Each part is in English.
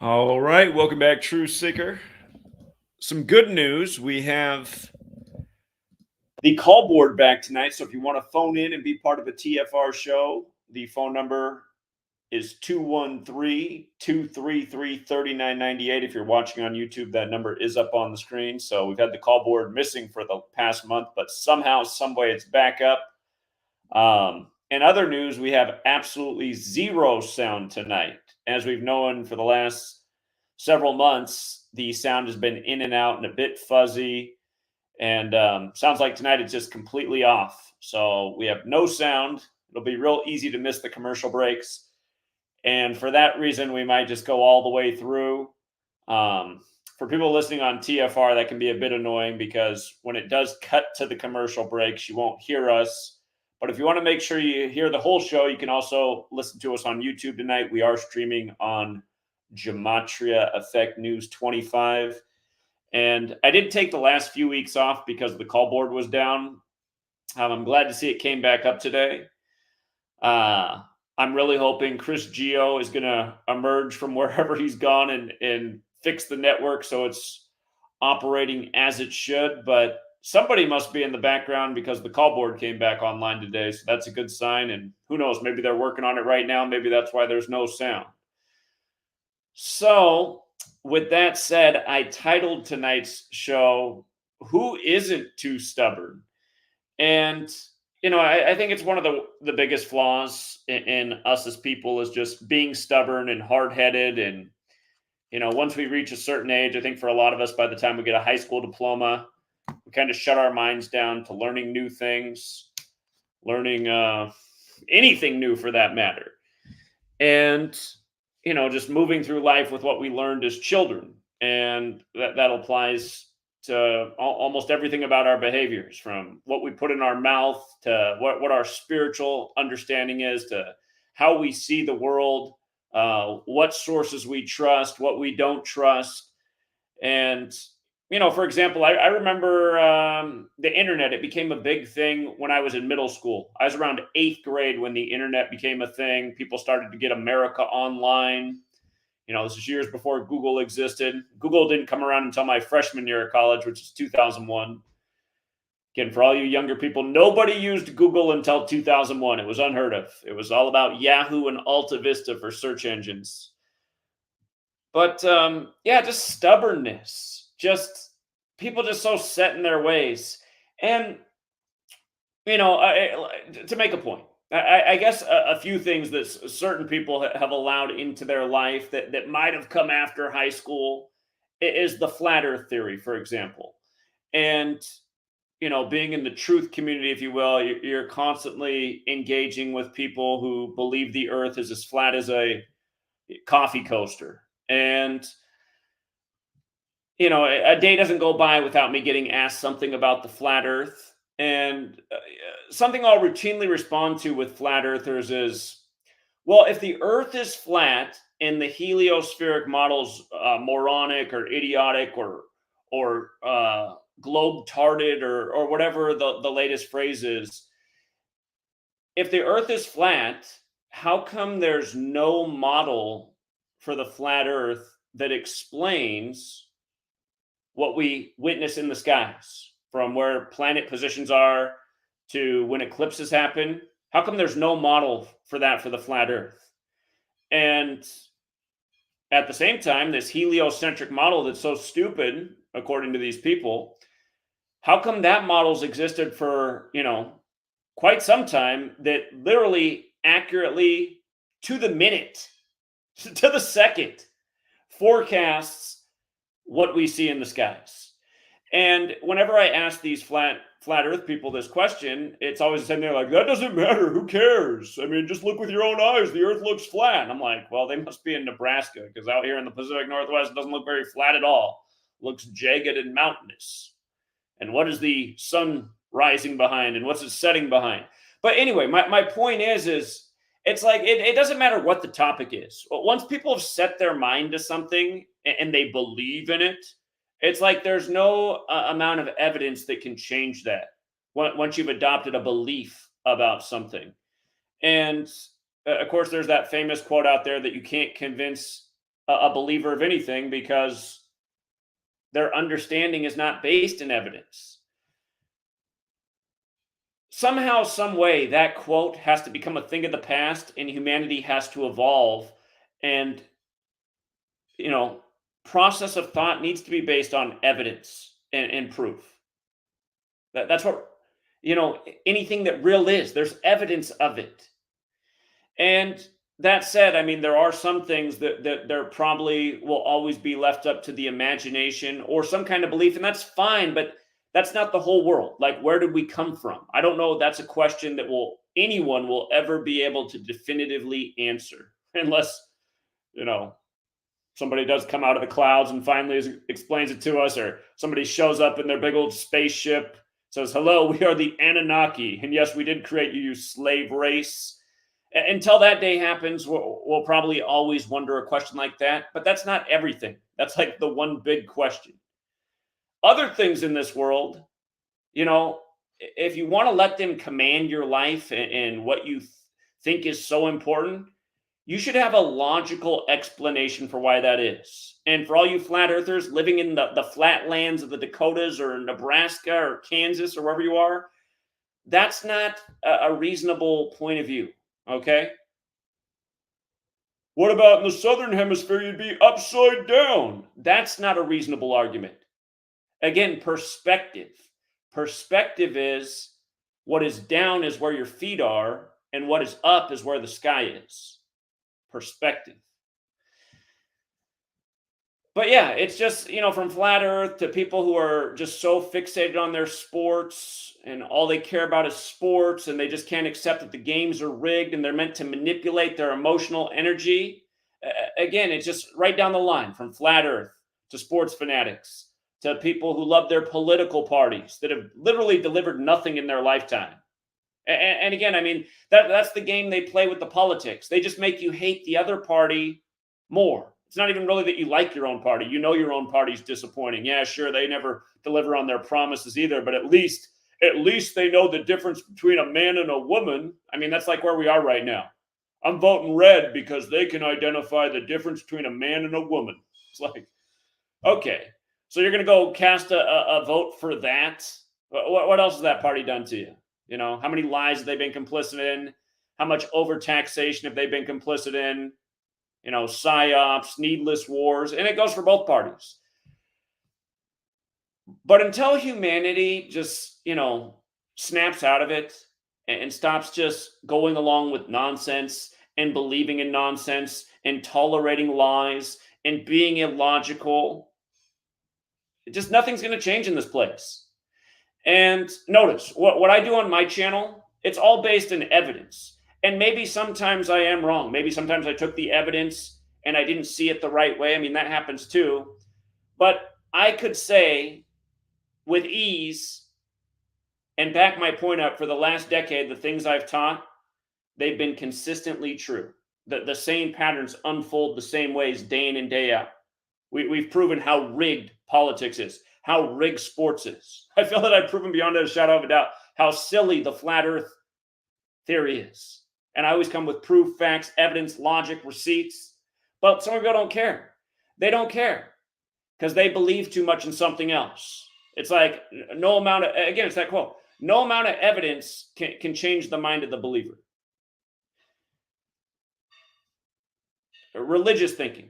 All right, welcome back, True Seeker. Some good news. We have the call board back tonight. So if you want to phone in and be part of a TFR show, the phone number is 213-233-3998. If you're watching on YouTube, that number is up on the screen. So we've had the call board missing for the past month, but somehow, some way it's back up. In other news, we have absolutely zero sound tonight. As we've known for the last several months, the sound has been in and out and a bit fuzzy. And sounds like tonight it's just completely off. So we have no sound. It'll be real easy to miss the commercial breaks. And for that reason, we might just go all the way through. For people listening on TFR, that can be a bit annoying because when it does cut to the commercial breaks, you won't hear us. But if you want to make sure you hear the whole show, you can also listen to us on YouTube tonight. We are streaming on GematriaEffectNews 25. And I did take the last few weeks off because the call board was down. I'm glad to see it came back up today. I'm really hoping Chris Geo is going to emerge from wherever he's gone and fix the network so it's operating as it should. But somebody must be in the background because the call board came back online today. So that's a good sign. And who knows, maybe they're working on it right now. Maybe that's why there's no sound. So with that said, I titled tonight's show, Who Isn't Too Stubborn? And I think it's one of the biggest flaws in us as people is just being stubborn and hard-headed. And, once we reach a certain age, I think for a lot of us, by the time we get a high school diploma, we kind of shut our minds down to learning new things, learning anything new for that matter. And, just moving through life with what we learned as children. And that applies to almost everything about our behaviors, from what we put in our mouth to what our spiritual understanding is, to how we see the world, what sources we trust, what we don't trust. And, for example, I remember the internet. It became a big thing when I was in middle school. I was around 8th grade when the internet became a thing. People started to get America Online. This is years before Google existed. Google didn't come around until my freshman year of college, which is 2001. Again, for all you younger people, nobody used Google until 2001. It was unheard of. It was all about Yahoo and Alta Vista for search engines. But just stubbornness. Just people just so set in their ways. And, to make a point, I guess a few things that certain people have allowed into their life that might have come after high school is the flat earth theory, for example. And, being in the truth community, if you will, you're constantly engaging with people who believe the earth is as flat as a coffee coaster. And, a day doesn't go by without me getting asked something about the flat earth. And something I'll routinely respond to with flat earthers is, well, if the earth is flat and the heliospheric model's moronic or idiotic or globe-tarded or whatever the latest phrase is, if the earth is flat, how come there's no model for the flat earth that explains what we witness in the skies, from where planet positions are to when eclipses happen? How come there's no model for that for the flat earth? And at the same time, this heliocentric model that's so stupid, according to these people, how come that model's existed for, quite some time, that literally accurately to the minute, to the second, forecasts what we see in the skies? And whenever I ask these flat earth people this question, it's always the same. They're like, that doesn't matter. Who cares? I mean, just look with your own eyes. The earth looks flat. And I'm like, well, they must be in Nebraska, because out here in the Pacific Northwest, it doesn't look very flat at all. It looks jagged and mountainous. And what is the sun rising behind, and what's it setting behind? But anyway, my point is it's like it doesn't matter what the topic is. Once people have set their mind to something and they believe in it, it's like there's no amount of evidence that can change that once you've adopted a belief about something. And of course, there's that famous quote out there that you can't convince a believer of anything because their understanding is not based in evidence. Somehow, some way, that quote has to become a thing of the past, and humanity has to evolve. And you know, process of thought needs to be based on evidence and proof. That's what anything that real is. There's evidence of it. And that said, I mean, there are some things that there probably will always be left up to the imagination or some kind of belief, and that's fine, but that's not the whole world. Like, where did we come from? I don't know. That's a question that anyone will ever be able to definitively answer, unless you know somebody does come out of the clouds and finally explains it to us, or somebody shows up in their big old spaceship, says, "Hello, we are the Anunnaki, and yes, we did create you, you slave race." Until that day happens, we'll probably always wonder a question like that. But that's not everything. That's like the one big question. Other things in this world, you know, if you want to let them command your life and what you think is so important, you should have a logical explanation for why that is. And for all you flat earthers living in the flatlands of the Dakotas or Nebraska or Kansas or wherever you are, that's not a reasonable point of view. Okay. What about in the southern hemisphere? You'd be upside down. That's not a reasonable argument. Again, perspective. Perspective is what is down is where your feet are, and what is up is where the sky is. Perspective. But yeah, it's just, from flat earth to people who are just so fixated on their sports and all they care about is sports, and they just can't accept that the games are rigged and they're meant to manipulate their emotional energy. Again, it's just right down the line, from flat earth to sports fanatics to people who love their political parties that have literally delivered nothing in their lifetime. And again, I mean, that's the game they play with the politics. They just make you hate the other party more. It's not even really that you like your own party. You know your own party's disappointing. Yeah, sure, they never deliver on their promises either, but at least they know the difference between a man and a woman. I mean, that's like where we are right now. I'm voting red because they can identify the difference between a man and a woman. It's like, okay, so you're going to go cast a vote for that? What else has that party done to you? How many lies have they been complicit in? How much overtaxation have they been complicit in? Psyops, needless wars, and it goes for both parties. But until humanity just, snaps out of it and stops just going along with nonsense and believing in nonsense and tolerating lies and being illogical, just nothing's going to change in this place. And notice what I do on my channel, it's all based in evidence. And maybe sometimes I am wrong. Maybe sometimes I took the evidence and I didn't see it the right way. I mean, that happens too. But I could say with ease and back my point up, for the last decade, the things I've taught, they've been consistently true. The same patterns unfold the same ways day in and day out. We've proven how rigged politics is, how rigged sports is. I feel that I've proven beyond a shadow of a doubt how silly the flat earth theory is. And I always come with proof, facts, evidence, logic, receipts. But some people don't care. They don't care because they believe too much in something else. It's like it's that quote, no amount of evidence can change the mind of the believer. Religious thinking.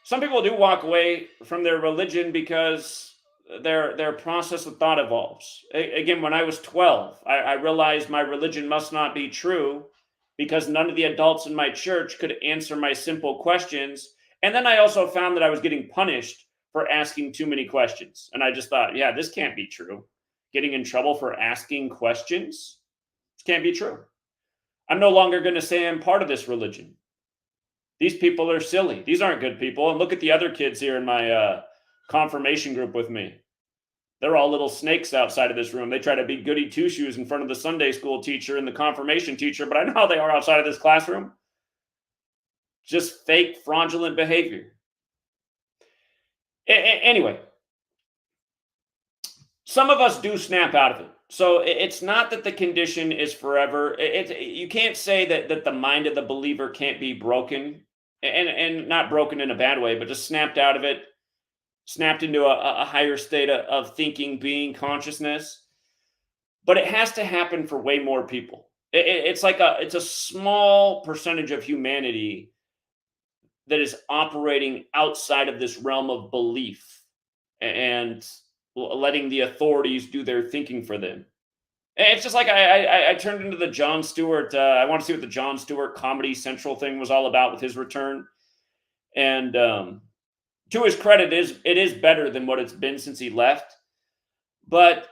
Some people do walk away from their religion because their process of thought evolves. Again, when I was 12, I realized my religion must not be true because none of the adults in my church could answer my simple questions. And then I also found that I was getting punished for asking too many questions. And I just thought, yeah, this can't be true. Getting in trouble for asking questions? This can't be true. I'm no longer going to say I'm part of this religion. These people are silly. These aren't good people. And look at the other kids here in my confirmation group with me. They're all little snakes outside of this room. They try to be goody two-shoes in front of the Sunday school teacher and the confirmation teacher, but I know how they are outside of this classroom. Just fake, fraudulent behavior. Anyway, some of us do snap out of it. So it's not that the condition is forever. You can't say that the mind of the believer can't be broken. and not broken in a bad way, but just snapped out of it, snapped into a higher state of thinking, being, consciousness. But it has to happen for way more people. It's like it's a small percentage of humanity that is operating outside of this realm of belief and letting the authorities do their thinking for them. It's just like I turned into the Jon Stewart. I want to see what the Jon Stewart Comedy Central thing was all about with his return. And to his credit, it is better than what it's been since he left. But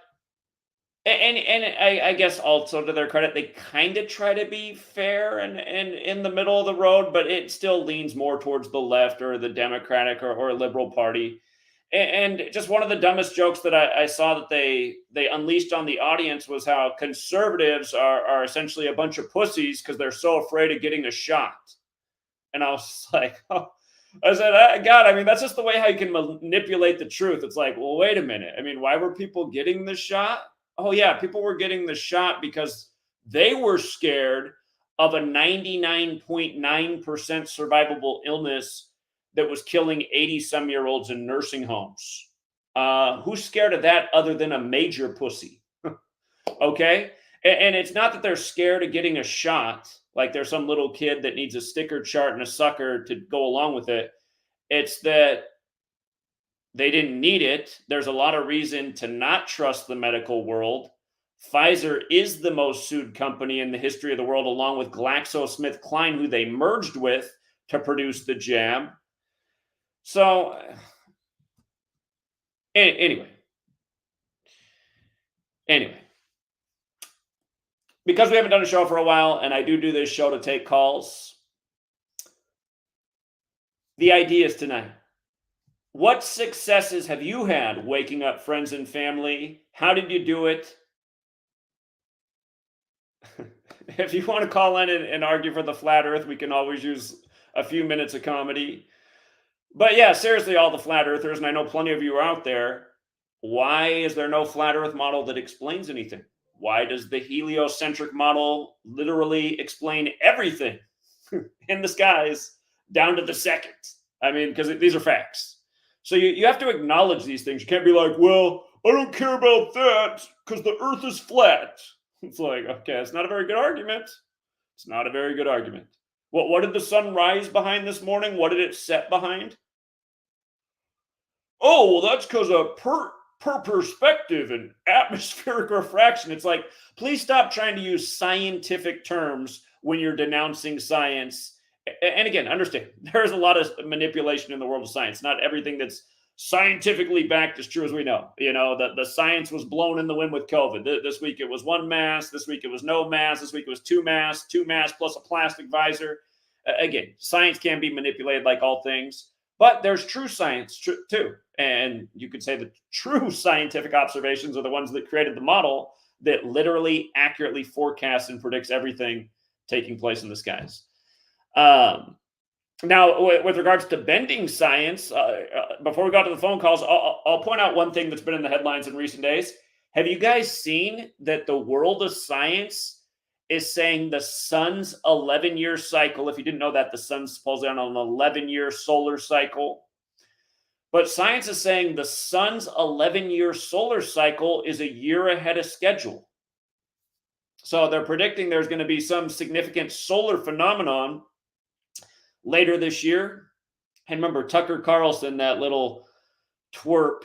I guess also to their credit, they kind of try to be fair and in the middle of the road, but it still leans more towards the left or the Democratic or Liberal Party. And just one of the dumbest jokes that I saw that they unleashed on the audience was how conservatives are essentially a bunch of pussies because they're so afraid of getting a shot. And I was like, oh. I said, God, I mean, that's just the way how you can manipulate the truth. It's like, well, wait a minute. I mean, why were people getting the shot? Oh, yeah, people were getting the shot because they were scared of a 99.9% survivable illness that was killing 80-some-year-olds in nursing homes. Who's scared of that other than a major pussy? Okay? And it's not that they're scared of getting a shot, like there's some little kid that needs a sticker chart and a sucker to go along with it. It's that they didn't need it. There's a lot of reason to not trust the medical world. Pfizer is the most sued company in the history of the world, along with GlaxoSmithKline, who they merged with to produce the jab. So, anyway, because we haven't done a show for a while, and I do this show to take calls, the idea is tonight. What successes have you had waking up friends and family? How did you do it? If you want to call in and argue for the flat earth, we can always use a few minutes of comedy. But yeah, seriously, all the flat earthers, and I know plenty of you are out there, why is there no flat earth model that explains anything? Why does the heliocentric model literally explain everything in the skies down to the second? I mean, because these are facts. So you have to acknowledge these things. You can't be like, well, I don't care about that because the earth is flat. It's like, okay, it's not a very good argument. It's not a very good argument. What did the sun rise behind this morning? What did it set behind? Oh, well, that's because of per perspective and atmospheric refraction. It's like, please stop trying to use scientific terms when you're denouncing science. And again, understand, there's a lot of manipulation in the world of science. Not everything that's scientifically backed is true, as we know. You know, the science was blown in the wind with COVID. This week it was one mask. This week it was no mask. This week it was two masks plus a plastic visor. Again, science can be manipulated like all things. But there's true science too. And you could say the true scientific observations are the ones that created the model that literally accurately forecasts and predicts everything taking place in the skies. Now, with regards to bending science, before we got to the phone calls, I'll point out one thing that's been in the headlines in recent days. Have you guys seen that the world of science is saying the sun's 11-year cycle? If you didn't know that, the sun's supposedly on an 11-year solar cycle. But science is saying the sun's 11-year solar cycle is a year ahead of schedule. So they're predicting there's going to be some significant solar phenomenon later this year. And remember, Tucker Carlson, that little twerp,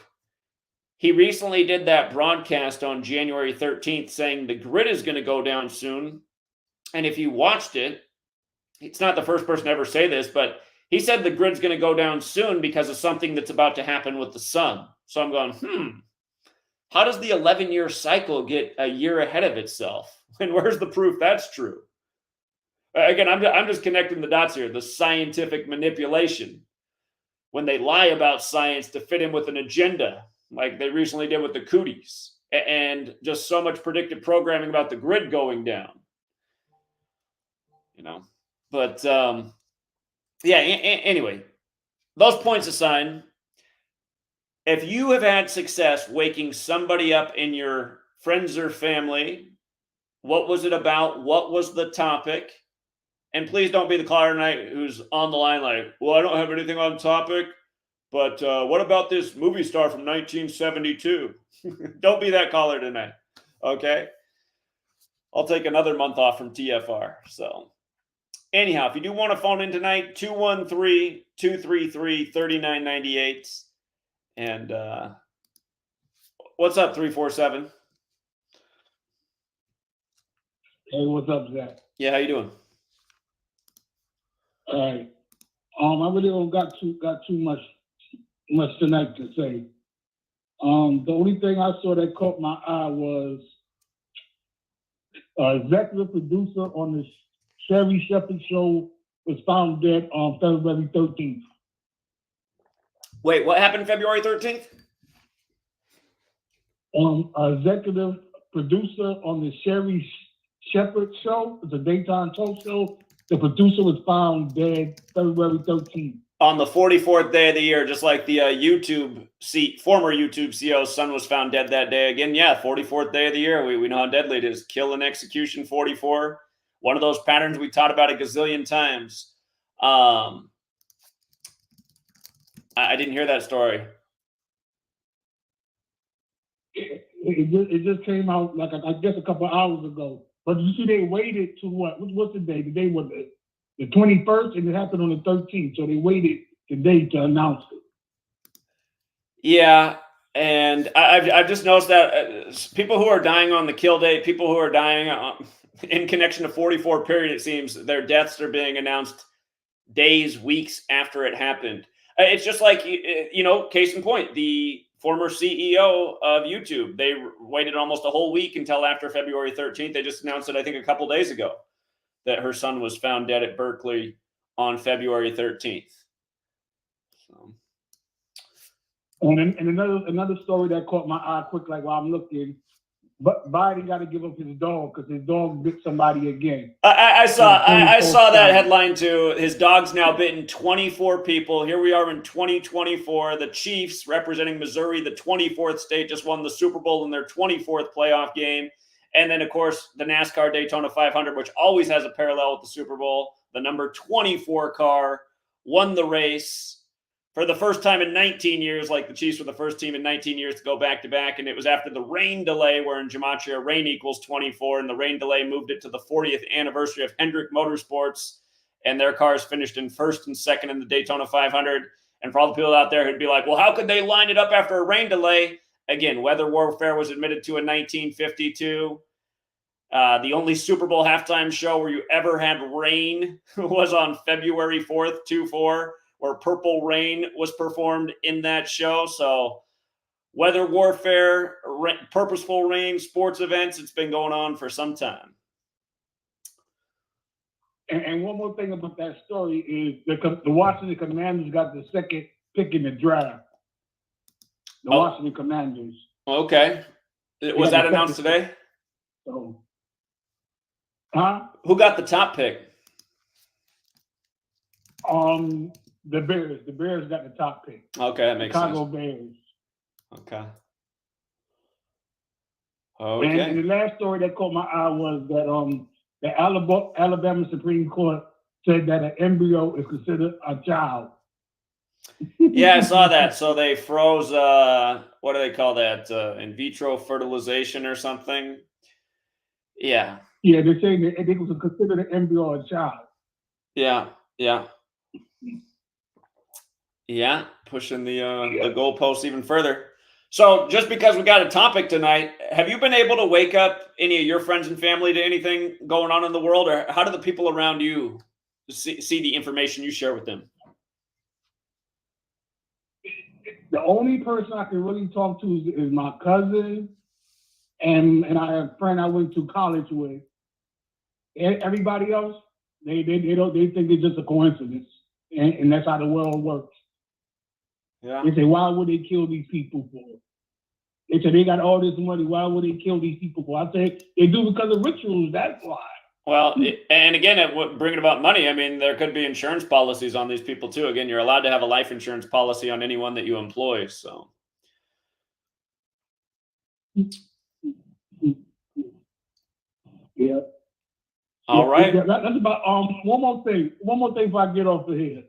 he recently did that broadcast on January 13th saying the grid is going to go down soon. And if you watched it, it's not the first person to ever say this, but he said the grid's going to go down soon because of something that's about to happen with the sun. So I'm going, how does the 11-year cycle get a year ahead of itself? And where's the proof that's true? Again, I'm just connecting the dots here. The scientific manipulation. When they lie about science to fit in with an agenda, like they recently did with the cooties, and just so much predictive programming about the grid going down. You know, but yeah, anyway, those points aside, if you have had success waking somebody up in your friends or family, what was it about? What was the topic? And please don't be the caller tonight who's on the line like, well, I don't have anything on topic, but what about this movie star from 1972? Don't be that caller tonight. Okay. I'll take another month off from TFR. So, anyhow, if you do want to phone in tonight, 213 233 3998. And what's up, 347? Hey, what's up, Zach? Yeah, how you doing? All right. I really don't got too much tonight to say. The only thing I saw that caught my eye was executive producer on the Sherry Shepherd show was found dead on February 13th. Wait, what happened February 13th? Executive producer on the Sherry Shepherd show, it's a daytime talk show. The producer was found dead February 13th. On the 44th day of the year, just like the former YouTube CEO's son was found dead that day. Again, yeah, 44th day of the year. We know how deadly it is. Kill and execution 44. One of those patterns we taught about a gazillion times. I didn't hear that story. It just came out like I guess a couple of hours ago. But you see, they waited to what's the day? The day was the 21st, and it happened on the 13th. So they waited the day to announce it. Yeah, and I've just noticed that people who are dying on the kill date, people who are dying in connection to 44 period, it seems their deaths are being announced days, weeks after it happened. It's just like, case in point, the former CEO of YouTube, they waited almost a whole week until after February 13th. They just announced it, I think, a couple days ago, that her son was found dead at Berkeley on February 13th. So. And another story that caught my eye quick, like while I'm looking, but Biden got to give up his dog because his dog bit somebody again. I saw that headline too. His dog's now bitten 24 people. Here we are in 2024. The Chiefs, representing Missouri, the 24th state, just won the Super Bowl in their 24th playoff game. And then, of course, the NASCAR Daytona 500, which always has a parallel with the Super Bowl. The number 24 car won the race for the first time in 19 years, like the Chiefs were the first team in 19 years to go back-to-back, and it was after the rain delay, where in Gematria, rain equals 24, and the rain delay moved it to the 40th anniversary of Hendrick Motorsports, and their cars finished in first and second in the Daytona 500. And for all the people out there who'd be like, well, how could they line it up after a rain delay? Again, weather warfare was admitted to in 1952. The only Super Bowl halftime show where you ever had rain was on February 4th, 24, where Purple Rain was performed in that show. So weather warfare, purposeful rain, sports events, it's been going on for some time. And one more thing about that story is the Washington Commanders got the second pick in the draft. The Washington Commanders. Okay. Was that announced today? So, Who got the top pick? The Bears. The Bears got the top pick. Okay, that makes Chicago sense. Bears. Okay. And the last story that caught my eye was that the Alabama Supreme Court said that an embryo is considered a child. Yeah, I saw that. So they froze, what do they call that? In vitro fertilization or something? Yeah. Yeah, they're saying that it was considered an embryo a child. Yeah. Pushing the goalposts even further. So just because we got a topic tonight, have you been able to wake up any of your friends and family to anything going on in the world, or how do the people around you see the information you share with them? The only person I can really talk to is my cousin, and I have a friend I went to college with. Everybody else, they think it's just a coincidence, and that's how the world works. Yeah. They say, why would they kill these people for? They say they got all this money. Why would they kill these people for? I say they do because of rituals. That's why. Well, and again, bringing about money, I mean, there could be insurance policies on these people too. Again, you're allowed to have a life insurance policy on anyone that you employ. So. Yeah. All right. That's about one more thing. One more thing before I get off the head.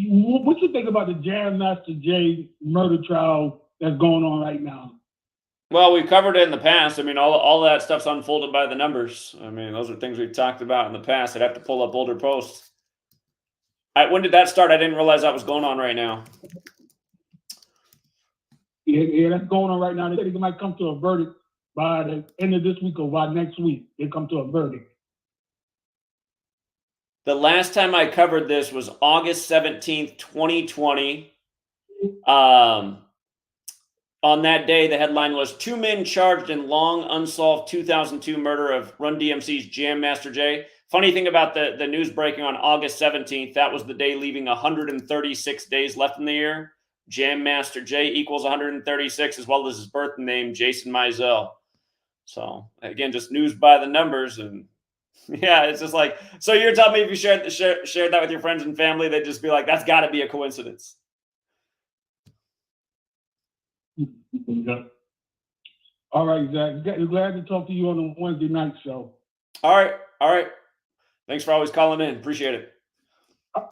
What you think about the Jam Master Jay murder trial that's going on right now? Well, we've covered it in the past. I mean, all that stuff's unfolded by the numbers. I mean, those are things we've talked about in the past. I'd have to pull up older posts. When did that start? I didn't realize that was going on right now. Yeah, that's going on right now. They said they might come to a verdict by the end of this week or by next week. They come to a verdict. The last time I covered this was August 17th, 2020. On that day, the headline was 2 men charged in long unsolved 2002 murder of Run DMC's Jam Master Jay. Funny thing about the news breaking on August 17th, that was the day leaving 136 days left in the year. Jam Master Jay equals 136, as well as his birth name, Jason Mizell. So again, just news by the numbers. And yeah, it's just like, so you're telling me if you shared that with your friends and family, they'd just be like, that's got to be a coincidence. All right, Zach. Glad to talk to you on the Wednesday night show. All right. Thanks for always calling in. Appreciate it. All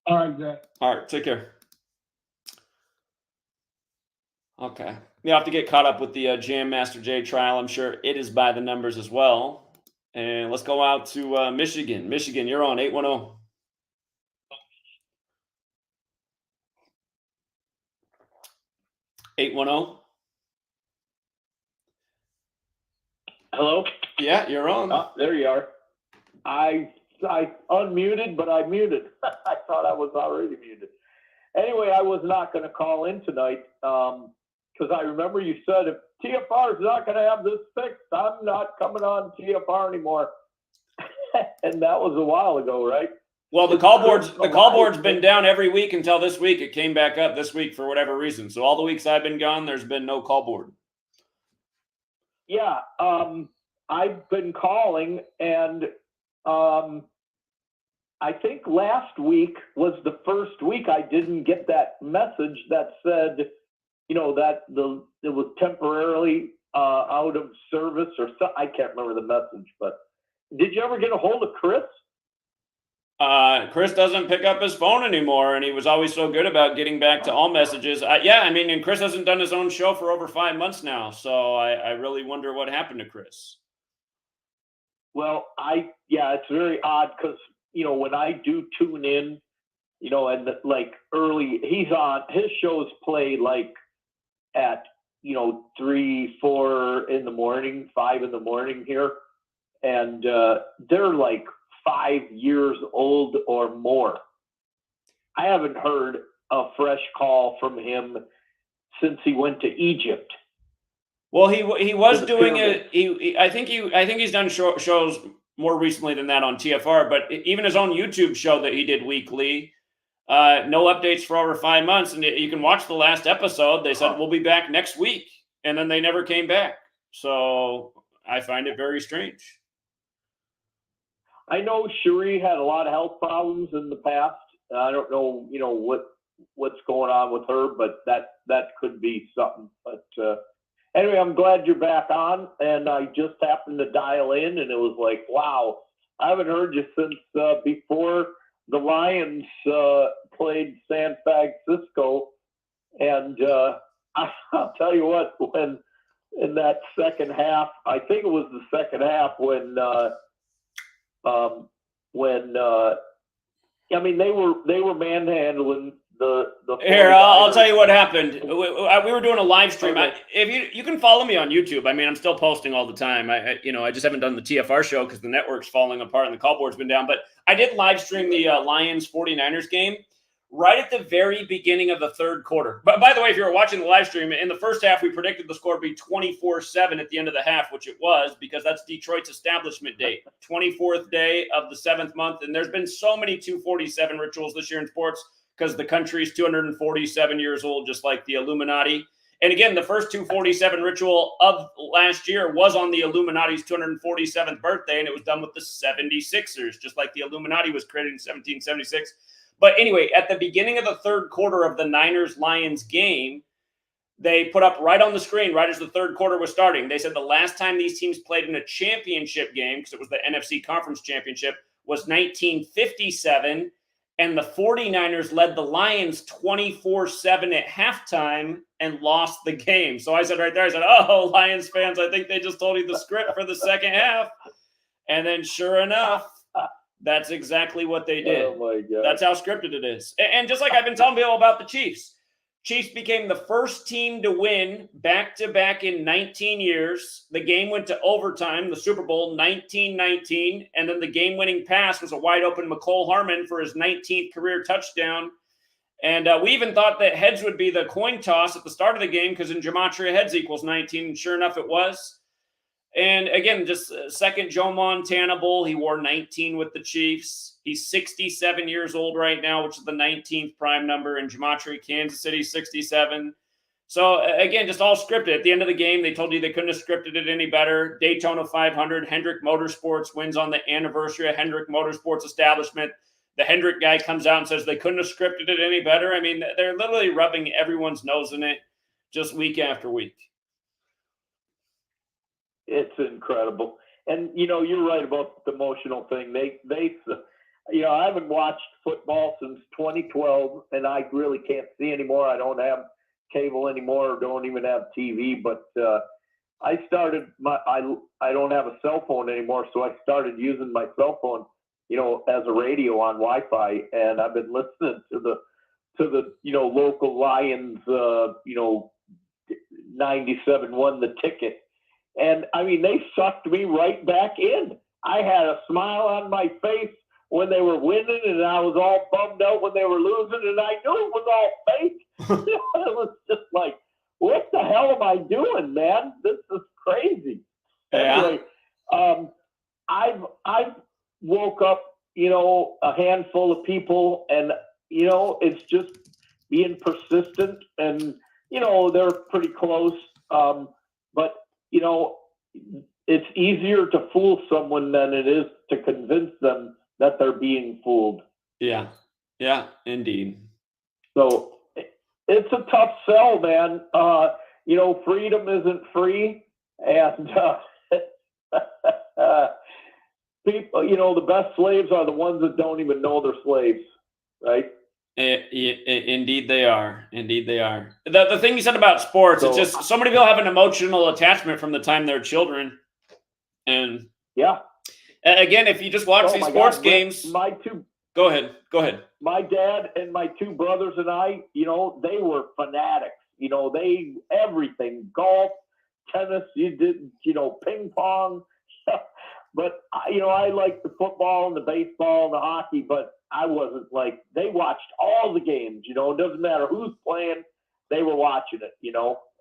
right, Zach. All right, take care. Okay. You have to get caught up with the Jam Master Jay trial. I'm sure it is by the numbers as well. And let's go out to Michigan. Michigan, you're on 810. Hello? Yeah, you're on. There you are. I unmuted, but I muted. I thought I was already muted. Anyway, I was not going to call in tonight because I remember you said if TFR is not going to have this fixed, I'm not coming on TFR anymore. And that was a while ago, right? Well, the call board's been down every week until this week. It came back up this week for whatever reason. So all the weeks I've been gone, there's been no call board. Yeah, I've been calling, and I think last week was the first week I didn't get that message that said, that it was temporarily out of service or something. I can't remember the message, but did you ever get a hold of Chris? Chris doesn't pick up his phone anymore, and he was always so good about getting back to all messages. And Chris hasn't done his own show for over 5 months now, so I really wonder what happened to Chris. Well, it's very odd because, when I do tune in, and like early, he's on, his shows play like at, 3, 4 in the morning, 5 in the morning here. And they're like 5 years old or more. I haven't heard a fresh call from him since he went to Egypt. Well, he was doing it. I think he's done shows more recently than that on TFR, but even his own YouTube show that he did weekly, no updates for over 5 months. And you can watch the last episode. They said, we'll be back next week. And then they never came back. So I find it very strange. I know Cherie had a lot of health problems in the past. I don't know, what's going on with her, but that could be something. But anyway, I'm glad you're back on, and I just happened to dial in, and it was like, wow, I haven't heard you since before the Lions played San Francisco. And I'll tell you what, when in that second half, I think it was the second half when they were manhandling the Here, I'll tell you what happened. We were doing a live stream. Okay. If you can follow me on YouTube, I'm still posting all the time. I just haven't done the TFR show because the network's falling apart and the call board's been down. But I did live stream the Lions 49ers game right at the very beginning of the third quarter. But by the way, if you were watching the live stream, in the first half, we predicted the score to be 24-7 at the end of the half, which it was, because that's Detroit's establishment date, 24th day of the 7th month. And there's been so many 247 rituals this year in sports because the country's 247 years old, just like the Illuminati. And again, the first 247 ritual of last year was on the Illuminati's 247th birthday, and it was done with the 76ers, just like the Illuminati was created in 1776. But anyway, at the beginning of the third quarter of the Niners-Lions game, they put up right on the screen, right as the third quarter was starting. They said the last time these teams played in a championship game, because it was the NFC Conference Championship, was 1957. And the 49ers led the Lions 24-7 at halftime and lost the game. So I said right there, I said, oh, Lions fans, I think they just told you the script for the second half. And then sure enough, that's exactly what they did. Oh my God. That's how scripted it is. And just like I've been telling people about the Chiefs became the first team to win back-to-back in 19 years. The game went to overtime, the Super Bowl, 19-19, and then the game-winning pass was a wide-open Mecole Hardman for his 19th career touchdown. And we even thought that heads would be the coin toss at the start of the game because in Gematria, heads equals 19, and sure enough, it was. And again, just second Joe Montana Bowl, he wore 19 with the Chiefs. He's 67 years old right now, which is the 19th prime number in Gematria, Kansas City, 67. So again, just all scripted. At the end of the game, they told you they couldn't have scripted it any better. Daytona 500, Hendrick Motorsports wins on the anniversary of Hendrick Motorsports establishment. The Hendrick guy comes out and says they couldn't have scripted it any better. I mean, they're literally rubbing everyone's nose in it just week after week. It's incredible. And, you're right about the emotional thing. They I haven't watched football since 2012, and I really can't see anymore. I don't have cable anymore, or don't even have TV, but I started I don't have a cell phone anymore, so I started using my cell phone, as a radio on Wi-Fi, and I've been listening to the local Lions, 97 won the ticket. And I mean, they sucked me right back in. I had a smile on my face when they were winning, and I was all bummed out when they were losing, and I knew it was all fake. It was just like, what the hell am I doing, man? This is crazy. Yeah. Anyway, I've woke up, a handful of people, and it's just being persistent, and they're pretty close, but it's easier to fool someone than it is to convince them that they're being fooled. Yeah, indeed. So it's a tough sell, man. Freedom isn't free, and people, the best slaves are the ones that don't even know they're slaves, right? Indeed they are. The thing you said about sports, it's just so many people have an emotional attachment from the time they're children. And yeah, again, if you just watch these sports games, go ahead. My dad and my two brothers and I, they were fanatics. They everything, golf, tennis, ping pong. But I liked the football and the baseball and the hockey, but I wasn't like, they watched all the games, it doesn't matter who's playing, they were watching it,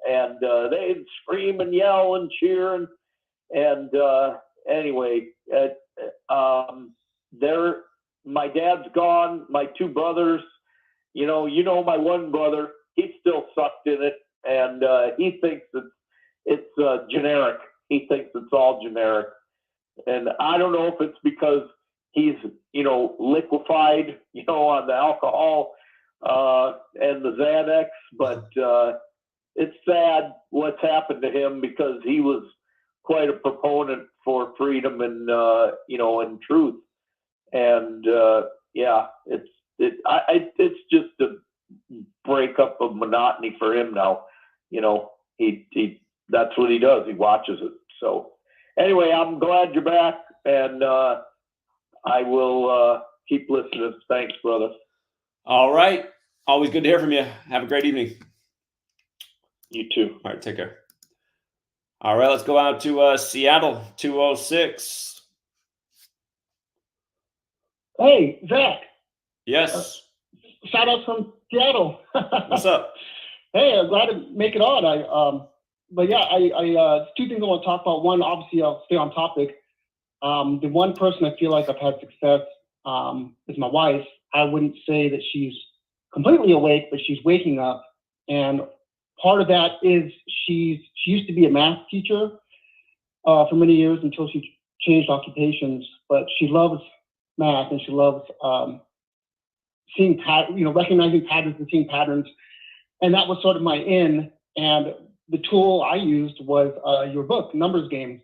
and they'd scream and yell and cheer. And anyway, my dad's gone, my two brothers, my one brother, he's still sucked in it, and he thinks it's generic. He thinks it's all generic. And I don't know if it's because he's, liquefied, on the alcohol and the Xanax, but it's sad what's happened to him because he was quite a proponent for freedom and, and truth. And it's just a breakup of monotony for him now. He that's what he does. He watches it. So anyway, I'm glad you're back, and I will keep listening. Thanks, brother. All right. Always good to hear from you. Have a great evening. You too. All right, take care. All right, let's go out to Seattle, 206. Hey, Zach. Yes. Shout out from Seattle. What's up? Hey, I'm glad to make it on. I two things I want to talk about. One, obviously, I'll stay on topic. The one person I feel like I've had success is my wife. I wouldn't say that she's completely awake, but she's waking up. And part of that is she used to be a math teacher for many years until she changed occupations. But she loves math, and she loves recognizing patterns and seeing patterns. And that was sort of my in. And the tool I used was your book, Numbers Games.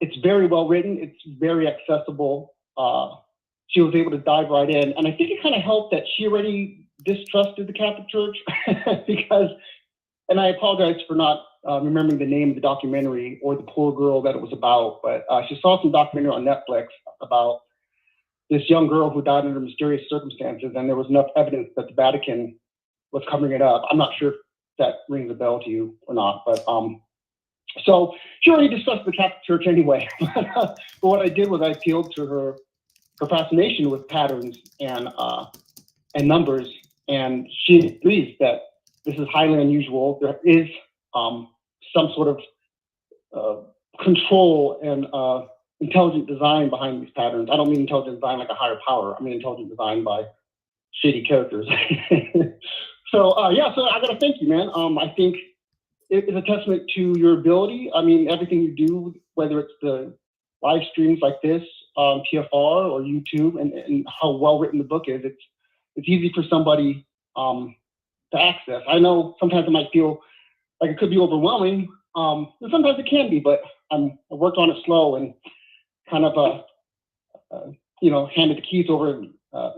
It's very well written. It's very accessible. She was able to dive right in. And I think it kind of helped that she already distrusted the Catholic Church because, and I apologize for not remembering the name of the documentary or the poor girl that it was about, but she saw some documentary on Netflix about this young girl who died under mysterious circumstances, and there was enough evidence that the Vatican was covering it up. I'm not sure if that rings a bell to you or not, but so she already discussed the Catholic Church anyway. But what I did was I appealed to her fascination with patterns and numbers, and she agrees that this is highly unusual. There is some sort of control and intelligent design behind these patterns. I don't mean intelligent design like a higher power. I mean intelligent design by shady characters. So yeah, so I gotta thank you, man. I think it is a testament to your ability. I mean, everything you do, whether it's the live streams like this on TFR or YouTube, and how well written the book is, it's easy for somebody to access. I know sometimes it might feel like it could be overwhelming, and sometimes it can be, but I worked on it slow and kind of handed the keys over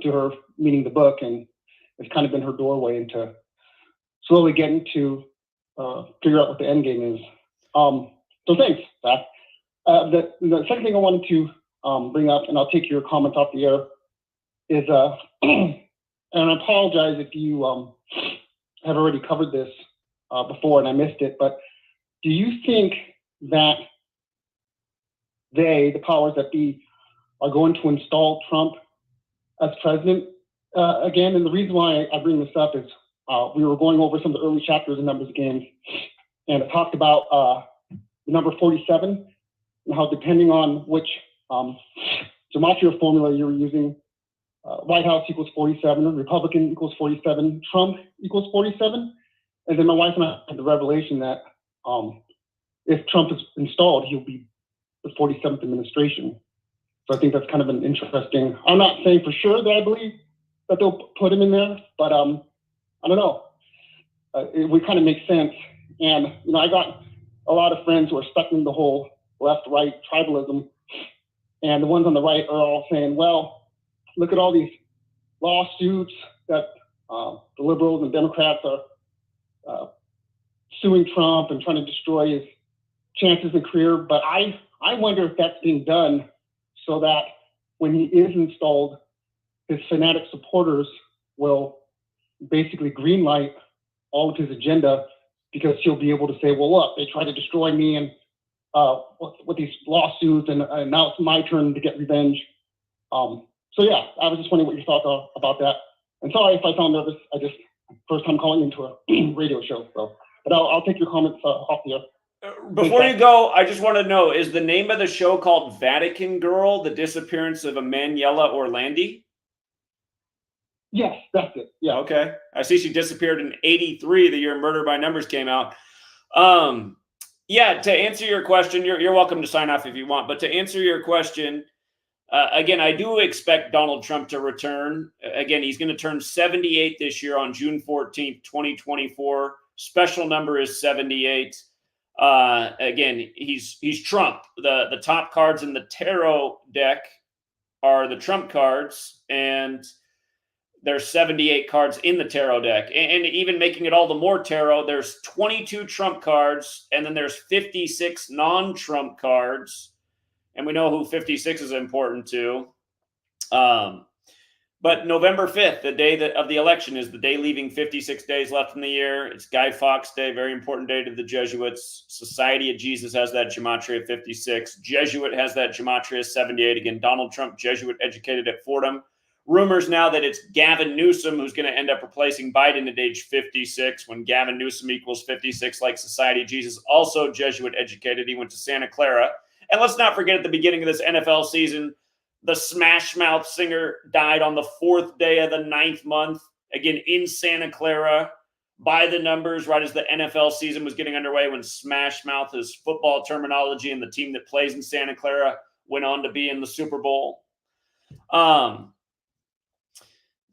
to her, meaning the book, and it's kind of been her doorway into slowly getting to figure out what the end game is. So thanks, Zach. The second thing I wanted to bring up, and I'll take your comments off the air, is, and I apologize if you have already covered this before and I missed it, but do you think that the powers that be, are going to install Trump as president again? And the reason why I bring this up is we were going over some of the early chapters in Numbers Games, and it talked about the number 47 and how depending on which gematria formula you were using, White House equals 47, Republican equals 47, Trump equals 47. And then my wife and I had the revelation that if Trump is installed, he'll be the 47th administration. So I think that's kind of an interesting, I'm not saying for sure that I believe that they'll put him in there, but I don't know. It would kind of make sense. And, I got a lot of friends who are stuck in the whole left-right tribalism. And the ones on the right are all saying, well, look at all these lawsuits that the liberals and Democrats are suing Trump and trying to destroy his chances in career. But I wonder if that's being done so that when he is installed, his fanatic supporters will basically greenlight all of his agenda, because he'll be able to say, well, look, they tried to destroy me and with these lawsuits, and now it's my turn to get revenge. So yeah, I was just wondering what your thoughts are about that. And sorry if I sound nervous. I just first time calling into a radio show. So, but I'll take your comments off the air. Before you go, I just want to know, is the name of the show called Vatican Girl, The Disappearance of Emanuela Orlandi? Yes, that's it. Yeah. Okay. I see she disappeared in '83, the year Murder by Numbers came out. Yeah, to answer your question, you're welcome to sign off if you want, but to answer your question, again, I do expect Donald Trump to return. Again, he's going to turn 78 this year on June 14th, 2024. Special number is 78. Again, he's Trump. The top cards in the tarot deck are the Trump cards, and there's 78 cards in the tarot deck. And even making it all the more tarot, there's 22 Trump cards, and then there's 56 non-Trump cards. And we know who 56 is important to. But November 5th, the day of the election, is the day leaving 56 days left in the year. It's Guy Fawkes Day, very important day to the Jesuits. Society of Jesus has that gematria 56. Jesuit has that gematria 78. Again, Donald Trump, Jesuit, educated at Fordham. Rumors now that it's Gavin Newsom who's going to end up replacing Biden at age 56, when Gavin Newsom equals 56, like Society of Jesus, also Jesuit educated. He went to Santa Clara. And let's not forget, at the beginning of this NFL season, the Smash Mouth singer died on the 4th day of the 9th month, again in Santa Clara, by the numbers, right as the NFL season was getting underway, when Smash Mouth is football terminology, and the team that plays in Santa Clara went on to be in the Super Bowl.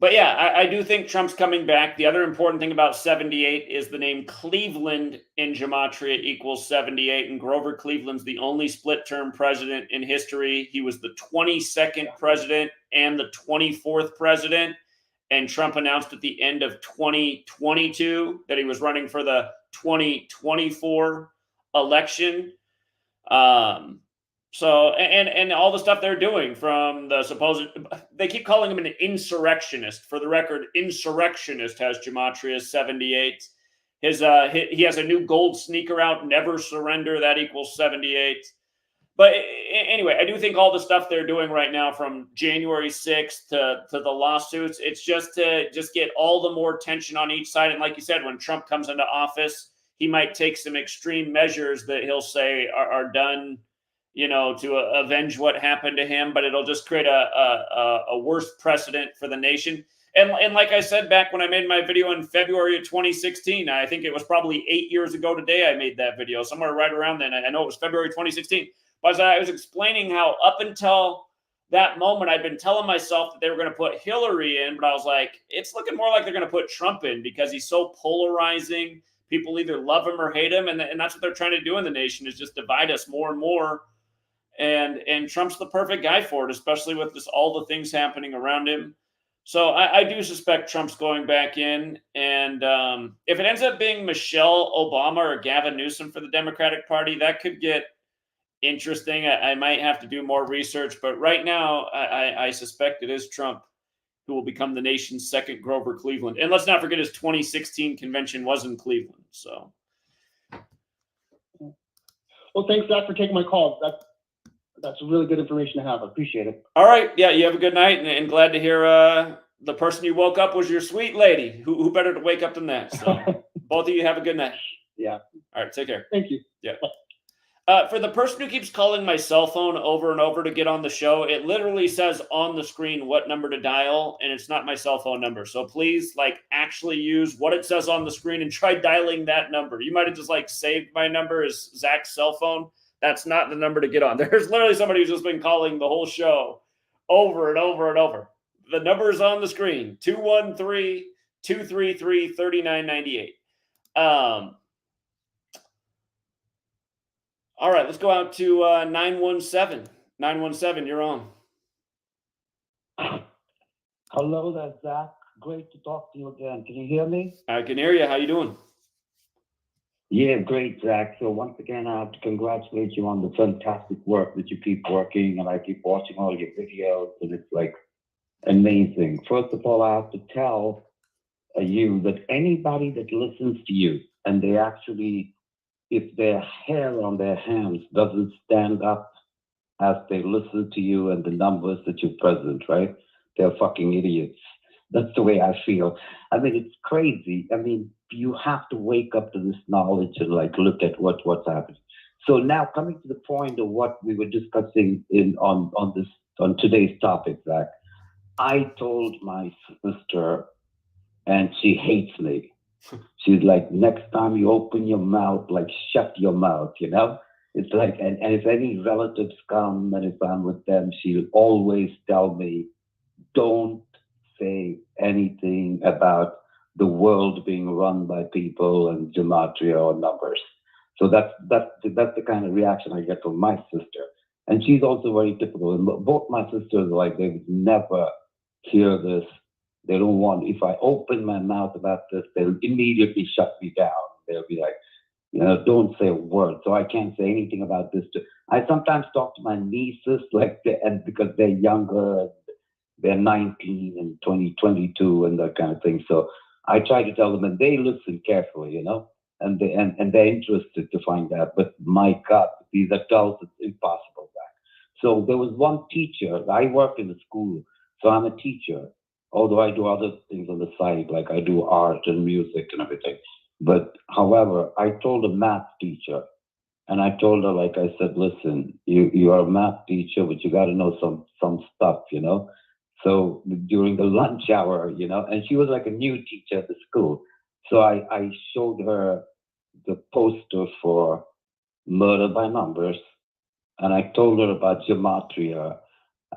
But yeah, I do think Trump's coming back. The other important thing about 78 is the name Cleveland in Gematria equals 78. And Grover Cleveland's the only split term president in history. He was the 22nd president and the 24th president. And Trump announced at the end of 2022 that he was running for the 2024 election. So, and all the stuff they're doing, from the supposed, they keep calling him an insurrectionist. For the record, insurrectionist has Gematria 78. He has a new gold sneaker out, Never Surrender, that equals 78. But anyway, I do think all the stuff they're doing right now, from January 6th to the lawsuits, it's just to get all the more tension on each side. And like you said, when Trump comes into office, he might take some extreme measures that he'll say are done, to avenge what happened to him, but it'll just create a worse precedent for the nation. And like I said back when I made my video in February of 2016, I think it was probably 8 years ago today I made that video, somewhere right around then. I know it was February 2016. But I was explaining how up until that moment, I'd been telling myself that they were going to put Hillary in, but I was like, it's looking more like they're going to put Trump in, because he's so polarizing. People either love him or hate him, and that's what they're trying to do in the nation, is just divide us more and more. And Trump's the perfect guy for it, especially with all the things happening around him. So I do suspect Trump's going back in. And if it ends up being Michelle Obama or Gavin Newsom for the Democratic Party, that could get interesting. I might have to do more research, but right now I suspect it is Trump who will become the nation's second Grover Cleveland. And let's not forget, his 2016 convention was in Cleveland. So, Well, thanks, Zach, for taking my call. That's really good information to have. I appreciate it. all right, yeah, you have a good night, and glad to hear the person you woke up was your sweet lady. Who better to wake up than that? So, both of you have a good night. Yeah. All right, take care. Thank you. Yeah. For the person who keeps calling my cell phone over and over to get on the show, it literally says on the screen what number to dial, and it's not my cell phone number. So please, actually use what it says on the screen and try dialing that number. You might have just saved my number as Zach's cell phone. That's not the number to get on. There's literally somebody who's just been calling the whole show over and over and over. The number is on the screen, 213-233-3998. All right, let's go out to 917. 917, you're on. Hello there, Zach. Great to talk to you again. Can you hear me? I can hear you. How you doing? Yeah, great, Zach. So once again, I have to congratulate you on the fantastic work that you keep working, and I keep watching all your videos, and it's amazing. First of all, I have to tell you that anybody that listens to you and they actually, if their hair on their hands doesn't stand up as they listen to you and the numbers that you present, right? They're fucking idiots. That's the way I feel. I mean, it's crazy. I mean, you have to wake up to this knowledge and look at what's happening. So now coming to the point of what we were discussing on today's topic, Zach, I told my sister, and she hates me. She's like, next time you open your mouth, shut your mouth, It's and if any relatives come and if I'm with them, she'll always tell me, don't say anything about the world being run by people and gematria or numbers. So that's the kind of reaction I get from my sister. And she's also very typical. And both my sisters, they would never hear this. They don't want, if I open my mouth about this, they'll immediately shut me down. They'll be like, don't say a word. So I can't say anything about this. I sometimes talk to my nieces, and because they're younger, they're 19 and 22 and that kind of thing. So I try to tell them, and they listen carefully, and they're interested to find out. But my God, these adults, it's impossible. So there was one teacher. I work in a school, so I'm a teacher. Although I do other things on the side, I do art and music and everything. But however, I told a math teacher, and I told her, I said, listen, you are a math teacher, but you got to know some stuff, So during the lunch hour, and she was a new teacher at the school. So I showed her the poster for Murder by Numbers, and I told her about gematria.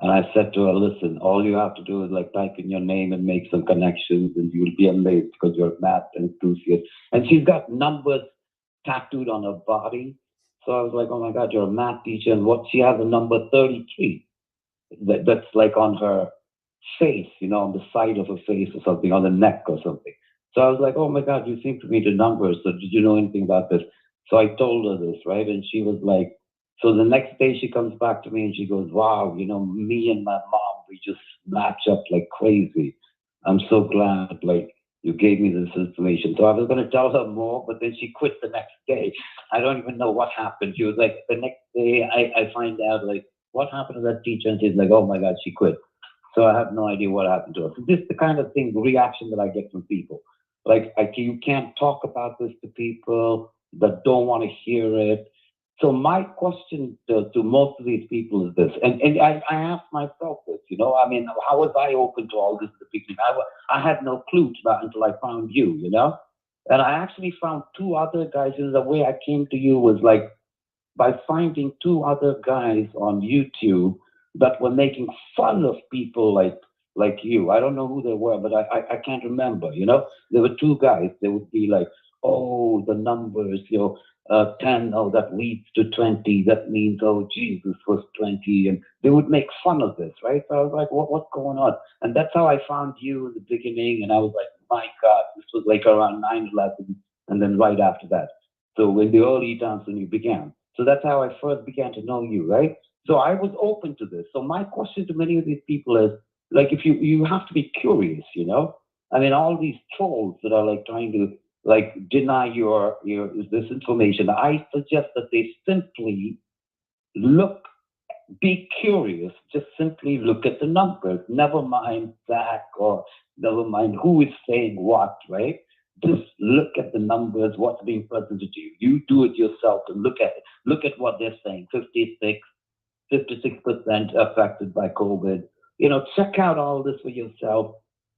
And I said to her, listen, all you have to do is like type in your name and make some connections, and you'll be amazed because you're a math enthusiast. And she's got numbers tattooed on her body. So I was like, oh my God, you're a math teacher. And what she has a number 33. That's like on her face, on the side of her face or something, on the neck or something. So I was like, oh my God, you seem to be the numbers. So did you know anything about this? So I told her this, right? And she was like, so the next day she comes back to me and she goes, wow, me and my mom, we just match up like crazy. I'm so glad, like, you gave me this information. So I was going to tell her more, but then she quit the next day. I don't even know what happened. She was like, the next day I find out, like, what happened to that teacher? And she's like, oh my God, she quit. So I have no idea what happened to her. So this is the kind of thing, the reaction that I get from people. Like, you can't talk about this to people that don't want to hear it. So my question to most of these people is this, and I asked myself this, I mean, how was I open to all this to people? I had no clue to that until I found you, And I actually found two other guys, and the way I came to you was like by finding two other guys on YouTube that were making fun of people like you. I don't know who they were, but I can't remember, There were two guys. They would be like, oh, the numbers, 10, oh, that leads to 20. That means, oh, Jesus was 20. And they would make fun of this, right? So I was like, what's going on? And that's how I found you in the beginning. And I was like, my God, this was like around 9/11 and then right after that. So in the early times when you began. So that's how I first began to know you, right? So I was open to this. So my question to many of these people is, like, if you have to be curious, I mean, all these trolls that are like trying to like deny your this information. I suggest that they simply be curious, just simply look at the numbers. Never mind Zach or never mind who is saying what, right? Just look at the numbers, what's being presented to you. You do it yourself and look at it. Look at what they're saying, 56% affected by COVID. Check out all this for yourself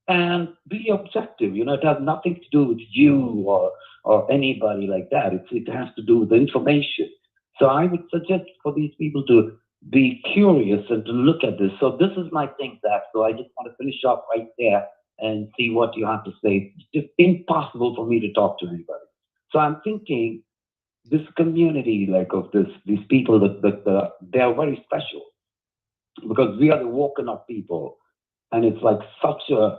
and be objective. It has nothing to do with you or anybody like that. It has to do with the information. So I would suggest for these people to be curious and to look at this. So this is my thing, Zach. So I just want to finish off right there and see what you have to say. It's just impossible for me to talk to anybody. So I'm thinking this community, like of these people that they are very special because we are the woken up people, and it's like such a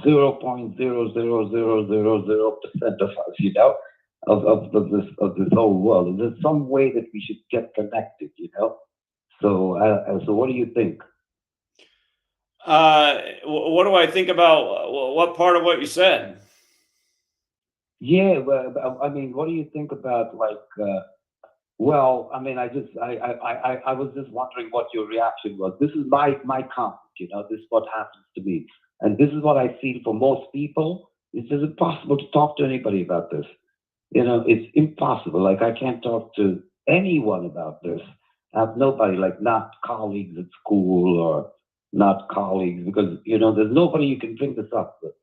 0.00000% of us, of this whole world. And there's some way that we should get connected, So, so what do you think? What do I think about what part of what you said? Yeah, well, I mean, what do you think about like? Well, I mean, I was just wondering what your reaction was. This is my comment, This is what happens to me, and this is what I feel for most people. It's just impossible to talk to anybody about this. It's impossible. Like I can't talk to anyone about this. I have nobody, like not colleagues at school or not colleagues, because there's nobody you can bring this up with.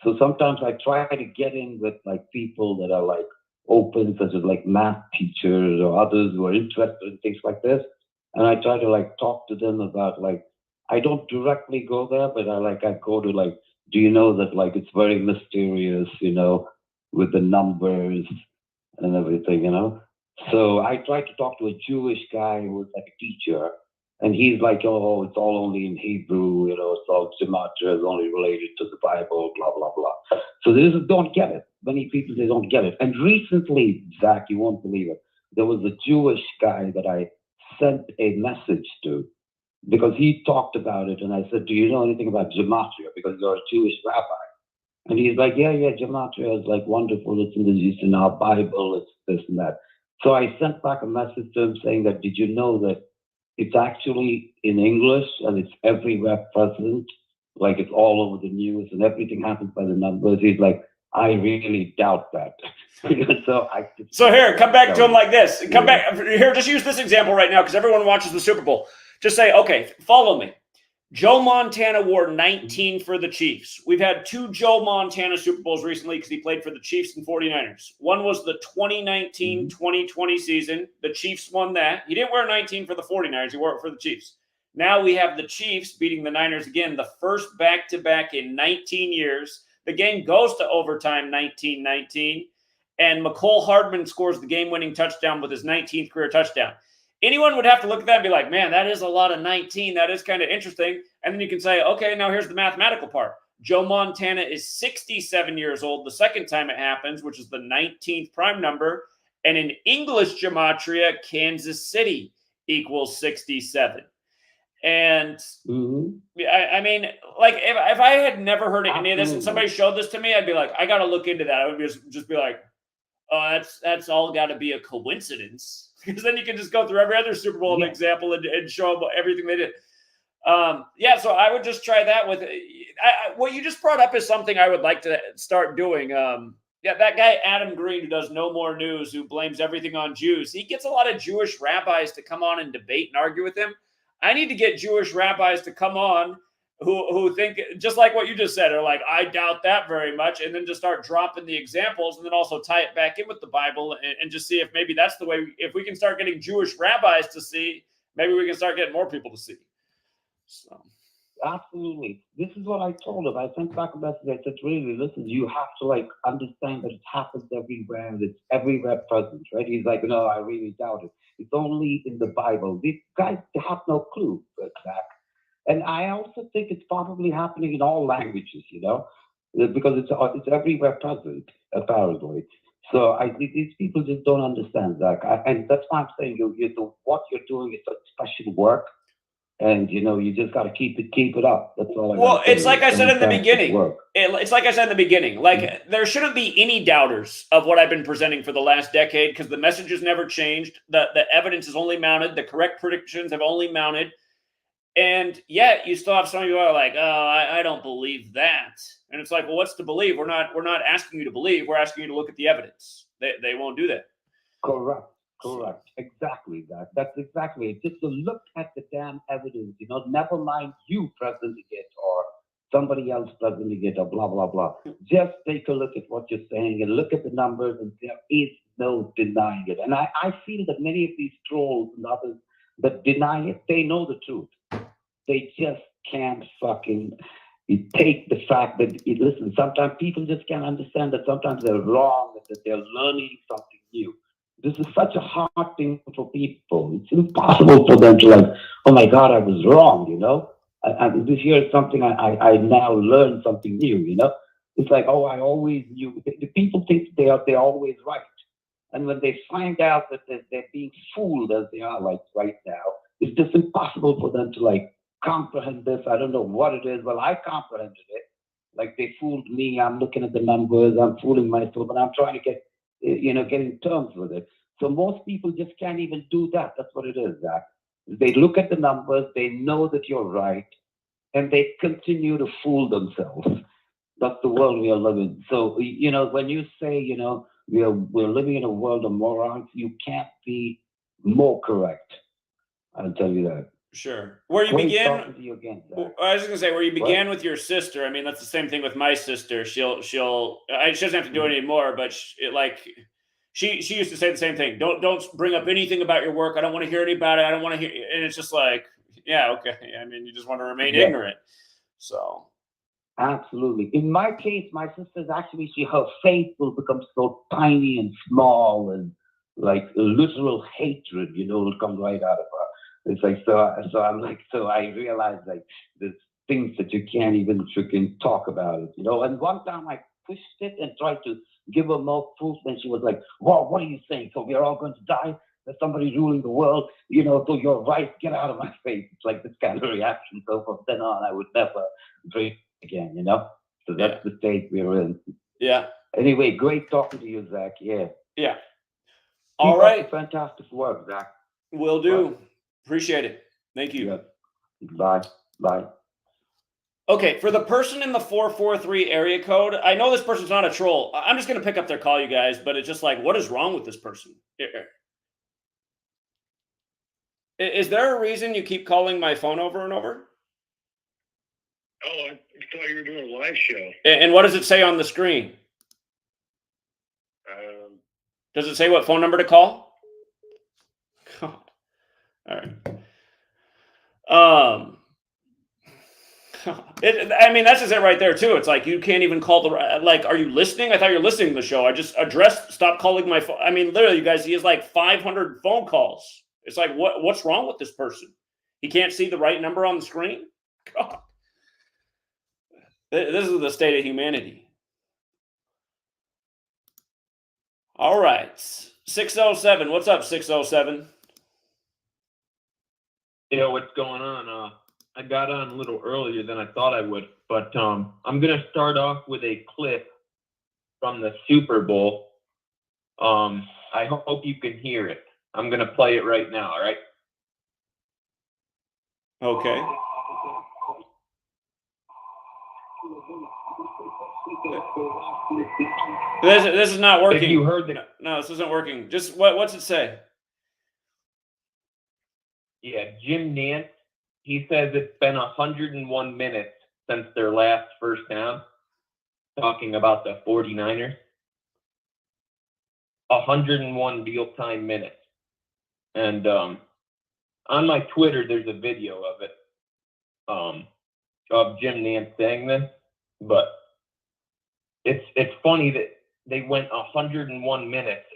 So sometimes I try to get in with like people that are like open, such as like math teachers or others who are interested in things like this. And I try to like talk to them about like, I don't directly go there, but I go to like, do you know that like it's very mysterious, with the numbers and everything, So I tried to talk to a Jewish guy who was like a teacher, and he's like, oh, it's all only in Hebrew, it's all Gematria is only related to the Bible, blah, blah, blah. So they just don't get it. Many people, they don't get it. And recently, Zach, you won't believe it, there was a Jewish guy that I sent a message to because he talked about it. And I said, do you know anything about Gematria? Because you're a Jewish rabbi. And he's like, yeah, Gematria is like wonderful. It's in our Bible, it's this and that. So I sent back a message to him saying that, did you know that it's actually in English and it's everywhere present? Like it's all over the news and everything happens by the numbers. He's like, I really doubt that. So here, come back to him like this. Come back here. Just use this example right now because everyone watches the Super Bowl. Just say, okay, follow me. Joe Montana wore 19 for the Chiefs. We've had two Joe Montana Super Bowls recently because he played for the Chiefs and 49ers. One was the 2019-2020 season. The Chiefs won that. He didn't wear 19 for the 49ers. He wore it for the Chiefs. Now we have the Chiefs beating the Niners again, the first back-to-back in 19 years. The game goes to overtime 19-19, and McCole Hardman scores the game-winning touchdown with his 19th career touchdown. Anyone would have to look at that and be like, man, that is a lot of 19. That is kind of interesting. And then you can say, okay, now here's the mathematical part. Joe Montana is 67 years old the second time it happens, which is the 19th prime number. And in English gematria, Kansas City equals 67. And I mean, like if I had never heard any of this and somebody showed this to me, I'd be like, I got to look into that. I would just be like, oh, that's all got to be a coincidence, because then you can just go through every other Super Bowl example and show them everything they did. Yeah, so I would just try that with what you just brought up is something I would like to start doing. Yeah, that guy Adam Green, who does No More News, who blames everything on Jews, he gets a lot of Jewish rabbis to come on and debate and argue with him. I need to get Jewish rabbis to come on who think just like what you just said, are like, I doubt that very much, and then just start dropping the examples, and then also tie it back in with the Bible, and just see if maybe that's the way. If we can start getting Jewish rabbis to see, maybe we can start getting more people to see. So. Absolutely. This is what I told him. I sent back a message. I said, really, listen, you have to like understand that it happens everywhere and it's everywhere present, right? He's like, no, I really doubt it. It's only in the Bible. These guys have no clue, Zach. And I also think it's probably happening in all languages, you know, because it's everywhere present, apparently. So I think these people just don't understand, Zach. And that's why I'm saying what you're doing is such special work. And you know, you just got to keep it up. That's all. Well, it's like I said in the beginning. It's like I said in the beginning. Like there shouldn't be any doubters of what I've been presenting for the last decade, because the message has never changed. The evidence is only mounted. The correct predictions have only mounted. And yet, you still have some of you who are like, "Oh, I don't believe that." And it's like, well, what's to believe? We're not asking you to believe. We're asking you to look at the evidence. They won't do that. Correct. Exactly that. That's exactly it. Just to look at the damn evidence, you know, never mind you presenting it or somebody else presenting it or blah, blah, blah. Just take a look at what you're saying and look at the numbers, and there is no denying it. And I feel that many of these trolls and others that deny it, they know the truth. They just can't fucking take the fact that, listen, sometimes people just can't understand that sometimes they're wrong, that they're learning something new. This is such a hard thing for people. It's impossible for them to like, oh my God, I was wrong, you know? And this here is something I now learned something new, you know? It's like, oh, I always knew. The people think they're always right. And when they find out that they're being fooled as they are like right now, it's just impossible for them to like comprehend this. I don't know what it is. Well, I comprehended it. Like they fooled me. I'm looking at the numbers. I'm fooling myself, and I'm trying to get in terms with it. So most people just can't even do that. That's what it is, Zach. They look at the numbers, they know that you're right, and they continue to fool themselves. That's the world we are living. So, you know, when you say, you know, we're living in a world of morons, you can't be more correct. I'll tell you that. Sure. Where you Great begin, talking to you again, Zach. I was just gonna say, where you began with your sister. I mean, that's the same thing with my sister. She doesn't have to do it anymore, but she used to say the same thing. Don't bring up anything about your work. I don't want to hear any about it. I don't want to hear. And it's just like, yeah, okay. I mean, you just want to remain ignorant. So. Absolutely. In my case, my sister's actually, her faith will become so tiny and small, and like literal hatred, you know, will come right out of her. It's like, so I'm like, so I realized like there's things that you can't even freaking talk about it, you know. And one time I pushed it and tried to give her more proof, and she was like, "Well, what are you saying? So we're all going to die? There's somebody ruling the world, you know? So you're right. Get out of my face." It's like this kind of reaction. So from then on, I would never drink again, you know. So that's the state we're in. Yeah. Anyway, great talking to you, Zach. Yeah. Yeah. All right. Fantastic work, Zach. Will do. Well, appreciate it. Thank you. Yeah. Bye. Okay, for the person in the 443 area code, I know this person's not a troll. I'm just going to pick up their call, you guys, but it's just like, what is wrong with this person? Is there a reason you keep calling my phone over and over? Oh, I thought you were doing a live show. And what does it say on the screen? Does it say what phone number to call? God. All right. I mean, that's just it right there too. It's like you can't even call the like. Are you listening? I thought you're listening to the show. I just addressed. Stop calling my phone. I mean, literally, you guys. He has like 500 phone calls. It's like what's wrong with this person? He can't see the right number on the screen. God, this is the state of humanity. All right, 607. What's up, 607? Yo, what's going on? I got on a little earlier than I thought I would, but I'm gonna start off with a clip from the Super Bowl. I hope you can hear it. I'm gonna play it right now. All right. Okay. This is not working. If you heard the No, this isn't working. Just what's it say? Yeah, Jim Nantz, he says it's been 101 minutes since their last first down, talking about the 49ers. 101 real-time minutes. And on my Twitter, there's a video of it, of Jim Nantz saying this. But it's funny that they went 101 minutes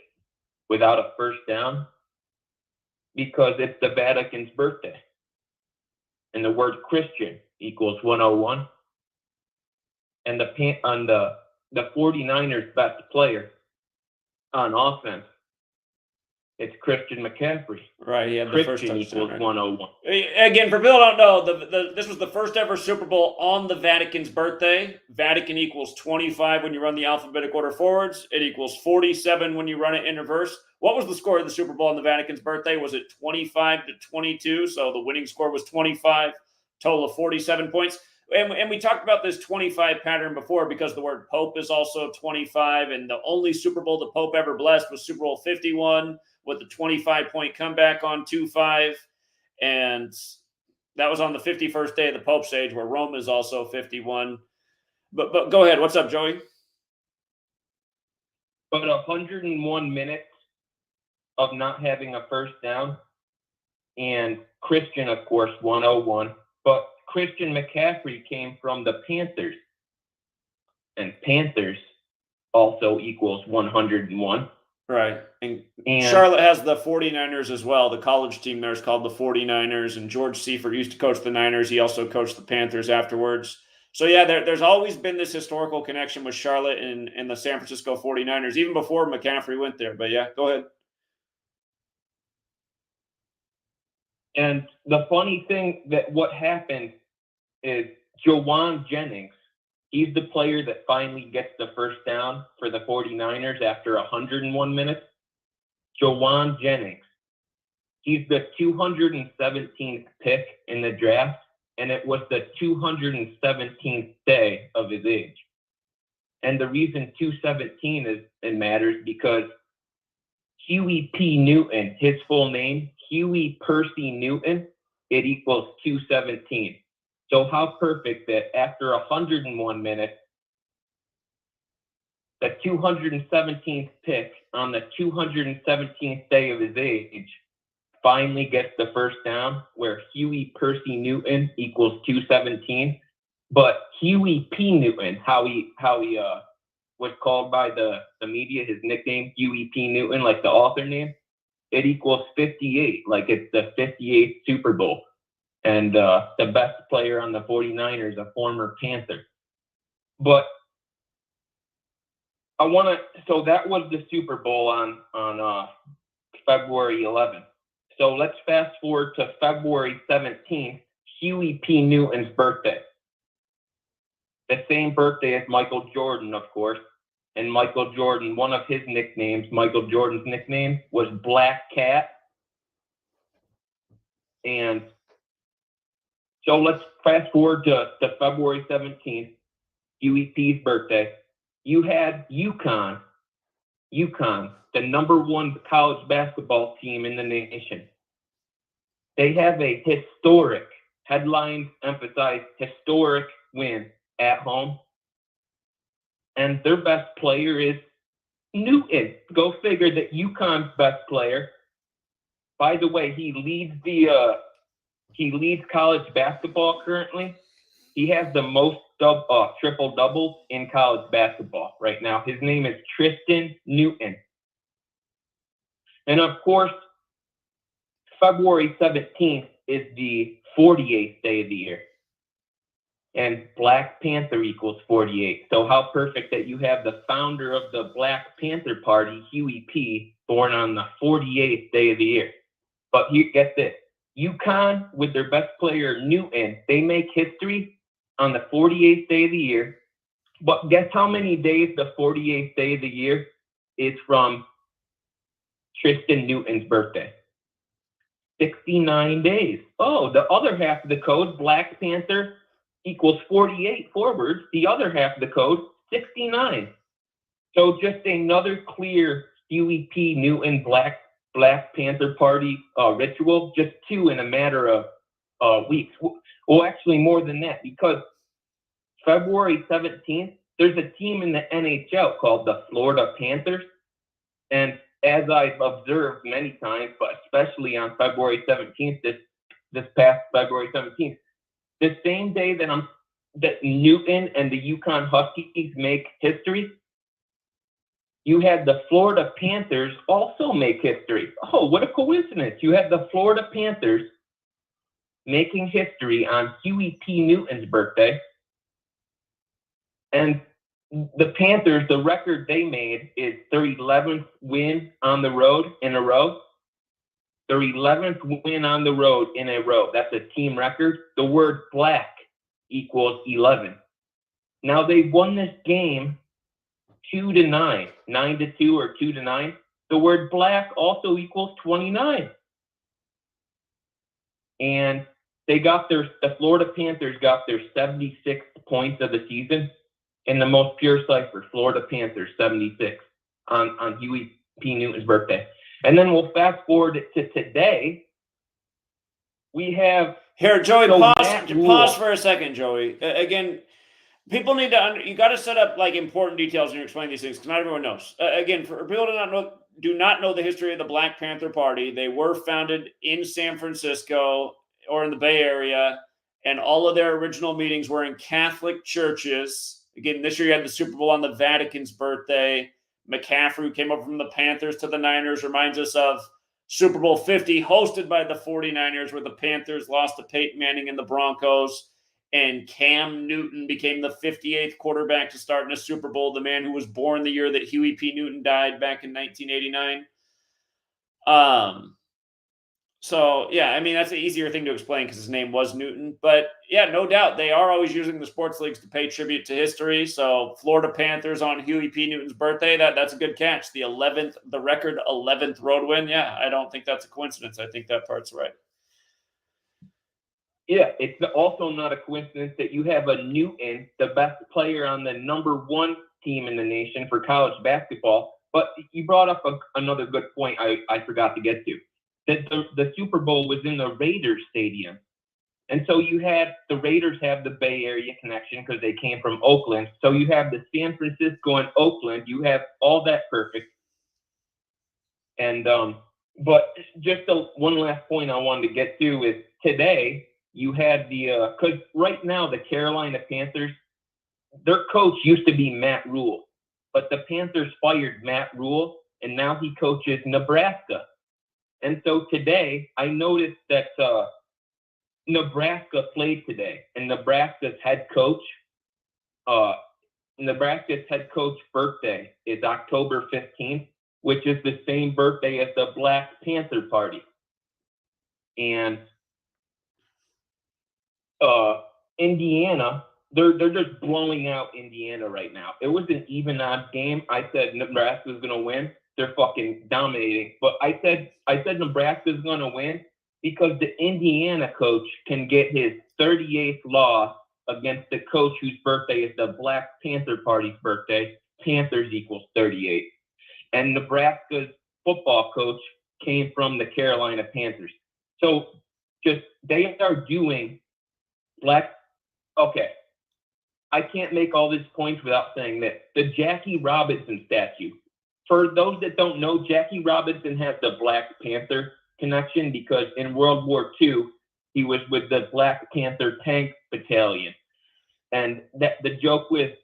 without a first down, because it's the Vatican's birthday. And the word Christian equals 101. And the 49ers' best player on offense, it's Christian McCaffrey. Right, he had the Christian first touchdown. equals Right? 101. Again, for people who don't know, this was the first ever Super Bowl on the Vatican's birthday. Vatican equals 25 when you run the alphabetic order forwards. It equals 47 when you run it in reverse. What was the score of the Super Bowl on the Vatican's birthday? Was it 25-22? So the winning score was 25, total of 47 points. And we talked about this 25 pattern before, because the word Pope is also 25. And the only Super Bowl the Pope ever blessed was Super Bowl 51 with the 25-point comeback on 2-5. And that was on the 51st day of the Pope's age, where Rome is also 51. But go ahead. What's up, Joey? But 101 minutes of not having a first down, and Christian, of course, 101. But Christian McCaffrey came from the Panthers, and Panthers also equals 101. Right. And Charlotte has the 49ers as well. The college team there is called the 49ers, and George Seifert used to coach the Niners. He also coached the Panthers afterwards. So, yeah, there's always been this historical connection with Charlotte and the San Francisco 49ers, even before McCaffrey went there. But, yeah, go ahead. And the funny thing that what happened is Jawan Jennings, he's the player that finally gets the first down for the 49ers after 101 minutes. Jawan Jennings, he's the 217th pick in the draft, and it was the 217th day of his age. And the reason 217 it matters because Huey P. Newton, his full name, Huey Percy Newton, it equals 217. So how perfect that after 101 minutes, the 217th pick on the 217th day of his age finally gets the first down, where Huey Percy Newton equals 217. But Huey P. Newton, how he was called by the media, his nickname, Huey P. Newton, like the author name, it equals 58, like it's the 58th Super Bowl. And the best player on the 49ers, a former Panther. But so that was the Super Bowl on February 11th. So let's fast forward to February 17th, Huey P. Newton's birthday. The same birthday as Michael Jordan, of course. And Michael Jordan, one of his nicknames, Michael Jordan's nickname was Black Cat. And so let's fast forward to February 17th, Huey P's birthday. You had UConn, the number one college basketball team in the nation. They have a historic, headlines emphasize historic win at home. And their best player is Newton. Go figure that UConn's best player. By the way, he leads the He leads college basketball currently. He has the most triple doubles in college basketball right now. His name is Tristan Newton. And of course, February 17th is the 48th day of the year. And Black Panther equals 48. So how perfect that you have the founder of the Black Panther Party, Huey P., born on the 48th day of the year. But get this. UConn, with their best player, Newton, they make history on the 48th day of the year. But guess how many days the 48th day of the year is from Tristan Newton's birthday? 69 days. Oh, the other half of the code, Black Panther equals 48 forwards. The other half of the code, 69. So just another clear Huey P. Newton Black Panther Party ritual, just two in a matter of weeks. Well, actually more than that, because February 17th, there's a team in the NHL called the Florida Panthers. And as I've observed many times, but especially on February 17th, this past February 17th, the same day that Newton and the UConn Huskies make history, you had the Florida Panthers also make history. Oh, what a coincidence. You had the Florida Panthers making history on Huey P. Newton's birthday. And the Panthers, the record they made is their 11th win on the road in a row. Their 11th win on the road in a row. That's a team record. The word black equals 11. Now they won this game 2-9, 9-2 or 2-9. The word black also equals 29. And the Florida Panthers got their 76th points of the season in the most pure cipher, Florida Panthers 76 on Huey P. Newton's birthday. And then we'll fast forward to today. We have Here, Joey, so pause for a second, Joey. Again, people need to you got to set up like important details when you explain these things because not everyone knows. Again, for people who do not know the history of the Black Panther Party, they were founded in San Francisco or in the Bay Area, and all of their original meetings were in Catholic churches. Again, this year you had the Super Bowl on the Vatican's birthday. McCaffrey, who came over from the Panthers to the Niners, reminds us of Super Bowl 50, hosted by the 49ers, where the Panthers lost to Peyton Manning and the Broncos. And Cam Newton became the 58th quarterback to start in a Super Bowl, the man who was born the year that Huey P. Newton died back in 1989. So, yeah, I mean, that's an easier thing to explain because his name was Newton. But, yeah, no doubt, they are always using the sports leagues to pay tribute to history. So, Florida Panthers on Huey P. Newton's birthday, that's a good catch. The record 11th road win. Yeah, I don't think that's a coincidence. I think that part's right. Yeah, it's also not a coincidence that you have a Newton, the best player on the number one team in the nation for college basketball. But you brought up another good point I forgot to get to. That the Super Bowl was in the Raiders stadium. And so the Raiders have the Bay Area connection because they came from Oakland. So you have the San Francisco and Oakland. You have all that perfect. And but just one last point I wanted to get to is today you had because right now the Carolina Panthers, their coach used to be Matt Rule, but the Panthers fired Matt Rule and now he coaches Nebraska. And so today, I noticed that Nebraska played today, and Nebraska's head coach's birthday is October 15th, which is the same birthday as the Black Panther Party. And Indiana, they're just blowing out Indiana right now. It was an even odds game. I said Nebraska's going to win. They're fucking dominating. But I said Nebraska's going to win because the Indiana coach can get his 38th loss against the coach whose birthday is the Black Panther Party's birthday. Panthers equals 38. And Nebraska's football coach came from the Carolina Panthers. So just they are doing okay. I can't make all these points without saying this. The Jackie Robinson statue. For those that don't know, Jackie Robinson has the Black Panther connection because in World War II, He was with the Black Panther Tank Battalion. And the joke with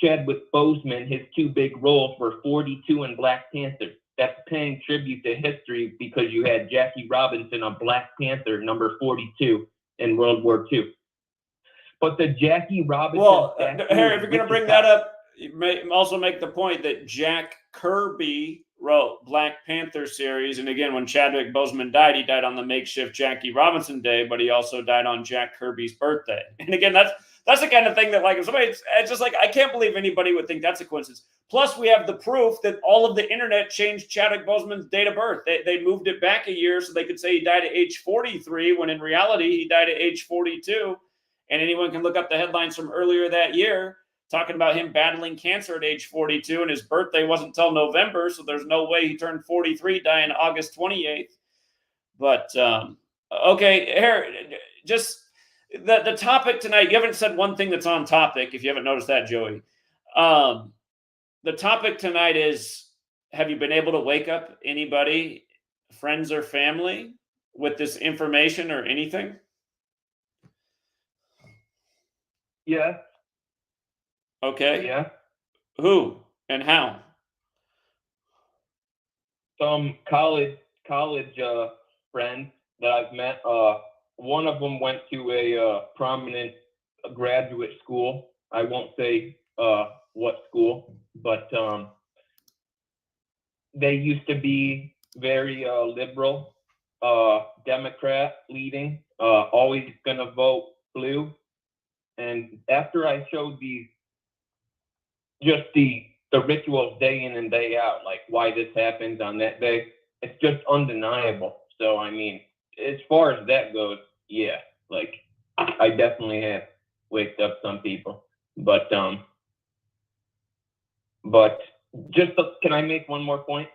Chadwick Boseman, his two big roles were 42 and Black Panther. That's paying tribute to history because you had Jackie Robinson on Black Panther, number 42 in World War II. But the Jackie Robinson. Well, Harry, if you're going to bring that up, you may also make the point that Jack Kirby wrote Black Panther series. And again, when Chadwick Boseman died, he died on the makeshift Jackie Robinson Day, but he also died on Jack Kirby's birthday. And again, that's the kind of thing that, like, if somebody, it's just like, I can't believe anybody would think that's a coincidence. Plus, we have the proof that all of the internet changed Chadwick Boseman's date of birth. They moved it back a year so they could say he died at age 43, when in reality, he died at age 42. And anyone can look up the headlines from earlier that year talking about him battling cancer at age 42, and his birthday wasn't until November, so there's no way he turned 43, dying August 28th. But, okay, Harry, just the topic tonight, you haven't said one thing that's on topic, if you haven't noticed that, Joey. The topic tonight is, have you been able to wake up anybody, friends or family, with this information or anything? Yeah. Okay. Yeah. Who and how? Some college friends that I've met. One of them went to a prominent graduate school. I won't say what school, but they used to be very liberal, Democrat leading, always gonna vote blue. And after I showed the rituals day in and day out, like why this happens on that day, it's just undeniable. So, I mean, as far as that goes, yeah, like I definitely have waked up some people. But just, can I make one more point?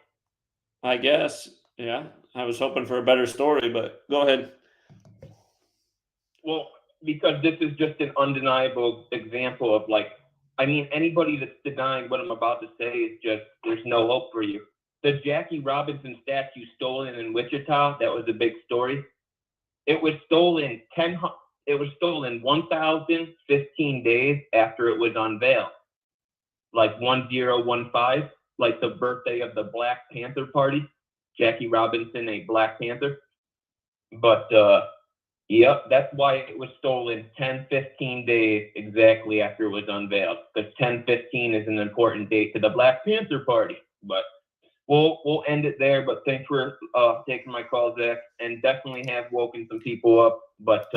I guess, yeah. I was hoping for a better story, but go ahead. Well, because this is just an undeniable example of, like, I mean, anybody that's denying what I'm about to say is just, there's no hope for you. The Jackie Robinson statue stolen in Wichita, that was a big story. It was stolen 1,015 days after it was unveiled. Like 1015, like the birthday of the Black Panther Party. Jackie Robinson, a Black Panther. But yep, that's why it was stolen 10-15 days exactly after it was unveiled. Because 10-15 is an important date to the Black Panther Party. But we'll end it there. But thanks for taking my call, Zach, and definitely have woken some people up. But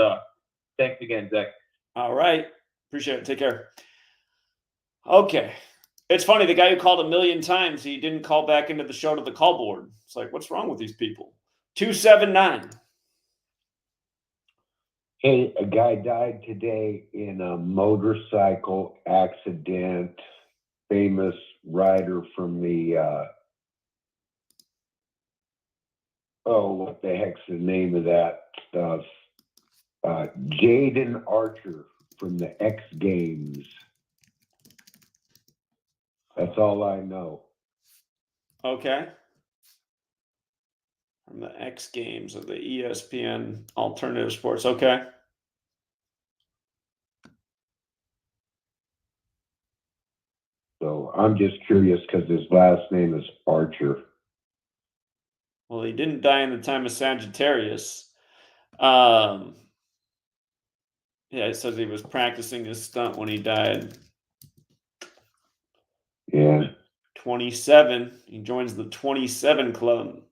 thanks again, Zach. All right, appreciate it. Take care. Okay, it's funny. The guy who called 1 million times, he didn't call back into the show to the call board. It's like, what's wrong with these people? 279. Hey, a guy died today in a motorcycle accident. Famous rider from the, what the heck's the name of that stuff? Jaden Archer from the X Games. That's all I know. Okay. From the X Games of the ESPN Alternative Sports. Okay. So I'm just curious because his last name is Archer. Well, he didn't die in the time of Sagittarius. Yeah, it says he was practicing his stunt when he died. Yeah. 27. He joins the 27 club.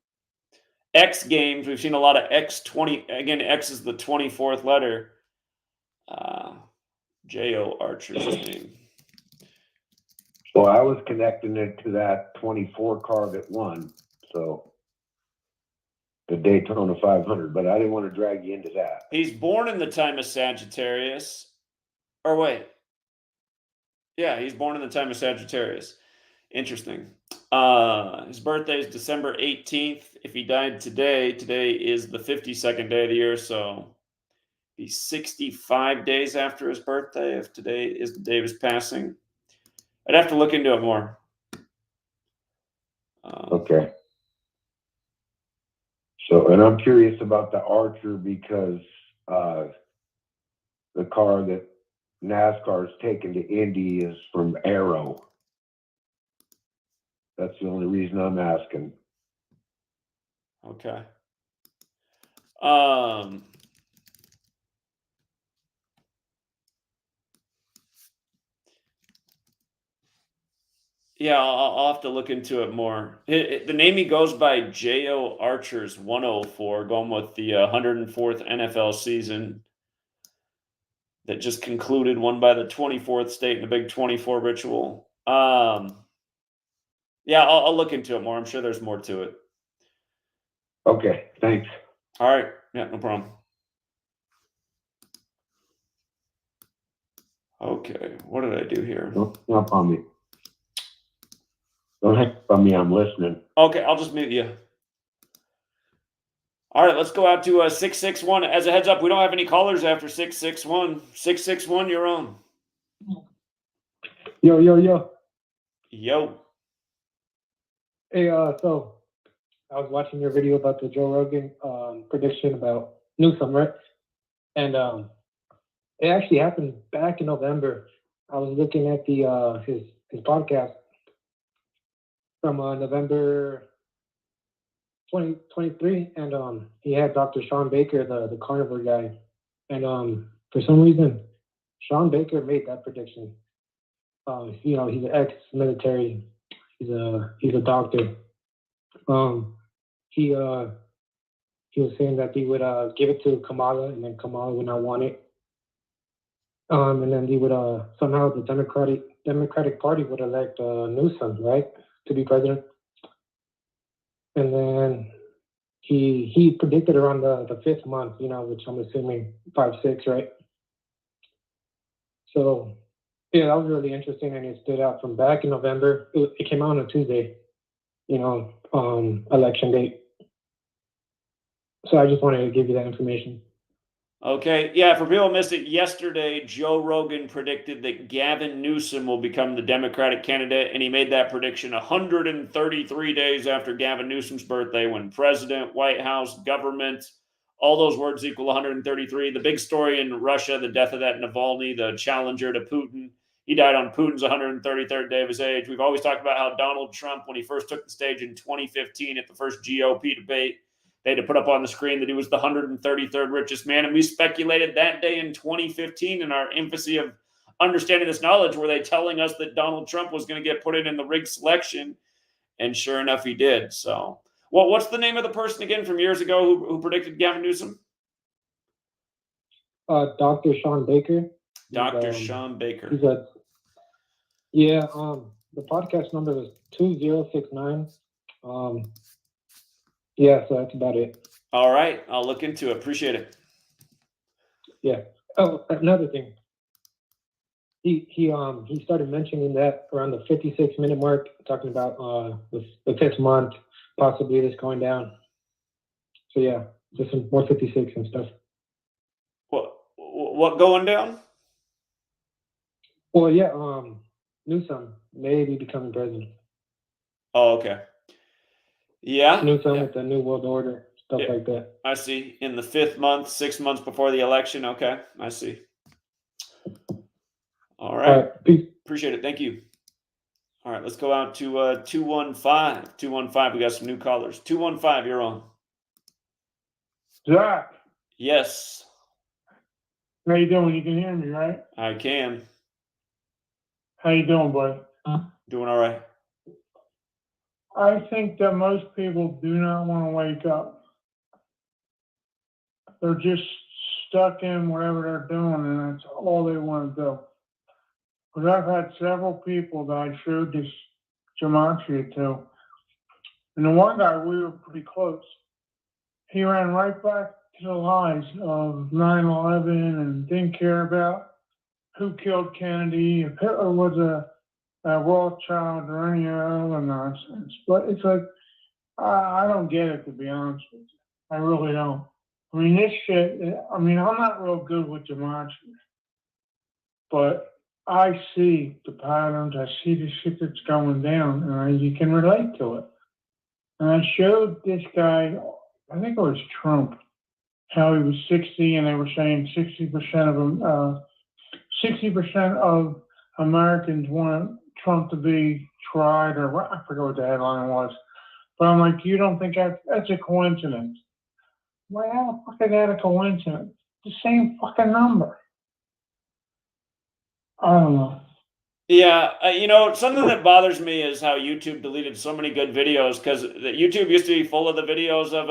X Games. We've seen a lot of X20. Again, X is the 24th letter. J.O. Archer's name. Well, I was connecting it to that 24 car that won. So the Daytona 500, but I didn't want to drag you into that. He's born in the time of Sagittarius. Or wait. Yeah, he's born in the time of Sagittarius. Interesting. His birthday is December 18th. If he died today is the 52nd day of the year, so he's 65 days after his birthday if today is the day of his passing. I'd have to look into it more. Okay. So, and I'm curious about the Archer because the car that NASCAR's taken to Indy is from Arrow. That's the only reason I'm asking. Okay. Yeah, I'll have to look into it more. The name he goes by, J.O. Archer's 104, going with the 104th NFL season that just concluded, won by the 24th state in the Big 24 ritual. Yeah, I'll look into it more. I'm sure there's more to it. Okay, thanks. All right. Yeah, no problem. Okay, what did I do here? Don't hang up on me. Don't hang up on me, I'm listening. Okay, I'll just mute you. All right, let's go out to 661. As a heads up, we don't have any callers after 661. 661, you're on. Yo, yo, yo. Yo. Hey, so I was watching your video about the Joe Rogan prediction about Newsom, right? And it actually happened back in November. I was looking at the his podcast from November 2023, and he had Dr. Sean Baker, the carnivore guy, and for some reason, Sean Baker made that prediction. You know, he's an ex-military. He's a doctor. He was saying that he would give it to Kamala, and then Kamala would not want it. And then he would somehow the Democratic Party would elect Newsom, right, to be president. And then he predicted around the fifth month, you know, which I'm assuming 5, 6, right? So yeah, that was really interesting, and it stood out from back in November. It came out on a Tuesday, you know, election date. So I just wanted to give you that information. Okay, yeah, for people who missed it, yesterday, Joe Rogan predicted that Gavin Newsom will become the Democratic candidate, and he made that prediction 133 days after Gavin Newsom's birthday, when president, White House, government, all those words equal 133. The big story in Russia, the death of that Navalny, the challenger to Putin. He died on Putin's 133rd day of his age. We've always talked about how Donald Trump, when he first took the stage in 2015 at the first GOP debate, they had to put up on the screen that he was the 133rd richest man. And we speculated that day in 2015 in our infancy of understanding this knowledge, were they telling us that Donald Trump was going to get put in the rigged selection? And sure enough, he did. So, well, what's the name of the person again from years ago who predicted Gavin Newsom? Dr. Sean Baker. Dr. Sean Baker. He's a, yeah, the podcast number is 2069. Yeah, so that's about it. All right, I'll look into it. Appreciate it. Yeah. Oh, another thing. He started mentioning that around the 56-minute mark, talking about the fifth month, possibly this going down. So yeah, just some more 56 and stuff. What going down? Well, yeah, Newsom maybe becoming president. Oh, okay. Yeah. Newsom with the New World Order, stuff like that. I see. In the fifth month, 6 months before the election. Okay, I see. All right. Peace. Appreciate it. Thank you. All right, let's go out to 215. 215, we got some new callers. 215, you're on. Zach, Yes, how you doing? You can hear me, right? I can. How you doing, buddy? Doing all right. I think that most people do not want to wake up. They're just stuck in whatever they're doing, and that's all they want to do. Because I've had several people that I showed this gematria to, and the one guy, we were pretty close. He ran right back to the lies of 9/11 and didn't care about who killed Kennedy, if Hitler was a Rothschild or any other nonsense. But it's like, I don't get it, to be honest with you. I really don't. I mean, this shit, I mean, I'm not real good with gematria, but I see the patterns, I see the shit that's going down, and you can relate to it. And I showed this guy I think it was Trump, how he was 60 and they were saying 60% of them, 60% of Americans want Trump to be tried, or what, I forget what the headline was. But I'm like, you don't think that's a coincidence? Well, how the fuck is that a coincidence? The same fucking number. I don't know. Yeah, something that bothers me is how YouTube deleted so many good videos, because YouTube used to be full of the videos of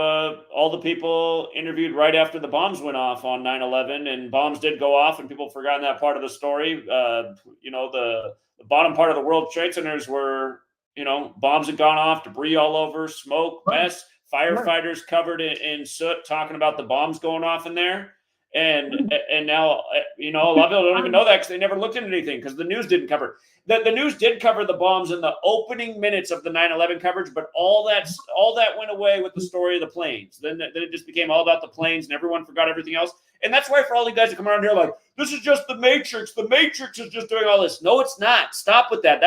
all the people interviewed right after the bombs went off on 9/11, and bombs did go off, and people forgotten that part of the story. The bottom part of the World Trade Centers were, bombs had gone off, debris all over, smoke, mess, firefighters covered in soot talking about the bombs going off in there. And now, a lot of people don't even know that because they never looked into anything because the news didn't cover it. The news did cover the bombs in the opening minutes of the 9/11 coverage, but all that went away with the story of the planes. Then it just became all about the planes, and everyone forgot everything else. And that's why for all you guys that come around here like, this is just the Matrix. The Matrix is just doing all this. No, it's not. Stop with that.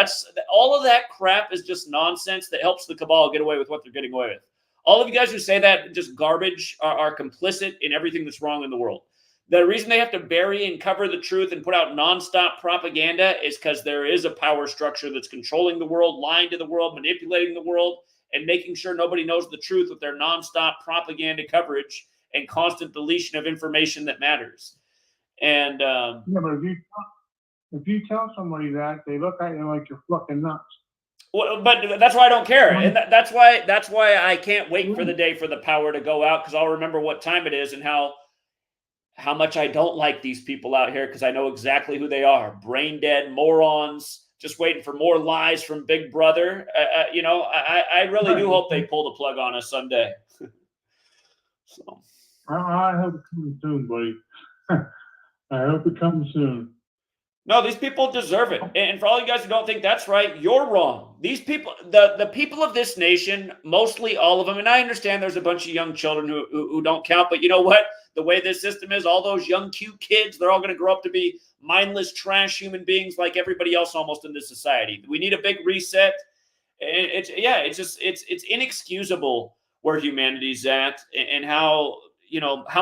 All of that crap is just nonsense that helps the cabal get away with what they're getting away with. All of you guys who say that, just garbage, are complicit in everything that's wrong in the world. The reason they have to bury and cover the truth and put out nonstop propaganda is because there is a power structure that's controlling the world, lying to the world, manipulating the world, and making sure nobody knows the truth with their nonstop propaganda coverage and constant deletion of information that matters. And yeah, but if you tell somebody that, they look at you like you're fucking nuts. Well, but that's why I don't care, and that's why I can't wait for the day for the power to go out, because I'll remember what time it is and how much I don't like these people out here, because I know exactly who they are. Brain dead morons, just waiting for more lies from Big Brother. I really do hope they pull the plug on us someday. So I hope it comes soon, buddy. I hope it comes soon. No, these people deserve it. And for all you guys who don't think that's right, you're wrong. These people, the people of this nation, mostly all of them, and I understand there's a bunch of young children who don't count, but you know what? The way this system is, all those young, cute kids, they're all going to grow up to be mindless, trash human beings like everybody else almost in this society. We need a big reset. It's inexcusable where humanity's at, and how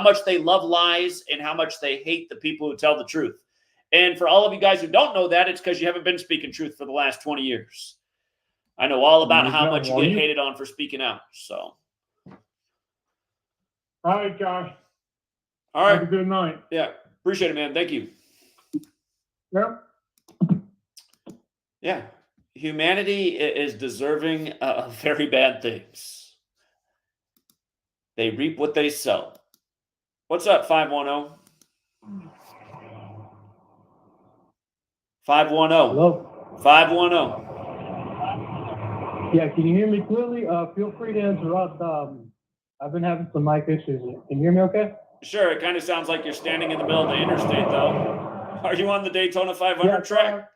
much they love lies and how much they hate the people who tell the truth. And for all of you guys who don't know that, it's because you haven't been speaking truth for the last 20 years. I know all about how much you get hated on for speaking out. So, all right, Josh. All right. Have a good night. Yeah. Appreciate it, man. Thank you. Yep. Yeah. Humanity is deserving of very bad things. They reap what they sow. What's up, 510? 510. Hello? 510. Yeah, can you hear me clearly? Feel free to interrupt. I've been having some mic issues. Can you hear me okay? Sure, it kind of sounds like you're standing in the middle of the interstate, though. Are you on the Daytona 500 track?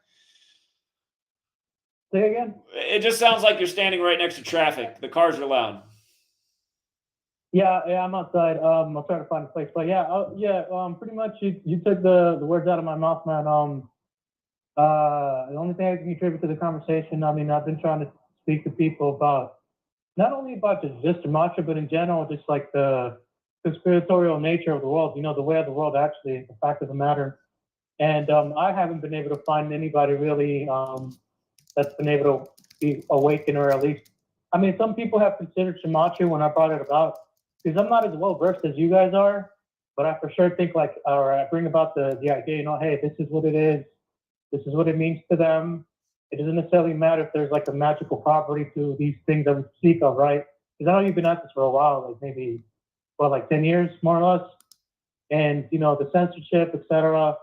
Say again? It just sounds like you're standing right next to traffic. The cars are loud. Yeah, I'm outside. I'll try to find a place. But pretty much you took the words out of my mouth, man. The only thing I can contribute to the conversation, I mean, I've been trying to speak to people about, not only about just Gematria, but in general, just like the conspiratorial nature of the world, the way of the world actually, the fact of the matter. And I haven't been able to find anybody really that's been able to be awakened, or at least, I mean, some people have considered Gematria when I brought it about, because I'm not as well versed as you guys are, but I for sure think or I bring about the idea, hey, this is what it is. This is what it means to them. It doesn't necessarily matter if there's like a magical property to these things that we speak of, right? Because I know you've been at this for a while, like maybe, 10 years, more or less. And, the censorship, etc.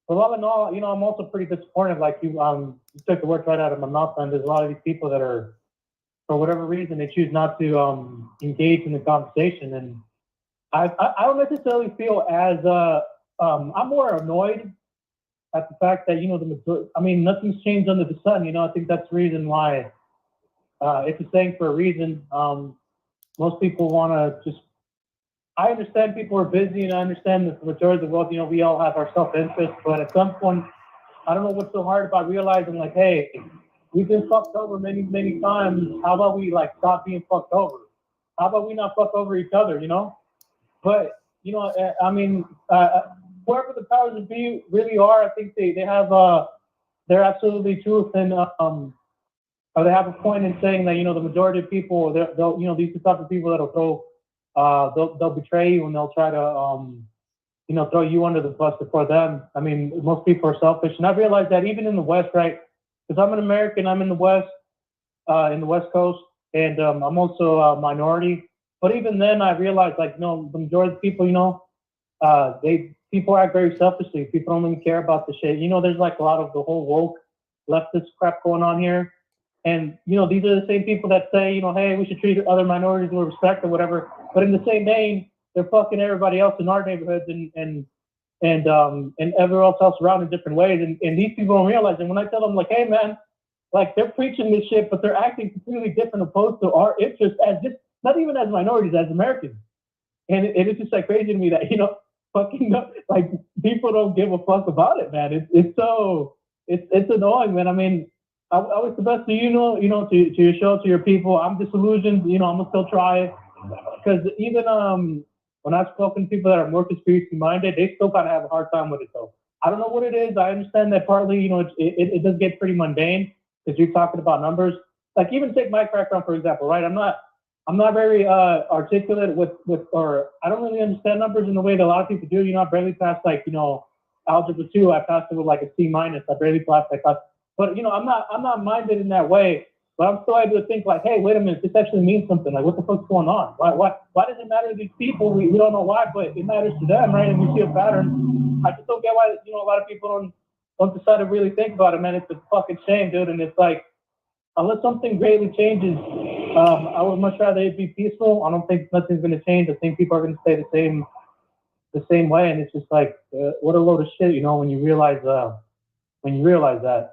But all in all, I'm also pretty disappointed. Like you took the words right out of my mouth, and there's a lot of these people that are, for whatever reason, they choose not to engage in the conversation. And I don't necessarily feel as, I'm more annoyed at the fact that, nothing's changed under the sun. I think that's the reason why it's a thing for a reason. Most people want to just, I understand people are busy, and I understand that the majority of the world, we all have our self-interest, but at some point, I don't know what's so hard about realizing, like, hey, we've been fucked over many, many times. How about we, stop being fucked over? how about we not fuck over each other, you know? But, you know, I mean, whoever the powers that be really are, I think they have, they're absolutely truth and, or they have a point in saying that, you know, the majority of people, they'll, you know, these are the type of people that'll they'll betray you and they'll try to, you know, throw you under the bus before them. I mean, most people are selfish. And I realized that even in the West, right? Because I'm an American, I'm in the West Coast, and I'm also a minority. But even then, I realized, like, you know, the majority of people, you know, people act very selfishly. People don't even care about the shit. You know, there's like a lot of the whole woke leftist crap going on here. And, you know, these are the same people that say, you know, hey, we should treat other minorities with respect or whatever. But in the same vein, they're fucking everybody else in our neighborhoods and everyone else around in different ways. And these people don't realize. And when I tell them, like, hey, man, like, they're preaching this shit, but they're acting completely different opposed to our interests as just, not even as minorities, as Americans. And it's just like crazy to me that, you know, fucking, like, people don't give a fuck about it, man. It's annoying, man. I mean, I wish the best to you know, to your show, to your people. I'm disillusioned, you know, I'm gonna still try it. Because even when I've spoken to people that are more conspiracy minded, they still kind of have a hard time with it though. I don't know what it is. I understand that partly, you know, it does get pretty mundane because you're talking about numbers. Like, even take my background, for example, right? I'm not very articulate with or I don't really understand numbers in the way that a lot of people do. You know, I barely passed, like, you know, algebra 2. I passed it with like a C minus. I barely passed that class. But, you know, I'm not minded in that way. But I'm still able to think, like, hey, wait a minute, this actually means something. Like, what the fuck's going on? Why does it matter to these people? We don't know why, but it matters to them, right? And we see a pattern. I just don't get why, you know, a lot of people don't decide to really think about it, man. It's a fucking shame, dude. And it's like, unless something greatly changes, I would much rather it be peaceful. I don't think nothing's going to change. I think people are going to stay the same way. And it's just like, what a load of shit, you know, when you realize that.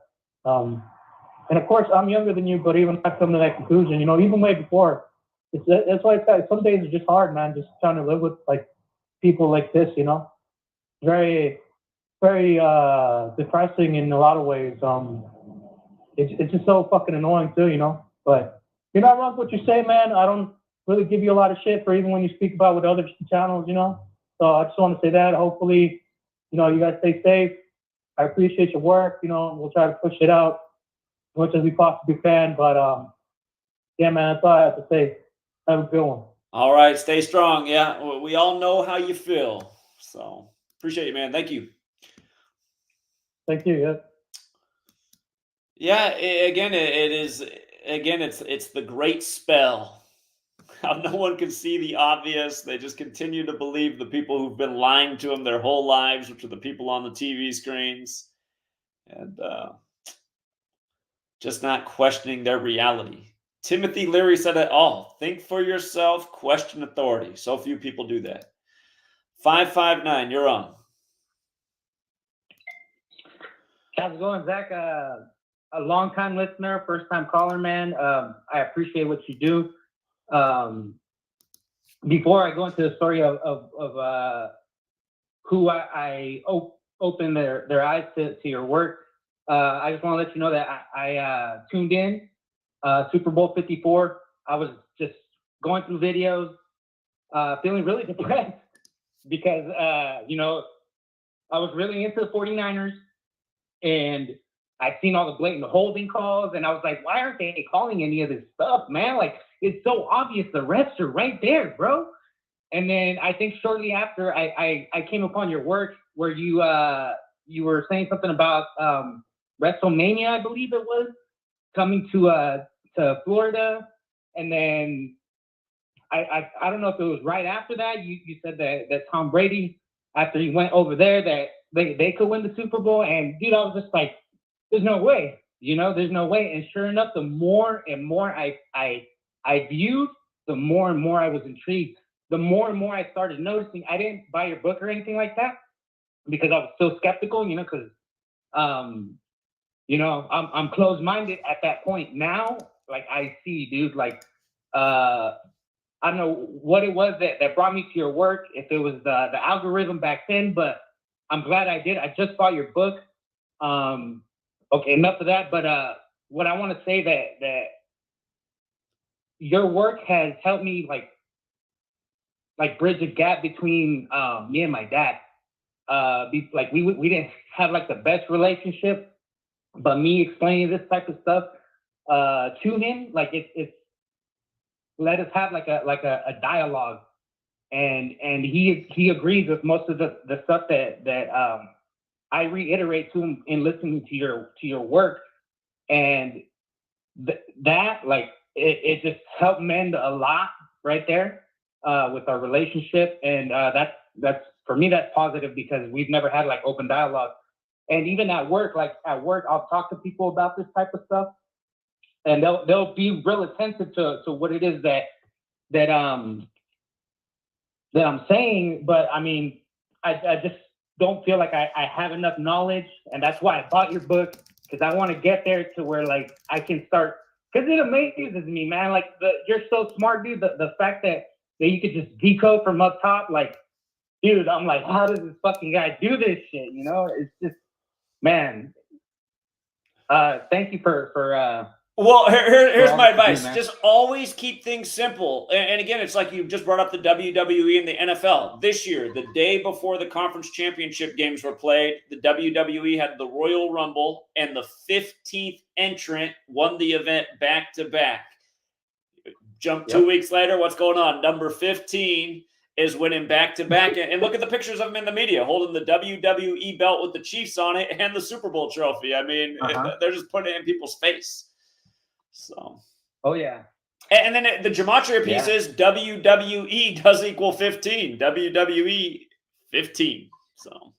And of course, I'm younger than you, but even I've come to that conclusion, you know, even way before. That's why some days are just hard, man, just trying to live with, like, people like this, you know. Very, very depressing in a lot of ways. It's just so fucking annoying too, you know. But you're not wrong with what you say, man. I don't really give you a lot of shit for even when you speak about with other channels, you know. So I just want to say that. Hopefully, you know, you guys stay safe. I appreciate your work. You know, we'll try to push it out as much as we possibly can. But yeah, man, that's all I have to say. Have a good one. All right, stay strong. Yeah, we all know how you feel. So appreciate you, man. Thank you. Thank you. Yeah. Yeah, it's the great spell. How no one can see the obvious. They just continue to believe the people who've been lying to them their whole lives, which are the people on the TV screens, and just not questioning their reality. Timothy Leary said it all. Think for yourself, question authority. So few people do that. 559, you're on. How's it going, Zach? A long-time listener, first-time caller, man. I appreciate what you do. Before I go into the story of who I opened their eyes to your work, I just want to let you know that I tuned in Super Bowl 54. I was just going through videos, feeling really depressed because, you know, I was really into the 49ers and I've seen all the blatant holding calls and I was like, why aren't they calling any of this stuff, man? Like, it's so obvious. The refs are right there, bro. And then I think shortly after I came upon your work where you were saying something about WrestleMania, I believe it was, coming to Florida. And then I don't know if it was right after that, you said that Tom Brady, after he went over there, that they could win the Super Bowl. And dude, I was just like, there's no way, you know, there's no way. And sure enough, the more and more I viewed, the more and more I was intrigued. The more and more I started noticing. I didn't buy your book or anything like that because I was still skeptical, you know, because you know, I'm closed-minded at that point. Now, like, I see, dude, like, I don't know what it was that brought me to your work, if it was the algorithm back then, but I'm glad I did. I just bought your book. Okay, enough of that. But what I want to say that your work has helped me like bridge a gap between me and my dad. Like we didn't have like the best relationship, but me explaining this type of stuff to him, like it's let us have like a dialogue, and he agrees with most of the stuff that I reiterate to him in listening to your work, and that like it just helped mend a lot right there with our relationship, and that's for me, that's positive because we've never had like open dialogue. And even at work, I'll talk to people about this type of stuff, and they'll be real attentive to what it is that I'm saying. But I mean, I just don't feel like I have enough knowledge, and that's why I bought your book, because I want to get there to where like I can start. Because it amazes me, man. Like you're so smart, dude. The fact that you could just decode from up top, like, dude, I'm like, how does this fucking guy do this shit? You know, it's just, man. Thank you for Well, here's all my that you do, advice. man. Just always keep things simple. And again, it's like you just brought up the WWE and the NFL. This year, the day before the conference championship games were played, the WWE had the Royal Rumble, and the 15th entrant won the event back-to-back. Jump 2 weeks later, what's going on? Number 15 is winning back-to-back. And look at the pictures of him in the media holding the WWE belt with the Chiefs on it and the Super Bowl trophy. I mean, they're just putting it in people's face. So, oh yeah, and then the gematria piece is WWE does equal 15. WWE 15. So,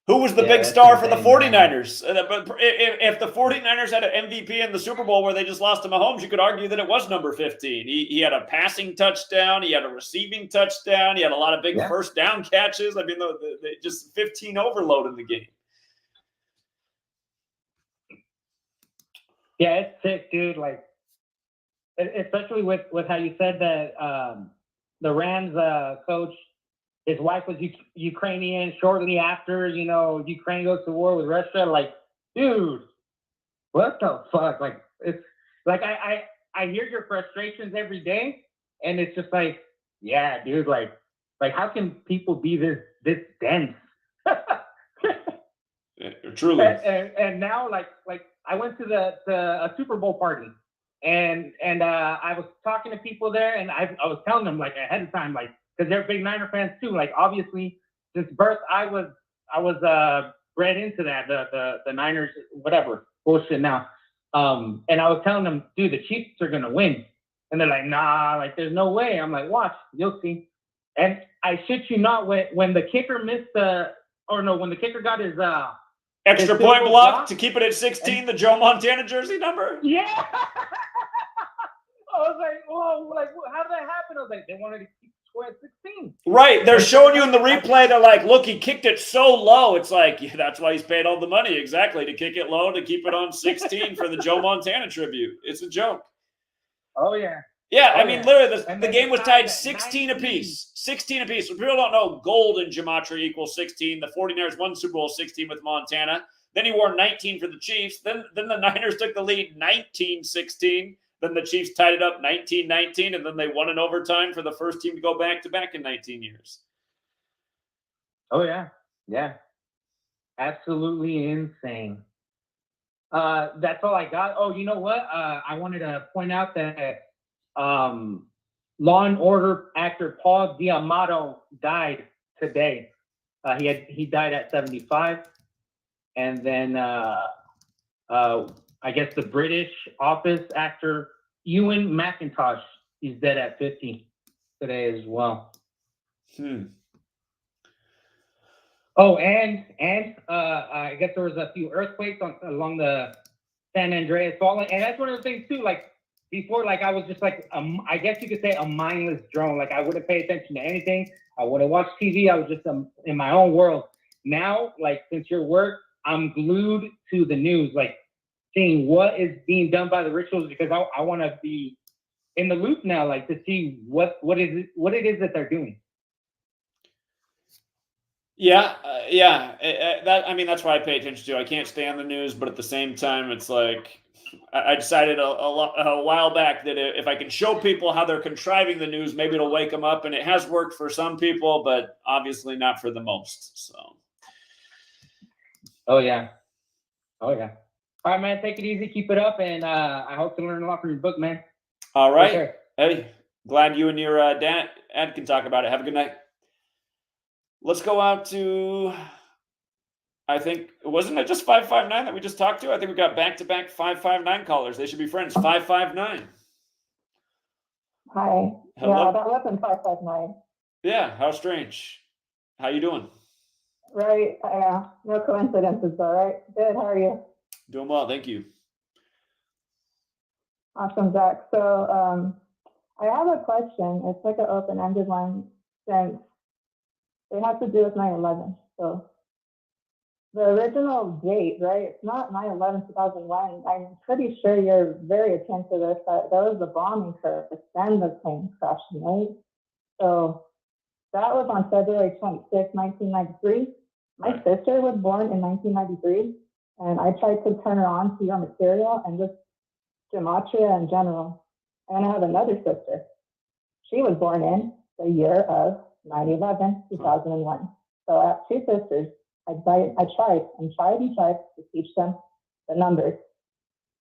who was the big star for the 49ers? If the 49ers had an MVP in the Super Bowl where they just lost to Mahomes, you could argue that it was number 15. He had a passing touchdown. He had a receiving touchdown. He had a lot of big first down catches. I mean, just 15 overload in the game. Yeah, it's sick, dude. Like, especially with how you said that the Rams coach, his wife was Ukrainian. Shortly after, Ukraine goes to war with Russia. Like, dude, what the fuck? Like, it's like I hear your frustrations every day, and it's just like, yeah, dude. Like how can people be this dense? Truly. And now, like I went to a Super Bowl party, and I was talking to people there, and I was telling them like ahead of time, like, because they're big Niner fans too. Like, obviously, since birth, I was bred into that the Niners whatever bullshit now. And I was telling them, dude, the Chiefs are gonna win, and they're like, nah, like there's no way. I'm like, watch, you'll see. And I shit you not, when the kicker missed when the kicker got his extra point block to keep it at 16, the Joe Montana jersey number? Yeah. I was like, whoa, like, how did that happen? I was like, they wanted to keep score at 16. Right. They're showing you in the replay, they're like, look, he kicked it so low. It's like, yeah, that's why he's paid all the money. Exactly. To kick it low, to keep it on 16 for the Joe Montana tribute. It's a joke. Oh, yeah. Yeah, I mean, literally, the game was tied 16 apiece. 16 apiece. When people don't know, gold in gematria equals 16. The 49ers won Super Bowl 16 with Montana. Then he wore 19 for the Chiefs. Then the Niners took the lead 19-16. Then the Chiefs tied it up 19-19, and then they won in overtime for the first team to go back-to-back in 19 years. Oh, yeah. Yeah. Absolutely insane. That's all I got. Oh, you know what? I wanted to point out that Law and Order actor Paul Giamatti died today. He died at 75. And then I guess the British Office actor Ewan McIntosh is dead at 50 today as well. Oh, and I guess there was a few earthquakes along the San Andreas Fault, and that's one of the things too. Like before, like I was just like I guess you could say a mindless drone. Like I wouldn't pay attention to anything. I wouldn't watch TV. I was just in my own world. Now, like since your work, I'm glued to the news, like seeing what is being done by the rituals, because I want to be in the loop now, like to see what it is that they're doing. Yeah. That's what I pay attention to. I can't stay on the news, but at the same time, it's like I decided a while back that if I can show people how they're contriving the news, maybe it'll wake them up. And it has worked for some people, but obviously not for the most. So. Oh yeah. Oh yeah. All right, man. Take it easy. Keep it up, and I hope to learn a lot from your book, man. All right. Take care. Hey, glad you and your dad can talk about it. Have a good night. Let's go out to, I think, wasn't it just 559 that we just talked to? I think we got back-to-back 559 callers. They should be friends. 559. Hi. Hello? Yeah, that wasn't 559. Yeah, how strange. How you doing? Right. Yeah. No coincidences though, right? Good. How are you? Doing well, thank you. Awesome, Jack. So I have a question. It's like an open-ended one since it has to do with 9/11. So the original date, right? It's not 9/11/2001. I'm pretty sure you're very attentive to this. That was the bombing first, then the plane crashing, right? So that was on February 26, 1993. My sister was born in 1993, and I tried to turn her on to your material and just gematria in general. And I have another sister. She was born in the year of 9/11, 2001. So I have two sisters. I tried to teach them the numbers.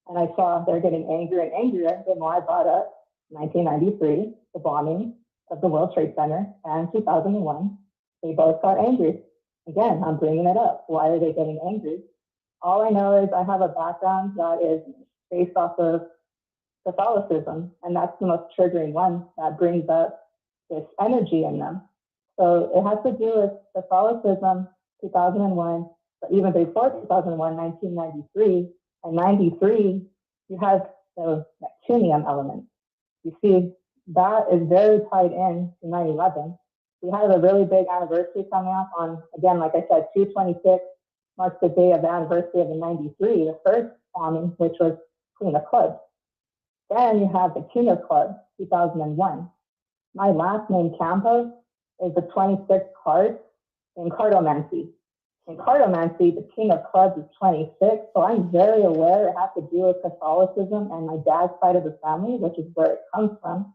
And I saw they're getting angrier and angrier the more I brought up 1993, the bombing of the World Trade Center, and 2001. They both got angry. Again, I'm bringing it up. Why are they getting angry? All I know is I have a background that is based off of Catholicism, and that's the most triggering one that brings up this energy in them. So it has to do with Catholicism, 2001, but even before 2001, 1993, and 93, you have the Neptunium element. You see, that is very tied in to 9/11. We have a really big anniversary coming up on, again, like I said, 2/26 marks the day of the anniversary of the 93, the first bombing, which was Queen of Clubs. Then you have the King of Clubs, 2001. My last name, Campos, is the 26th card in cardomancy. In cardomancy, the King of Clubs is 26, so I'm very aware it has to do with Catholicism and my dad's side of the family, which is where it comes from.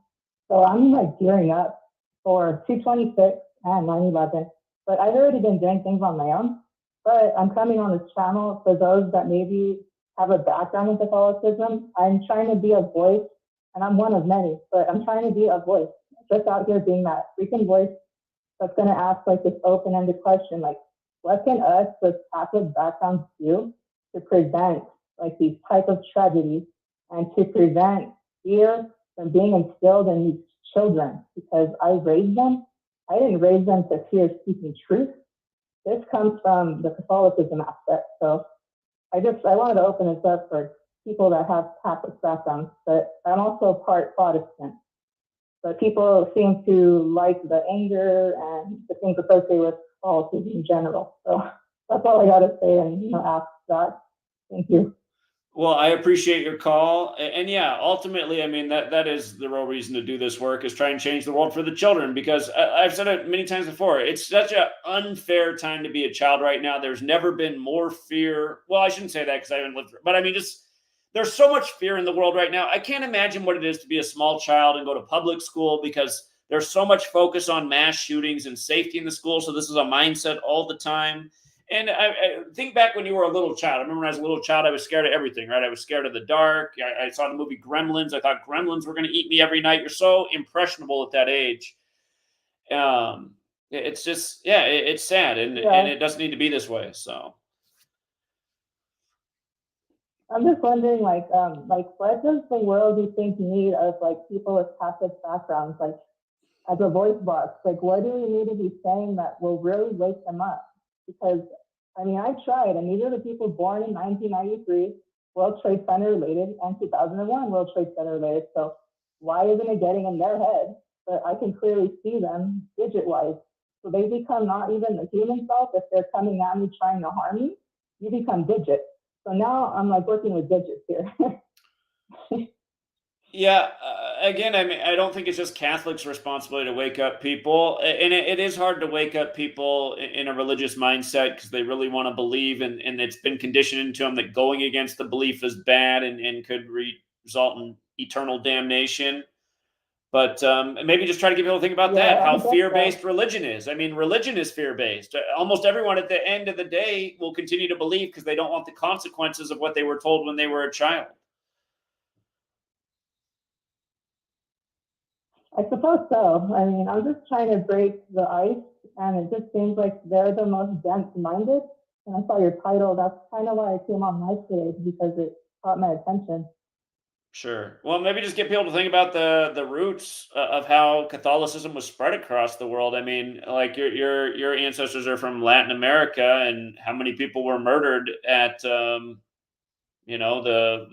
So I'm like gearing up for 2/26 and 9/11, but I've already been doing things on my own. But I'm coming on this channel for those that maybe have a background in Catholicism. I'm trying to be a voice, and I'm one of many, but I'm trying to be a voice, just out here being that freaking voice that's going to ask like this open-ended question, like, what can us with Catholic backgrounds do to prevent like these type of tragedies and to prevent fear from being instilled in these children? Because I raised them. I didn't raise them to fear speaking truth. This comes from the Catholicism aspect. So I wanted to open this up for people that have Catholic backgrounds, but I'm also part Protestant. But people seem to like the anger and the things associated with Catholicism in general. So that's all I got to say, and ask that. Thank you. Well, I appreciate your call. And yeah, ultimately, I mean, that is the real reason to do this work, is try and change the world for the children, because I've said it many times before. It's such an unfair time to be a child right now. There's never been more fear. Well, I shouldn't say that because I haven't lived through it, but I mean, just there's so much fear in the world right now. I can't imagine what it is to be a small child and go to public school, because there's so much focus on mass shootings and safety in the school. So this is a mindset all the time. And I think back when you were a little child. I remember when I was a little child, I was scared of everything, right? I was scared of the dark. I saw the movie Gremlins. I thought Gremlins were going to eat me every night. You're so impressionable at that age. It's just, yeah, it's sad. And it doesn't need to be this way. So I'm just wondering, like what does the world you think need of like people with Catholic backgrounds, like as a voice box? Like, what do we need to be saying that will really wake them up? Because I mean, I tried, and these are the people born in 1993, World Trade Center related, and 2001 World Trade Center related. So why isn't it getting in their head? But I can clearly see them digit-wise. So they become not even the human self. If they're coming at me trying to harm me, you become digit. So now I'm like working with digits here. yeah, again, I mean, I don't think it's just Catholics' responsibility to wake up people, and it is hard to wake up people in a religious mindset because they really want to believe, and it's been conditioned into them that going against the belief is bad and could result in eternal damnation. But maybe just try to get people to think about that, Yeah, I how guess so. fear-based religion is. I mean, religion is fear-based. Almost everyone at the end of the day will continue to believe because they don't want the consequences of what they were told when they were a child. I suppose so. I mean, I'm just trying to break the ice, and it just seems like they're the most dense-minded. And I saw your title. That's kind of why I came on live today, because it caught my attention. Sure. Well, maybe just get people to think about the roots of how Catholicism was spread across the world. I mean, like your ancestors are from Latin America, and how many people were murdered at the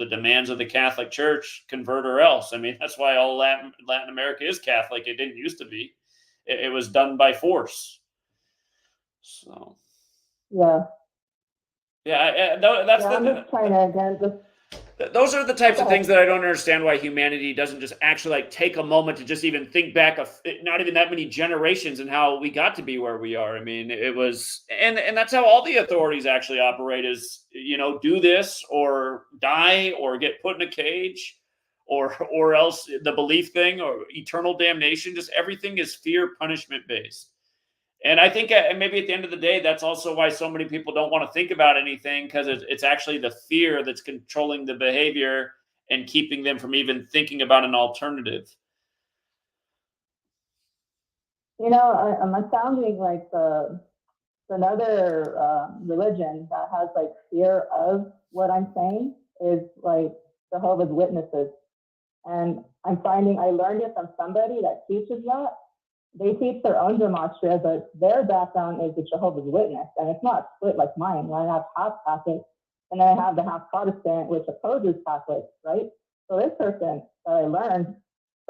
demands of the Catholic Church, convert or else. I mean, that's why all Latin America is Catholic. It didn't used to be. It was done by force. So Yeah. yeah, that's Yeah, I'm the just trying to, again, just, those are the types of Okay. things that I don't understand why humanity doesn't just actually like take a moment to just even think back of not even that many generations and how we got to be where we are. I mean, it was, and that's how all the authorities actually operate is, do this or die or get put in a cage or else the belief thing or eternal damnation. Just everything is fear punishment based. And I think maybe at the end of the day, that's also why so many people don't want to think about anything, because it's actually the fear that's controlling the behavior and keeping them from even thinking about an alternative. I'm sounding like another religion that has like fear of what I'm saying is like Jehovah's Witnesses. And I'm finding I learned it from somebody that teaches that. They teach their own gematria, but their background is the Jehovah's Witness, and it's not split like mine. I have half Catholic, and then I have the half Protestant, which opposes Catholics, right? So this person that I learned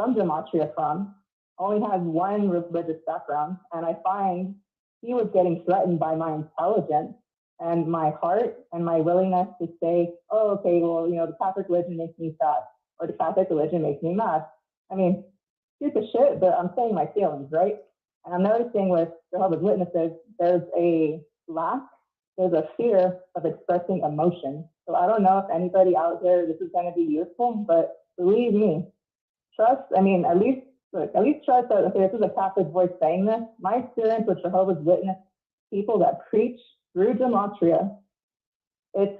some gematria from only has one religious background, and I find he was getting threatened by my intelligence and my heart and my willingness to say, oh, okay, well, the Catholic religion makes me sad, or the Catholic religion makes me mad. I mean, shoot the shit, but I'm saying my feelings, right? And I'm noticing with Jehovah's Witnesses, there's a fear of expressing emotion. So I don't know if anybody out there, this is going to be useful, but believe me, at least trust that, okay, this is a Catholic voice saying this. My experience with Jehovah's Witness people that preach through gematria, it's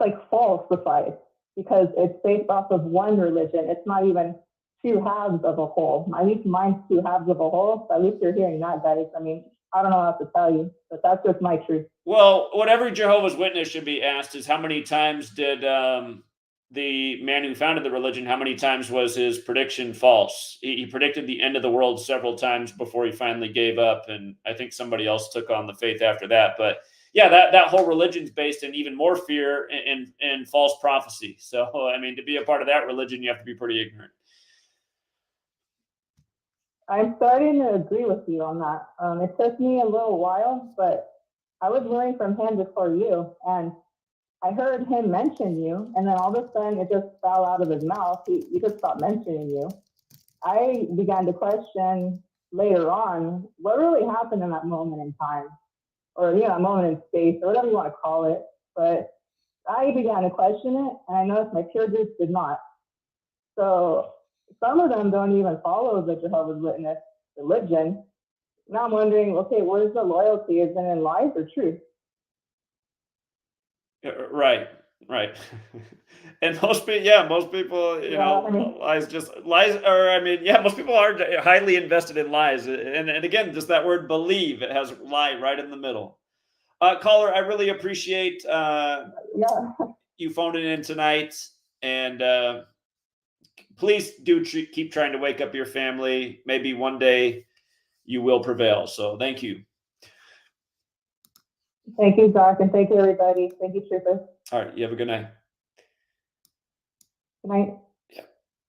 like falsified because it's based off of one religion. It's not even two halves of a whole. At least mine's two halves of a whole. So at least you're hearing that, guys. I mean, I don't know what to tell you, but that's just my truth. Well, what every Jehovah's Witness should be asked is how many times did the man who founded the religion, how many times was his prediction false? He predicted the end of the world several times before he finally gave up. And I think somebody else took on the faith after that. But yeah, that whole religion's based in even more fear and false prophecy. So, I mean, to be a part of that religion, you have to be pretty ignorant. I'm starting to agree with you on that. It took me a little while, but I was learning from him before you, and I heard him mention you, and then all of a sudden it just fell out of his mouth. He just stopped mentioning you. I began to question later on what really happened in that moment in time, or a moment in space, or whatever you want to call it. But I began to question it, and I noticed my peer groups did not. So some of them don't even follow the Jehovah's Witness religion. Now I'm wondering, okay, where's the loyalty? Is it in lies or truth? Right. And most people, most people are highly invested in lies. And again, just that word believe, it has lie right in the middle. Caller, I really appreciate you phoning in tonight. And please do keep trying to wake up your family. Maybe one day you will prevail. So thank you. Thank you, Doc, and thank you, everybody. Thank you, Trooper. All right. You have a good night. Good night.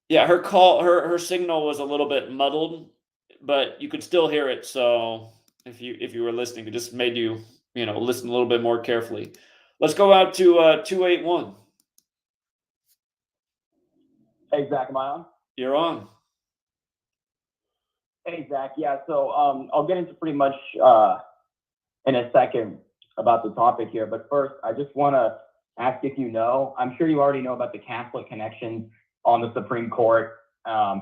Yeah, her signal was a little bit muddled, but you could still hear it. So if you were listening, it just made you listen a little bit more carefully. Let's go out to 281. Hey, Zach, am I on? You're on. Hey, Zach. Yeah, so I'll get into pretty much in a second about the topic here. But first, I just want to ask if you know, I'm sure you already know about the Catholic connections on the Supreme Court and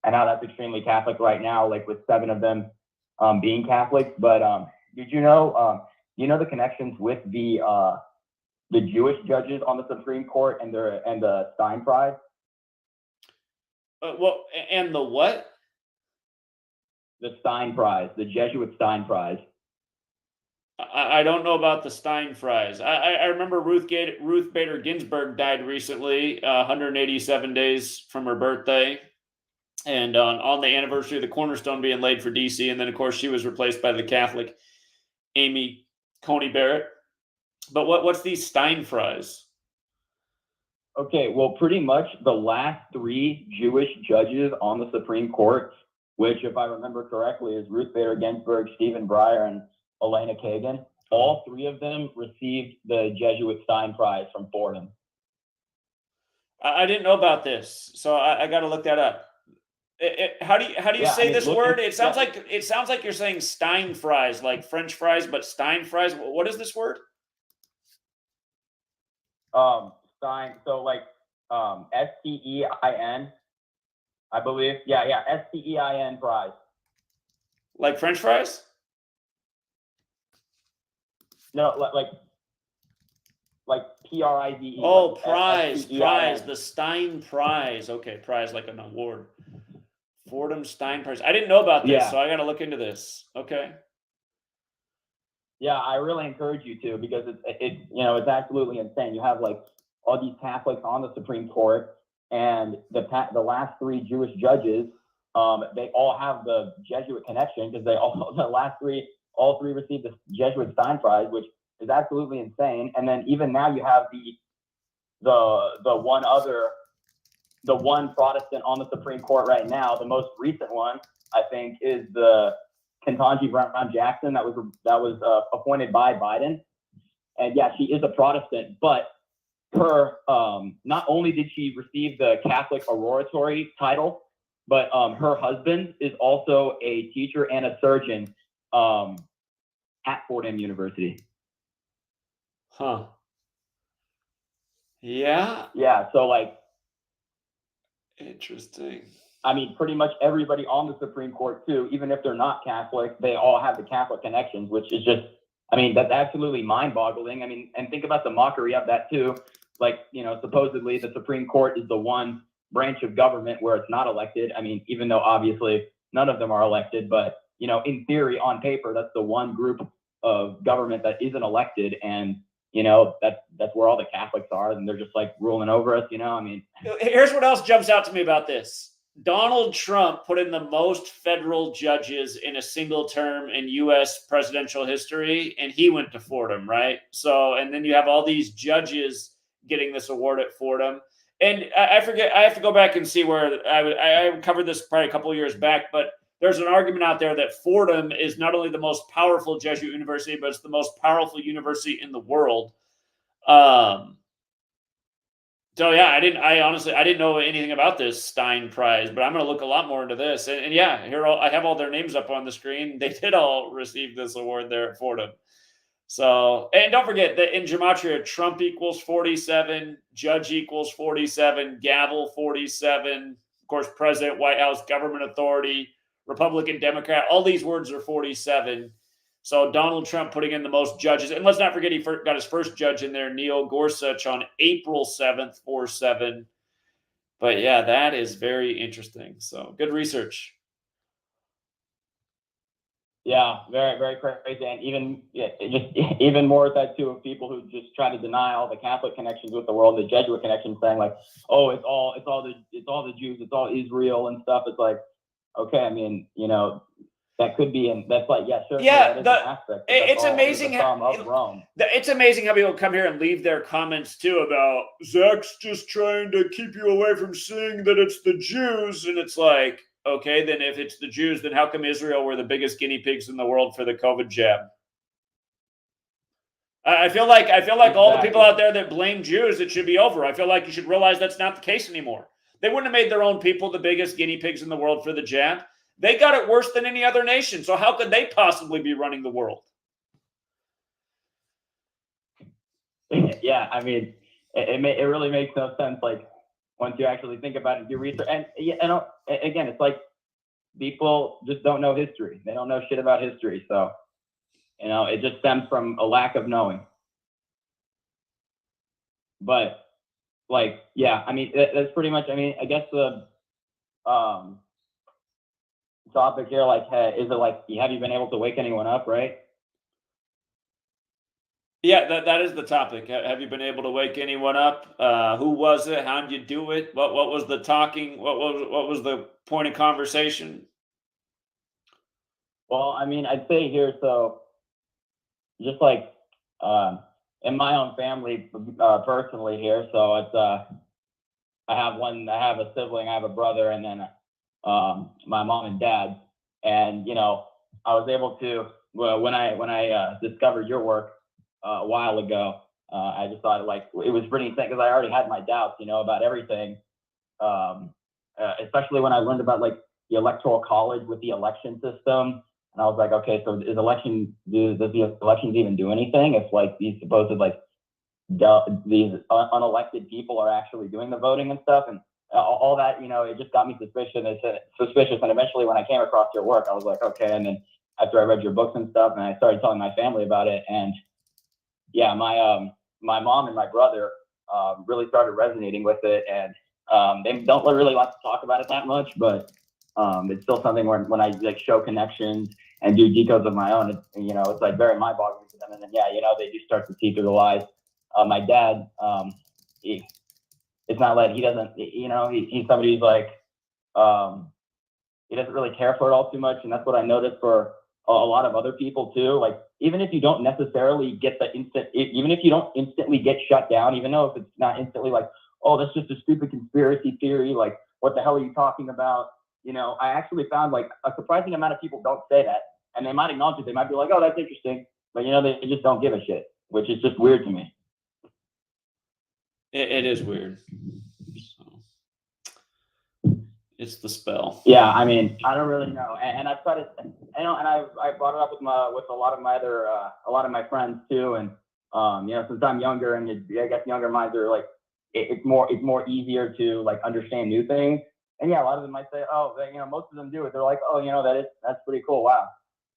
how that's extremely Catholic right now, like with 7 of them being Catholic. But did you know the connections with the Jewish judges on the Supreme Court and the Stein Prize? Well, and the what? The Stein Prize, the Jesuit Stein Prize. I don't know about the Stein Prize. I remember Ruth Bader Ginsburg died recently, 187 days from her birthday, and on the anniversary of the cornerstone being laid for DC, and then of course she was replaced by the Catholic Amy Coney Barrett. But what's the Stein Prize? Okay, well, pretty much the last 3 Jewish judges on the Supreme Court, which, if I remember correctly, is Ruth Bader Ginsburg, Stephen Breyer, and Elena Kagan. All 3 of them received the Jesuit Stein Prize from Fordham. I didn't know about this, so I got to look that up. How do you say this word? It sounds like you're saying Stein fries, like French fries, but Stein fries. What is this word? Stein. So like STEIN, I believe. Yeah, STEIN prize. Like French fries? No, like PRIZE. Oh, like prize, the Stein Prize. Okay, prize like an award. Fordham Stein Prize. I didn't know about this, Yeah. so I got to look into this. Okay. Yeah, I really encourage you to, because it's absolutely insane. You have like all these Catholics on the Supreme Court, and the last 3 Jewish judges, they all have the Jesuit connection, because all three received the Jesuit Stein Prize, which is absolutely insane. And then even now you have the one Protestant on the Supreme Court right now. The most recent one, I think, is the Ketanji Brown Jackson that was appointed by Biden. And yeah, she is a Protestant, but her not only did she receive the Catholic oratory title, but her husband is also a teacher and a surgeon at Fordham University. Huh. Yeah. Yeah. So like, interesting. I mean, pretty much everybody on the Supreme Court too, even if they're not Catholic, they all have the Catholic connections, which is just, I mean, that's absolutely mind-boggling. I mean, and think about the mockery of that too. Like, supposedly the Supreme Court is the one branch of government where it's not elected. I mean, even though obviously none of them are elected, but in theory, on paper, that's the one group of government that isn't elected. And that's where all the Catholics are, and they're just like ruling over us. I mean, here's what else jumps out to me about this. Donald Trump put in the most federal judges in a single term in U.S. presidential history, and he went to Fordham, right? So, and then you have all these judges getting this award at Fordham. And I forget, I have to go back and see where I covered this probably a couple of years back, but there's an argument out there that Fordham is not only the most powerful Jesuit university, but it's the most powerful university in the world. So yeah, I honestly didn't know anything about this Stein Prize, but I'm going to look a lot more into this. And yeah, here I have all their names up on the screen. They did all receive this award there at Fordham. So, and don't forget that in Gematria, Trump equals 47, Judge equals 47, Gavel 47, of course, President, White House, Government Authority, Republican, Democrat, all these words are 47. So Donald Trump putting in the most judges. And let's not forget he got his first judge in there, Neil Gorsuch, on April 7th, 47. But yeah, that is very interesting. So good research. Yeah, very, very crazy. And even more with that too, of people who just try to deny all the Catholic connections with the world, the Jesuit connections, saying like, oh, it's all the Jews, it's all Israel and stuff. It's like, okay, I mean, that could be, and that's like, yeah, sure. Yeah, that is an aspect, it's amazing it's amazing how people come here and leave their comments too about Zach's just trying to keep you away from seeing that it's the Jews, and it's like, okay, then if it's the Jews, then how come Israel were the biggest guinea pigs in the world for the COVID jab? I feel like exactly. All the people out there that blame Jews, it should be over. I feel like you should realize that's not the case anymore. They wouldn't have made their own people the biggest guinea pigs in the world for the jab. They got it worse than any other nation. So how could they possibly be running the world? Yeah, I mean, it really makes no sense. Like once you actually think about it, do research, and again, it's like people just don't know history. They don't know shit about history. So, it just stems from a lack of knowing. But like, yeah, I mean, that's pretty much, I mean, I guess the topic here, like, is it like, have you been able to wake anyone up, right? Yeah, that is the topic. Have you been able to wake anyone up? Who was it? How did you do it? What was the talking? What was the point of conversation? Well, I mean, I'd say here, so just like in my own family, personally here, so it's I have a sibling, I have a brother, and then my mom and dad, and I was able to, well, when I discovered your work a while ago, I just thought like it was pretty insane because I already had my doubts, about everything, especially when I learned about like the electoral college with the election system. And I was like, okay, so does the elections even do anything if like these supposed like these unelected people are actually doing the voting and stuff, and all that, it just got me suspicious. And eventually when I came across your work, I was like, okay. And then after I read your books and stuff, and I started telling my family about it, and yeah, my mom and my brother really started resonating with it, and they don't really like to talk about it that much, but it's still something when I like show connections and do decodes of my own, it's like very mind-boggling to them. And then they do start to see through the lies. My dad, it's not like he doesn't, he's somebody who's like, he doesn't really care for it all too much. And that's what I noticed for a lot of other people too. Like, even if you don't necessarily get even if you don't instantly get shut down, even though if it's not instantly like, oh, that's just a stupid conspiracy theory, like, what the hell are you talking about? I actually found like a surprising amount of people don't say that. And they might acknowledge it. They might be like, oh, that's interesting. But, they just don't give a shit, which is just weird to me. It is weird. It's the spell. Yeah, I mean, I don't really know, and I've tried to, and I brought it up with a lot of my friends too, and since I'm younger, and I guess younger minds are like, it's more easier to like understand new things, and yeah, a lot of them might say, oh, most of them do it. They're like, oh, that's pretty cool, wow,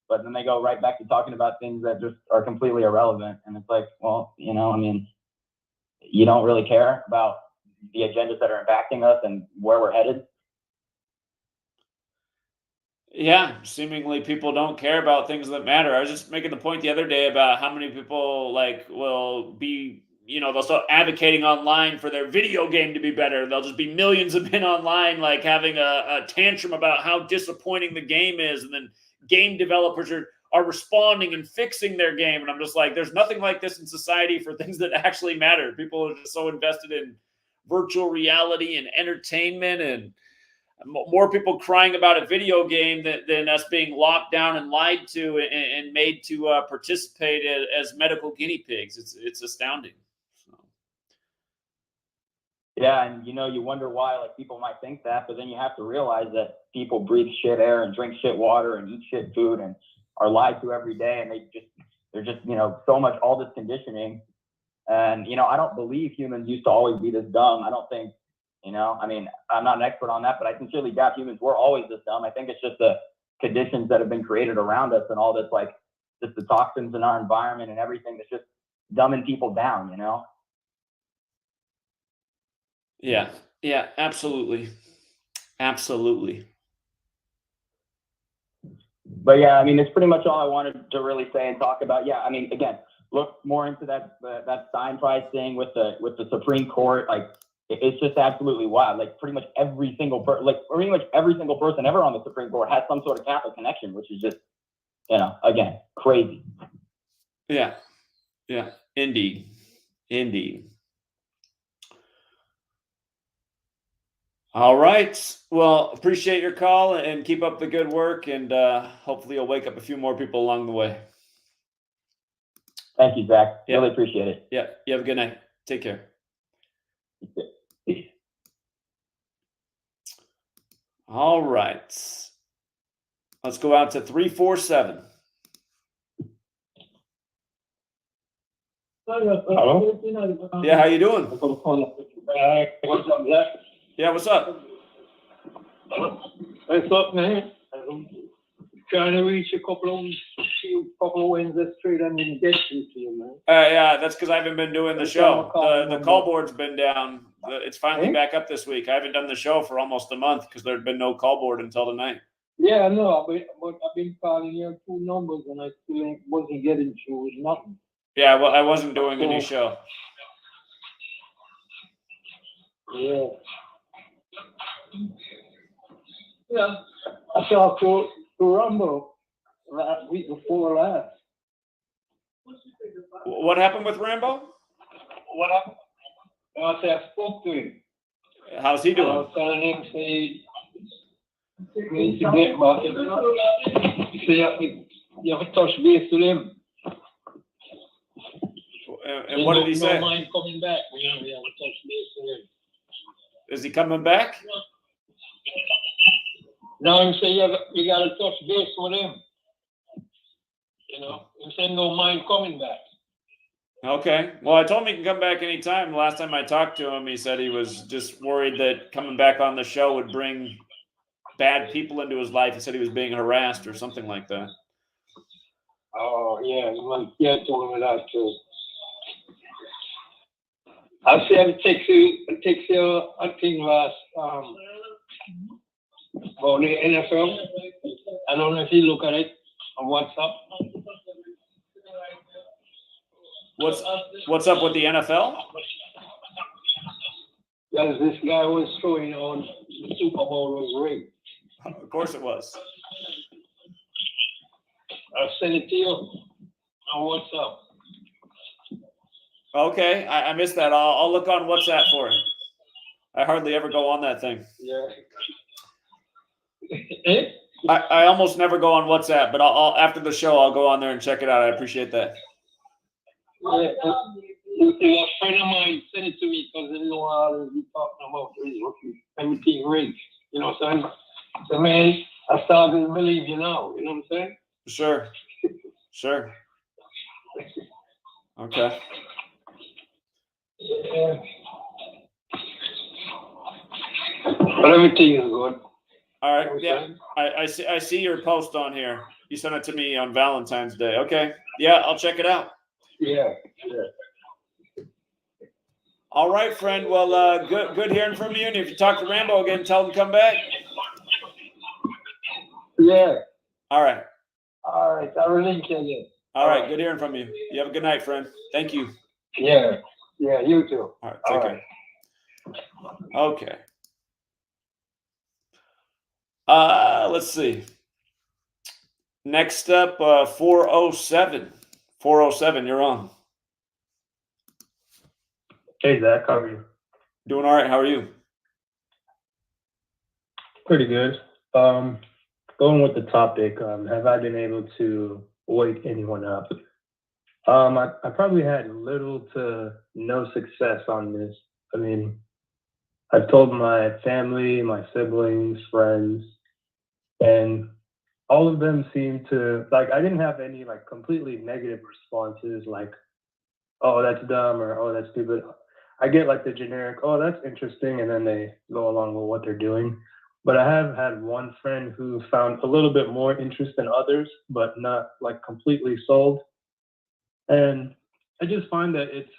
but then they go right back to talking about things that just are completely irrelevant, and it's like, well, I mean, you don't really care about the agendas that are impacting us and where we're headed. Yeah, seemingly people don't care about things that matter. I was just making the point the other day about how many people like will be, they'll start advocating online for their video game to be better. There'll just be millions of men online like having a tantrum about how disappointing the game is, and then game developers are responding and fixing their game. And I'm just like, there's nothing like this in society for things that actually matter. People are just so invested in virtual reality and entertainment, and more people crying about a video game than us being locked down and lied to and made to participate as medical guinea pigs. It's astounding. So. Yeah, and you wonder why like people might think that, but then you have to realize that people breathe shit air and drink shit water and eat shit food and are lied to every day, and they're just so much all this conditioning. And I don't believe humans used to always be this dumb. I don't think. I mean, I'm not an expert on that, but I sincerely doubt humans were always this dumb. I think it's just the conditions that have been created around us and all this, like, just the toxins in our environment and everything that's just dumbing people down, Yeah, absolutely. Absolutely. But yeah, I mean, it's pretty much all I wanted to really say and talk about. Yeah, I mean, again, look more into that Stein Prize thing with the Supreme Court. Like, it's just absolutely wild. Like, pretty much every single person ever on the Supreme Court has some sort of Catholic connection, which is just, again, crazy. Yeah, indeed. All right. Well, appreciate your call and keep up the good work, and hopefully you'll wake up a few more people along the way. Thank you, Zach. Really appreciate it. Yeah. You have a good night. Take care. All right. Let's go out to 347. Hello? Yeah, how you doing? What's up, Zach? Yeah, what's up? What's up, man? Trying to reach a couple of wins this street and then get to you, man. Yeah, that's because I haven't been doing the show. The call board's been down. It's finally back up this week. I haven't done the show for almost a month because there'd been no call board until tonight. Yeah, I know, but I've been calling your two numbers and I still wasn't getting through with nothing. Yeah, well, I wasn't doing any show. Yeah. Yeah. I talked to Rumble week before last. What happened with Rambo? What happened? I said I spoke to him. How's he doing? I was telling him, say, you have to touch base with him. And what did he say? No mind coming back. We have to touch base with him. Is he coming back? No, I'm saying you got to touch base with him. You know, he said no mind coming back. Okay. Well, I told him he can come back anytime. The last time I talked to him, he said he was just worried that coming back on the show would bring bad people into his life. He said he was being harassed or something like that. Oh, yeah, I told him that too. I said it takes you, I think last, about the NFL. I don't know if you look at it on WhatsApp. What's up with the NFL? Because this guy was showing on the Super Bowl was rigged. Of course it was. I'll send it to you on WhatsApp. Okay, I missed that. I'll look on WhatsApp for it. I hardly ever go on that thing. Yeah. I almost never go on WhatsApp, but I'll after the show I'll go on there and check it out. I appreciate that. Yeah. A friend of mine sent it to me because they know I'll be talking about everything rigged. You know what I'm saying? So man, I started to believe you now. You know what I'm saying? Sure. Sure. Okay. Yeah. But everything is good. All right. Yeah. I see your post on here. You sent it to me on Valentine's Day. Okay. Yeah, I'll check it out. Yeah. Yeah. All right, friend. Well, good hearing from you. And if you talk to Rambo again, tell him to come back. Yeah. All right. All right. I really can you. All right. Good hearing from you. You have a good night, friend. Thank you. Yeah. Yeah. You too. All right. Take care. Okay. Let's see. Next up, 407. 407, you're on. Hey, Zach, how are you? Doing all right. How are you? Pretty good. Going with the topic, have I been able to wake anyone up? I probably had little to no success on this. I mean, I've told my family, my siblings, friends, and all of them seem to, like, I didn't have any, like, completely negative responses, like, oh, that's dumb, or oh, that's stupid. I get, like, the generic, oh, that's interesting, and then they go along with what they're doing. But I have had one friend who found a little bit more interest than others, but not, like, completely sold. And I just find that it's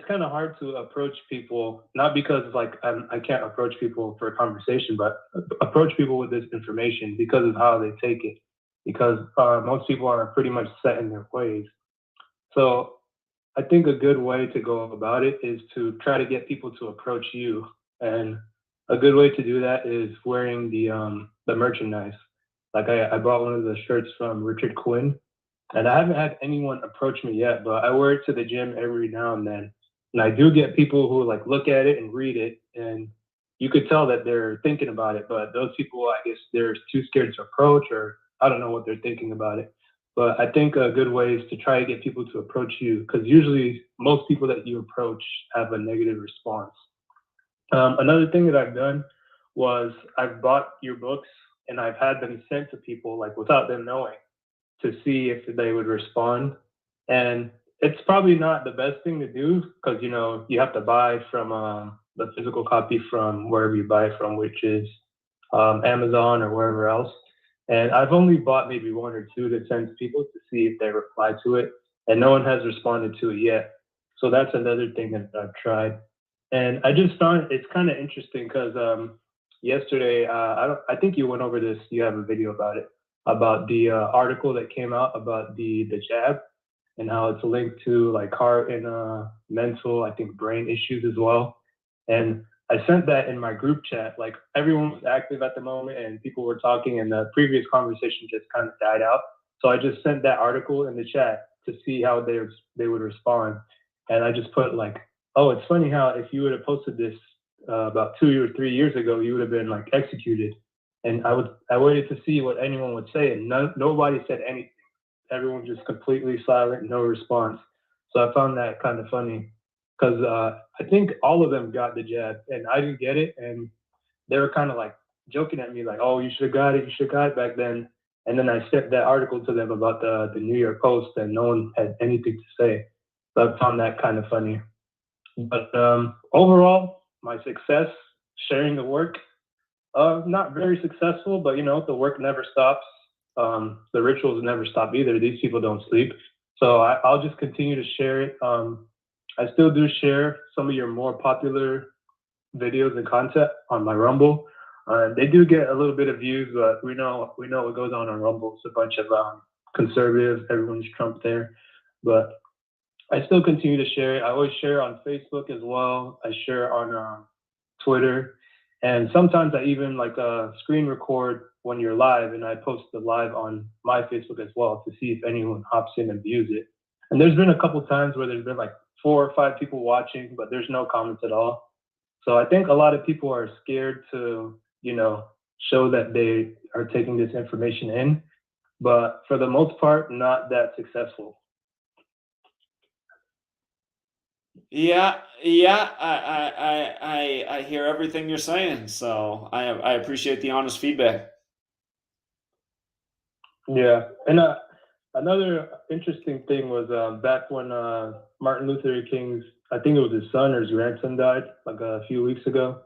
kind of hard to approach people, not because like I can't approach people for a conversation, but approach people with this information because of how they take it. Because most people are pretty much set in their ways. So I think a good way to go about it is to try to get people to approach you. And a good way to do that is wearing the merchandise. Like I bought one of the shirts from Richard Quinn, and I haven't had anyone approach me yet, but I wear it to the gym every now and then. And I do get people who like look at it and read it, and you could tell that they're thinking about it. But those people, I guess they're too scared to approach, or I don't know what they're thinking about it. But I think a good way is to try to get people to approach you, because usually most people that you approach have a negative response. Another thing that I've done was I've bought your books and I've had them sent to people like without them knowing to see if they would respond. And it's probably not the best thing to do because, you know, you have to buy from the physical copy from wherever you buy from, which is Amazon or wherever else. And I've only bought maybe one or two to send to people to see if they reply to it. And no one has responded to it yet. So that's another thing that I've tried. And I just found it's kind of interesting because yesterday, I think you went over this. You have a video about it, about the article that came out about the jab and how it's linked to like heart and mental, I think brain issues as well. And I sent that in my group chat. Like everyone was active at the moment and people were talking and the previous conversation just kind of died out. So I just sent that article in the chat to see how they would respond. And I just put like, oh, it's funny how if you would have posted this about 2 or 3 years ago, you would have been like executed. And I waited to see what anyone would say, and nobody said anything. Everyone just completely silent, no response. So I found that kind of funny because I think all of them got the jab, and I didn't get it, and they were kind of like joking at me, like, "Oh, you should have got it. You should have got it back then." And then I sent that article to them about the New York Post, and no one had anything to say. So I found that kind of funny. But overall, my success sharing the work, not very successful, but you know, the work never stops. The rituals never stop either. These people don't sleep. So I'll just continue to share it. I still do share some of your more popular videos and content on my Rumble. They do get a little bit of views, but we know what goes on Rumble. It's a bunch of conservatives. Everyone's Trump there. But I still continue to share it. I always share on Facebook as well. I share on Twitter. And sometimes I even like screen record when you're live, and I post the live on my Facebook as well to see if anyone hops in and views it. And there's been a couple times where there's been like 4 or 5 people watching, but there's no comments at all. So I think a lot of people are scared to, you know, show that they are taking this information in, but for the most part, not that successful. Yeah, I hear everything you're saying, so I appreciate the honest feedback. Yeah, and another interesting thing was back when Martin Luther King's, I think it was his son or his grandson died, like a few weeks ago.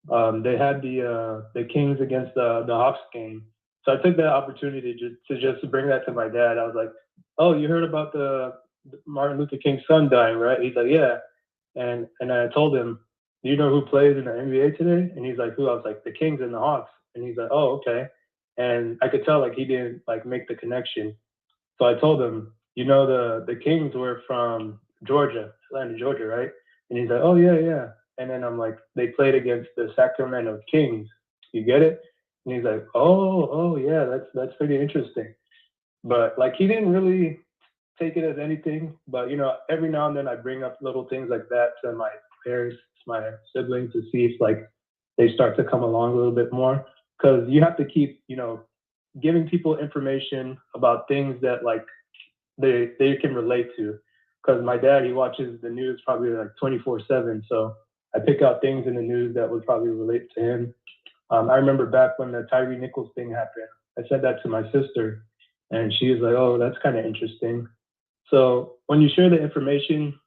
They had the Kings against the Hawks game, so I took that opportunity to just bring that to my dad. I was like, "Oh, you heard about the Martin Luther King's son dying, right?" He's like, "Yeah," and I told him, "Do you know who plays in the NBA today?" And he's like, "Who?" I was like, "The Kings and the Hawks." And he's like, "Oh, okay." And I could tell like he didn't like make the connection. So I told him, "You know, the Kings were from Georgia, Atlanta, Georgia, right?" And he's like, "Oh yeah, yeah." And then I'm like, "They played against the Sacramento Kings. You get it?" And he's like, "Oh yeah, that's pretty interesting." But like he didn't really take it as anything. But you know, every now and then I bring up little things like that to my parents, my siblings, to see if like they start to come along a little bit more. Because you have to keep, you know, giving people information about things that like they can relate to. Because my dad, he watches the news probably like 24/7. So I pick out things in the news that would probably relate to him. I remember back when the Tyree Nichols thing happened, I said that to my sister, and she was like, "Oh, that's kind of interesting." So when you share the information,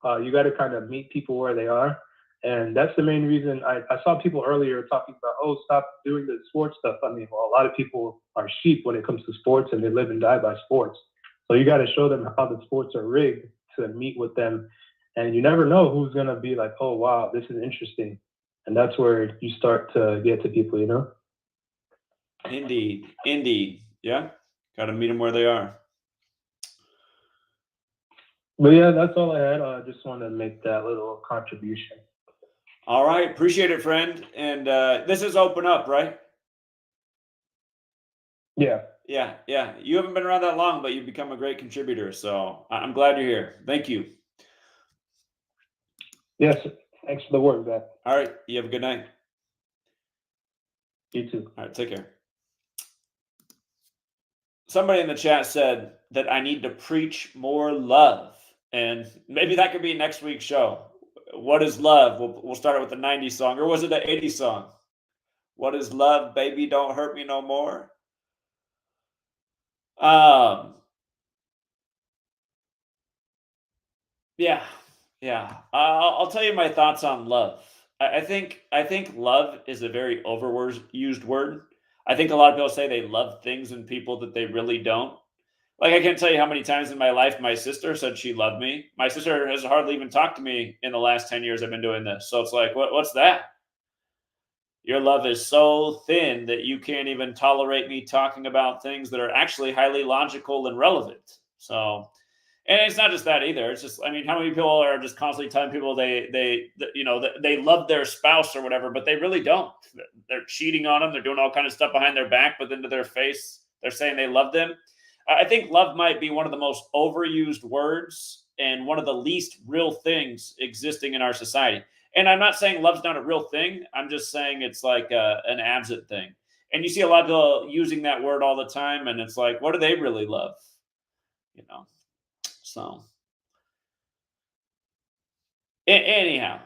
you got to kind of meet people where they are. And that's the main reason I saw people earlier talking about, "Oh, stop doing the sports stuff." I mean, well, a lot of people are sheep when it comes to sports and they live and die by sports. So you got to show them how the sports are rigged to meet with them. And you never know who's going to be like, "Oh, wow, this is interesting." And that's where you start to get to people, you know? Indeed. Yeah, got to meet them where they are. But yeah, that's all I had. I just wanted to make that little contribution. All right, appreciate it, friend. And this is Open Up, right? Yeah. Yeah. You haven't been around that long, but you've become a great contributor. So I'm glad you're here. Thank you. Yes. Thanks for the word, Zach. All right. You have a good night. You too. All right. Take care. Somebody in the chat said that I need to preach more love. And maybe that could be next week's show. What is love? We'll start it with a 90s song. Or was it an 80s song? What is love, baby? Don't hurt me no more. Um, yeah, yeah. I'll tell you my thoughts on love. I think love is a very overused word. I think a lot of people say they love things and people that they really don't. Like, I can't tell you how many times in my life my sister said she loved me. My sister has hardly even talked to me in the last 10 years I've been doing this. So it's like, what's that? Your love is so thin that you can't even tolerate me talking about things that are actually highly logical and relevant. So, and it's not just that either. It's just, I mean, how many people are just constantly telling people they love their spouse or whatever, but they really don't. They're cheating on them. They're doing all kind of stuff behind their back, but then to their face, they're saying they love them. I think love might be one of the most overused words and one of the least real things existing in our society. And I'm not saying love's not a real thing. I'm just saying it's like an absent thing. And you see a lot of people using that word all the time, and it's like, what do they really love? You know. So, anyhow,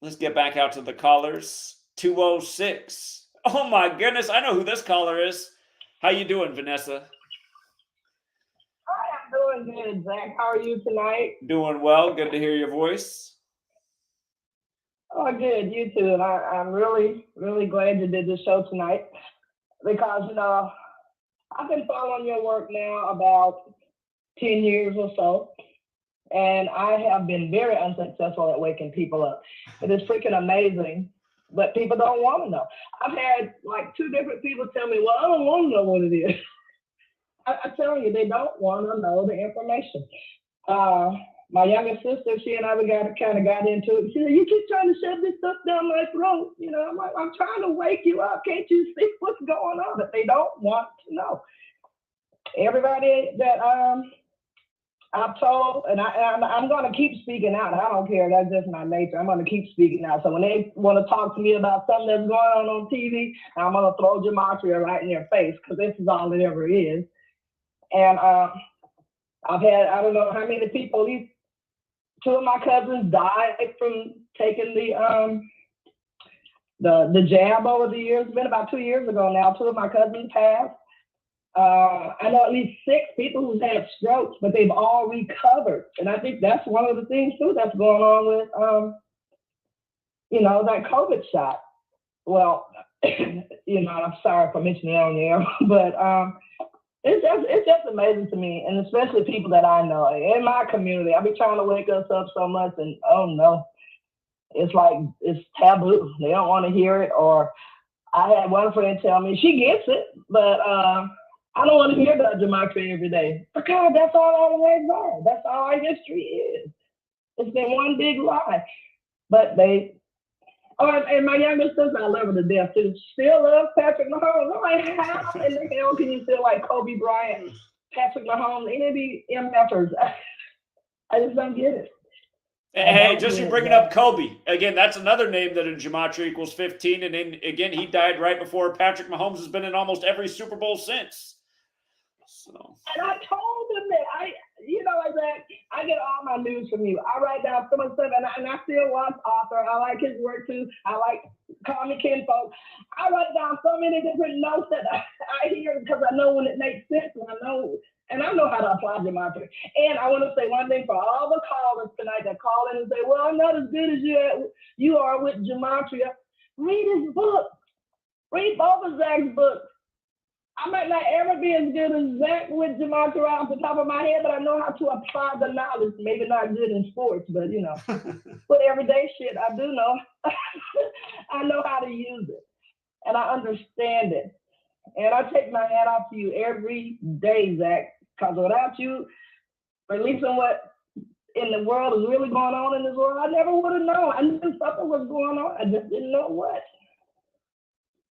let's get back out to the callers. 206. Oh my goodness, I know who this caller is. How you doing, Vanessa? I'm doing good, Zach. How are you tonight? Doing well. Good to hear your voice. Oh, good. You too. And I'm really, really glad you did this show tonight because, I've been following your work now about 10 years or so, and I have been very unsuccessful at waking people up. It is freaking amazing, but people don't want to know. I've had like 2 different people tell me, well, I don't want to know what it is. I tell you, they don't want to know the information. My younger sister, she and I kind of got into it. She said, you keep trying to shove this stuff down my throat. I'm like, I'm trying to wake you up. Can't you see what's going on? But they don't want to know. Everybody that I've told, and I'm going to keep speaking out. I don't care. That's just my nature. I'm going to keep speaking out. So when they want to talk to me about something that's going on TV, I'm going to throw Gematria right in their face because this is all it ever is. And I've had, I don't know how many people, 2 of my cousins died from taking the jab over the years. It's been about 2 years ago now. 2 of my cousins passed. I know at least 6 people who've had strokes, but they've all recovered. And I think that's one of the things too that's going on with, that COVID shot. Well, I'm sorry for mentioning it on there, but it's just amazing to me, and especially people that I know in my community. I be trying to wake us up so much, and oh no, it's like it's taboo. They don't want to hear it. Or I had one friend tell me she gets it, but I don't want to hear about Gematria every day because that's all our ways are. That's all our history is. It's been one big lie. But and my younger sister, I love her to death too. Still love Patrick Mahomes. I'm like, how in the hell can you still like Kobe Bryant, Patrick Mahomes, any MFers? I just don't get it. Hey, just you bringing up Kobe. Again, that's another name that in Gematria equals 15. And then again, he died right before Patrick Mahomes has been in almost every Super Bowl since. So. And I told him that I get all my news from you. I write down so much stuff, and I still watch Arthur. I like his work too. I like Call Me Kinfolk. I write down so many different notes that I hear because I know when it makes sense, and I know how to apply Gematria. And I want to say one thing for all the callers tonight that call in and say, well, I'm not as good as you are with Gematria. Read his book. Read both of Zach's books. I might not ever be as good as Zach with Gematria off the top of my head, but I know how to apply the knowledge. Maybe not good in sports, but but everyday shit I do know. I know how to use it, and I understand it. And I take my hat off to you every day, Zach, because without you releasing what in the world is really going on in this world, I never would have known. I knew something was going on. I just didn't know what.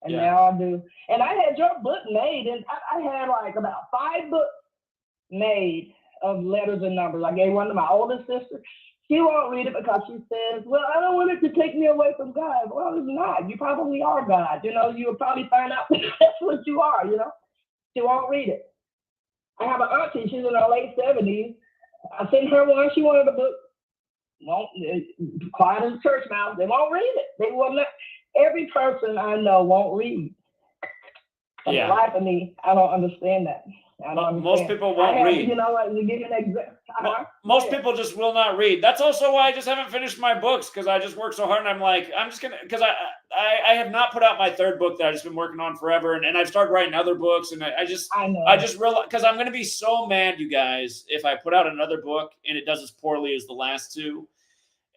And now I do. And I had your book made, and I had like about 5 books made of letters and numbers. I gave one to my oldest sister. She won't read it because she says, well, I don't want it to take me away from God. Well, it's not. You probably are God. You'll probably find out that's what you are, She won't read it. I have an auntie. She's in her late 70s. I sent her one. She wanted a book. won't, quiet as a church mouse. They won't read it. They will not. Every person I know won't read. For the life of me, I don't understand that. I don't understand. Most people won't read. You know what? To give you an example. Most people just will not read. That's also why I just haven't finished my books, because I just work so hard, and I'm like, I'm just gonna, because I have not put out my third book that I've just been working on forever, and I've started writing other books, and I just realized, because I'm gonna be so mad, you guys, if I put out another book and it does as poorly as the last two.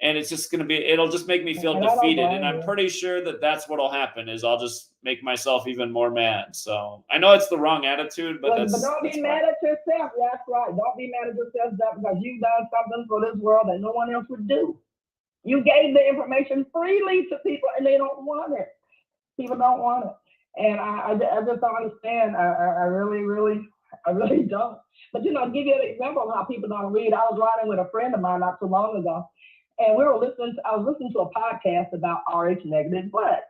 And it's just going to be, it'll just make me feel defeated. And I'm pretty sure that that's what'll happen, is I'll just make myself even more mad. So I know it's the wrong attitude, but But don't be mad at yourself. That's right. Don't be mad at yourself because you've done something for this world that no one else would do. You gave the information freely to people and they don't want it. People don't want it. And I just don't understand. I really don't. But to give you an example of how people don't read, I was riding with a friend of mine not too long ago. And I was listening to a podcast about RH negative blood.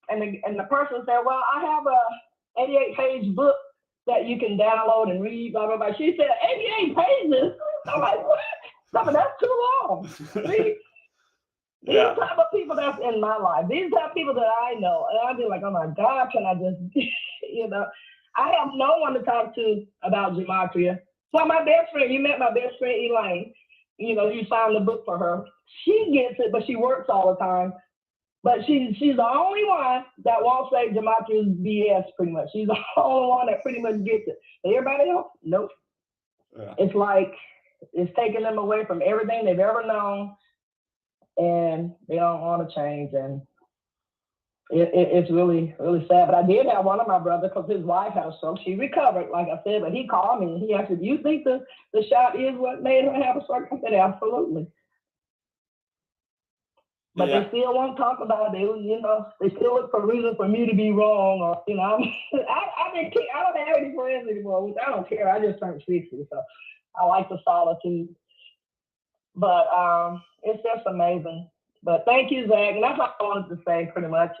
And the person said, well, I have a 88-page book that you can download and read, blah, blah, blah. She said, 88 pages? I'm like, what? That's too long. See? These type of people that's in my life, these type of people that I know, and I'd be like, oh my God, can I just, I have no one to talk to about Gematria. So my best friend, you met my best friend, Elaine. You signed the book for her. She gets it, but she works all the time. But she's the only one that won't say Gematria is BS, pretty much. She's the only one that pretty much gets it. Everybody else, nope. Yeah. It's like it's taking them away from everything they've ever known, and they don't want to change. And it's really, really sad. But I did have one of my brothers, because his wife had a stroke. She recovered, like I said, but he called me and he asked, do you think the shot is what made her have a stroke? I said, absolutely. But they still won't talk about it. They still look for reasons for me to be wrong, or I don't have any friends anymore, which I don't care. I just turned 60, so I like the solitude. But it's just amazing. But thank you, Zach, and that's what I wanted to say, pretty much.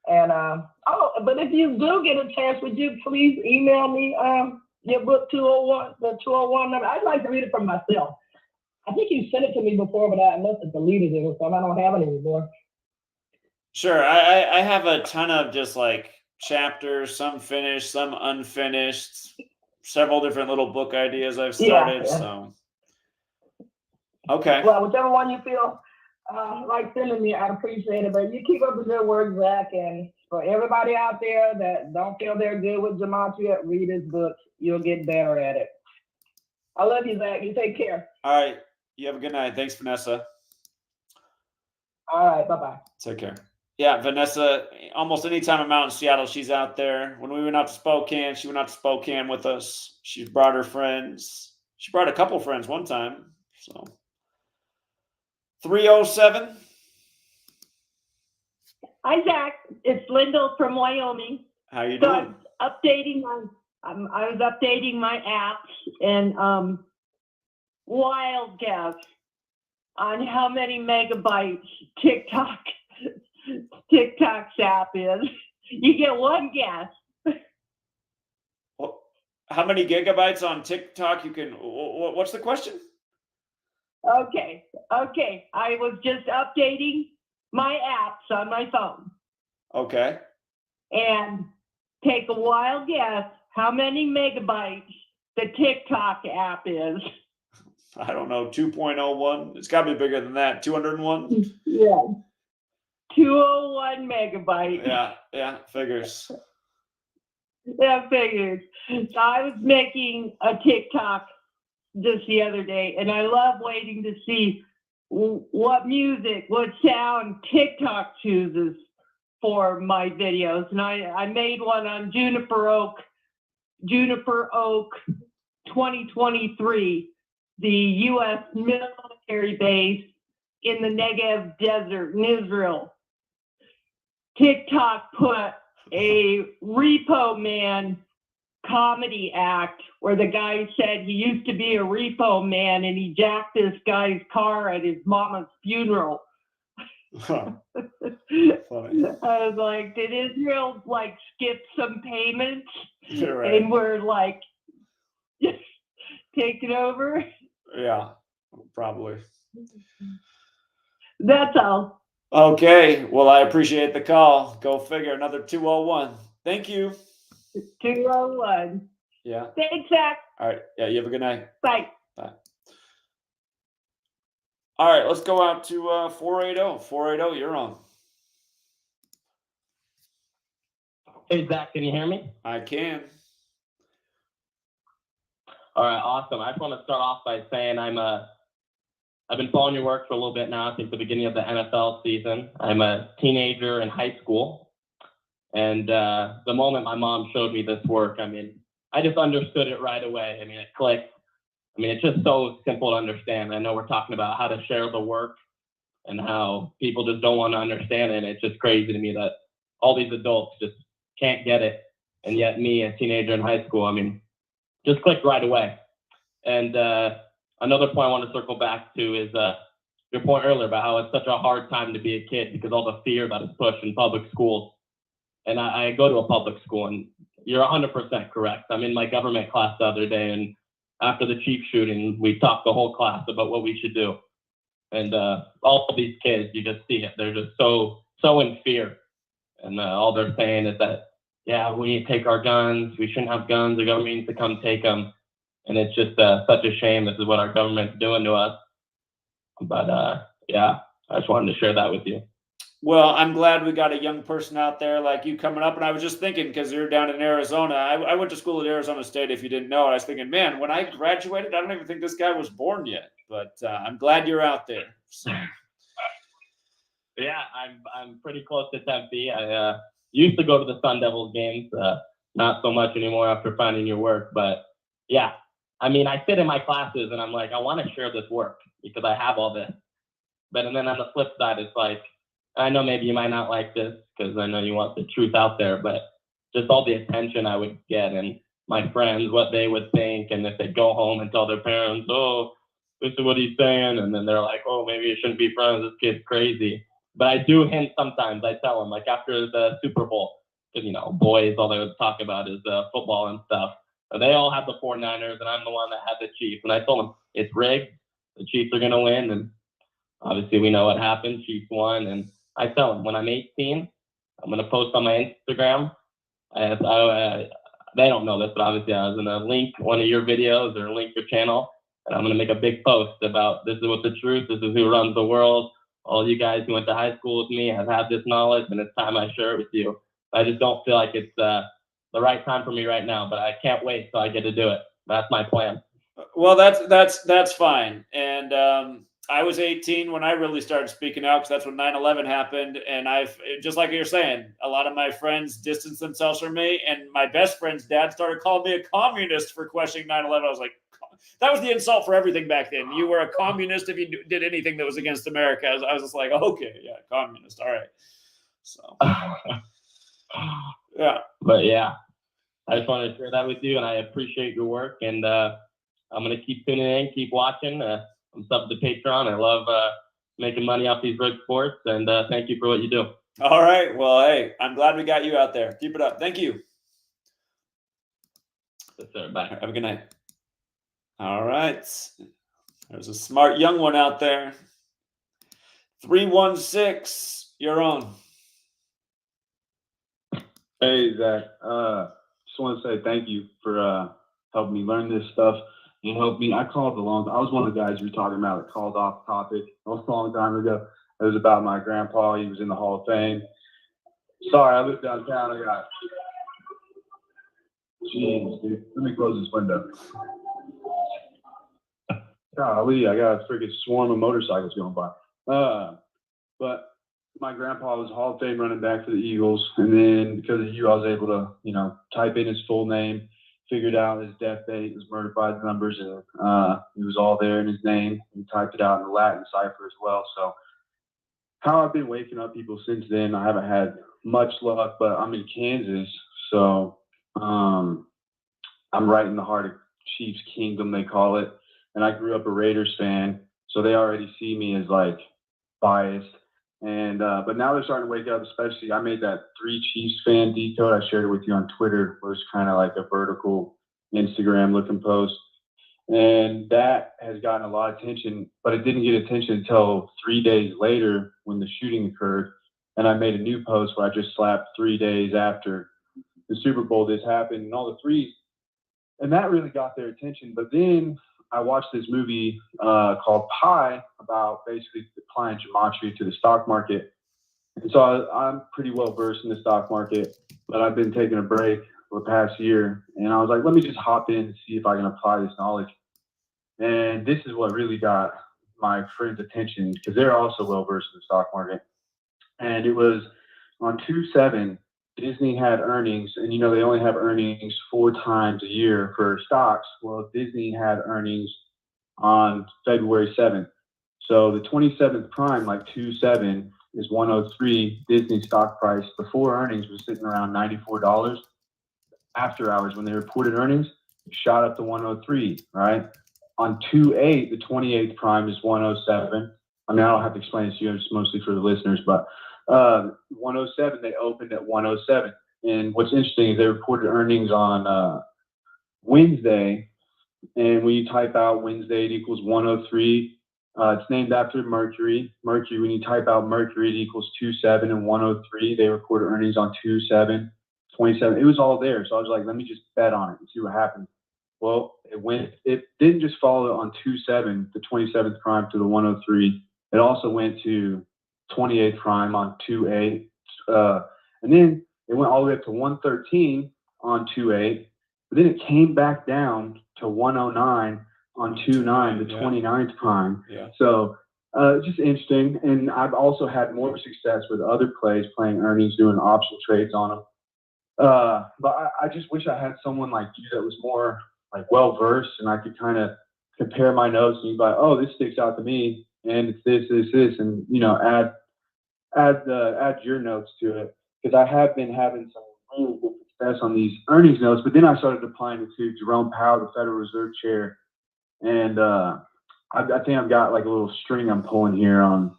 And but if you do get a chance, would you please email me your book 201, the 201 number? I'd like to read it for myself. I think you sent it to me before, but I must have deleted it or something. I don't have it anymore. Sure. I have a ton of just like chapters, some finished, some unfinished, several different little book ideas I've started. Yeah. So, okay. Well, whichever one you feel like sending me, I'd appreciate it. But you keep up the good work, Zach. And for everybody out there that don't feel they're good with Gematria, read his book. You'll get better at it. I love you, Zach. You take care. All right. You have a good night. Thanks, Vanessa. All right. Bye-bye. Take care. Yeah, Vanessa, almost anytime I'm out in Seattle, she's out there. When we went out to Spokane, she went out to Spokane with us. She brought her friends. She brought a couple friends one time. So 307. Hi, Zach. It's Lyndall from Wyoming. How you doing? I was updating my apps, and wild guess on how many megabytes TikTok's app is. You get one guess. Well, how many gigabytes on TikTok you can? What's the question? Okay. I was just updating my apps on my phone. Okay. And take a wild guess how many megabytes the TikTok app is. I don't know, 2.01. It's got to be bigger than that. 201? Yeah. 201 megabytes. Yeah, figures. Yeah, figures. So I was making a TikTok just the other day, and I love waiting to see what music, what sound TikTok chooses for my videos. And I made one on Juniper Oak 2023, the U.S. military base in the Negev Desert in Israel. TikTok put a Repo Man comedy act where the guy said he used to be a repo man and he jacked this guy's car at his mama's funeral. Funny. I was like, did Israel like skip some payments? Right. And we're like, just take it over? Yeah, probably. That's all. Okay. Well, I appreciate the call. Go figure. Another 201. Thank you. 201. Yeah. Thanks, Zach. All right. Yeah. You have a good night. Bye. Bye. All right. Let's go out to 480. 480, you're on. Hey, Zach, can you hear me? I can. All right, awesome. I just want to start off by saying I've been following your work for a little bit now, since the beginning of the NFL season. I'm a teenager in high school, and the moment my mom showed me this work, I mean, I just understood it right away. I mean, it clicked. I mean, it's just so simple to understand. I know we're talking about how to share the work and how people just don't want to understand it. And it's just crazy to me that all these adults just can't get it. And yet me, a teenager in high school, I mean, just clicked right away. And another point I want to circle back to is your point earlier about how it's such a hard time to be a kid because all the fear that is pushed in public schools. And I go to a public school, and you're 100% correct. I'm in my government class the other day, and after the Chief shooting, we talked the whole class about what we should do. And all of these kids, you just see it. They're just so in fear. And all they're saying is that, yeah, we need to take our guns. We shouldn't have guns. The government needs to come take them. And it's just such a shame. This is what our government's doing to us. But yeah, I just wanted to share that with you. Well, I'm glad we got a young person out there like you coming up. And I was just thinking, because you're down in Arizona, I went to school at Arizona State, if you didn't know. I was thinking, man, when I graduated, I don't even think this guy was born yet. But I'm glad you're out there. So. Yeah, I'm pretty close to Tempe. I used to go to the Sun Devils games, not so much anymore after finding your work. But yeah, I mean, I sit in my classes and I'm like, I want to share this work because I have all this. But and then on the flip side, it's like, I know maybe you might not like this because I know you want the truth out there, but just all the attention I would get and my friends, what they would think, and if they go home and tell their parents, oh, this is what he's saying, and then they're like, oh, maybe you shouldn't be friends, this kid's crazy. But I do hint sometimes, I tell them, like after the Super Bowl, because, you know, boys, all they would talk about is football and stuff. And they all have the 49ers, and I'm the one that had the Chiefs. And I told them, it's rigged, the Chiefs are going to win, and obviously we know what happened, Chiefs won, and I tell them, when I'm 18, I'm going to post on my Instagram. They don't know this, but obviously I was going to link one of your videos or link your channel, and I'm going to make a big post about this is what the truth, this is who runs the world. All you guys who went to high school with me have had this knowledge, and it's time I share it with you. I just don't feel like it's the right time for me right now, but I can't wait till I get to do it. That's my plan. Well, that's fine. And I was 18 when I really started speaking out, because that's when 9/11 happened. And I've, just like you're saying, a lot of my friends distanced themselves from me, and my best friend's dad started calling me a communist for questioning 9/11. I was like, that was the insult for everything back then. You were a communist if you did anything that was against America. I was just like, okay, yeah, communist. All right. So, yeah. But yeah, I just wanted to share that with you, and I appreciate your work. And I'm going to keep tuning in, keep watching. I'm subbed to Patreon. I love making money off these rig sports, and thank you for what you do. All right. Well, hey, I'm glad we got you out there. Keep it up. Thank you. Yes, sir. Bye. Have a good night. All right. There's a smart young one out there. 316, you're on. Hey, Zach. Just want to say thank you for helping me learn this stuff and help me. I called I was one of the guys you were talking about that called off topic a long time ago. It was about my grandpa. He was in the Hall of Fame. Sorry, I live downtown. I got. Jeez, dude. Let me close this window. Golly, I got a freaking swarm of motorcycles going by. But my grandpa was a Hall of Fame running back for the Eagles. And then because of you, I was able to, type in his full name, figured out his death date, his murder by the numbers, and it was all there in his name. And typed it out in the Latin cipher as well. So how I've been waking up people since then, I haven't had much luck, but I'm in Kansas. So I'm right in the heart of Chiefs Kingdom, they call it. And I grew up a Raiders fan, so they already see me as like biased. And but now they're starting to wake up. Especially, I made that 3 Chiefs fan decode. I shared it with you on Twitter, where it's kind of like a vertical Instagram looking post. And that has gotten a lot of attention, but it didn't get attention until 3 days later when the shooting occurred. And I made a new post where I just slapped 3 days after the Super Bowl this happened and all the threes. And that really got their attention. But then I watched this movie called Pi about basically applying gematria to the stock market. And so I'm pretty well versed in the stock market, but I've been taking a break for the past year. And I was like, let me just hop in and see if I can apply this knowledge. And this is what really got my friends' attention because they're also well versed in the stock market. And it was on 2/7, Disney had earnings, and you know they only have earnings 4 times a year for stocks. Well, Disney had earnings on February 7th. So the 27th prime, like 2/7, is 103. Disney stock price before earnings was sitting around $94. After hours, when they reported earnings, it shot up to 103, right? On 2/8, the 28th prime is 107. I mean, I don't have to explain it to you, it's mostly for the listeners, but 107, they opened at 107. And what's interesting is they reported earnings on Wednesday. And when you type out Wednesday, it equals 103. It's named after Mercury. Mercury, when you type out Mercury, it equals 2/7 and 103. They reported earnings on 2/7, 27. It was all there. So I was like, let me just bet on it and see what happens. Well, it didn't just follow on 2/7, the 27th prime to the 103. It also went to 28th prime on 2/8. And then it went all the way up to 113 on 2/8. But then it came back down to 109 on 2/9, the 29th prime. Yeah. So it's just interesting. And I've also had more success with other plays playing earnings, doing option trades on them. But I just wish I had someone like you that was more like well versed, and I could kind of compare my notes and you'd be like, oh, this sticks out to me, and it's this, and you know, add your notes to it, because I have been having some really good success on these earnings notes. But then I started applying it to Jerome Powell, the Federal Reserve Chair, and I think I've got like a little string I'm pulling here on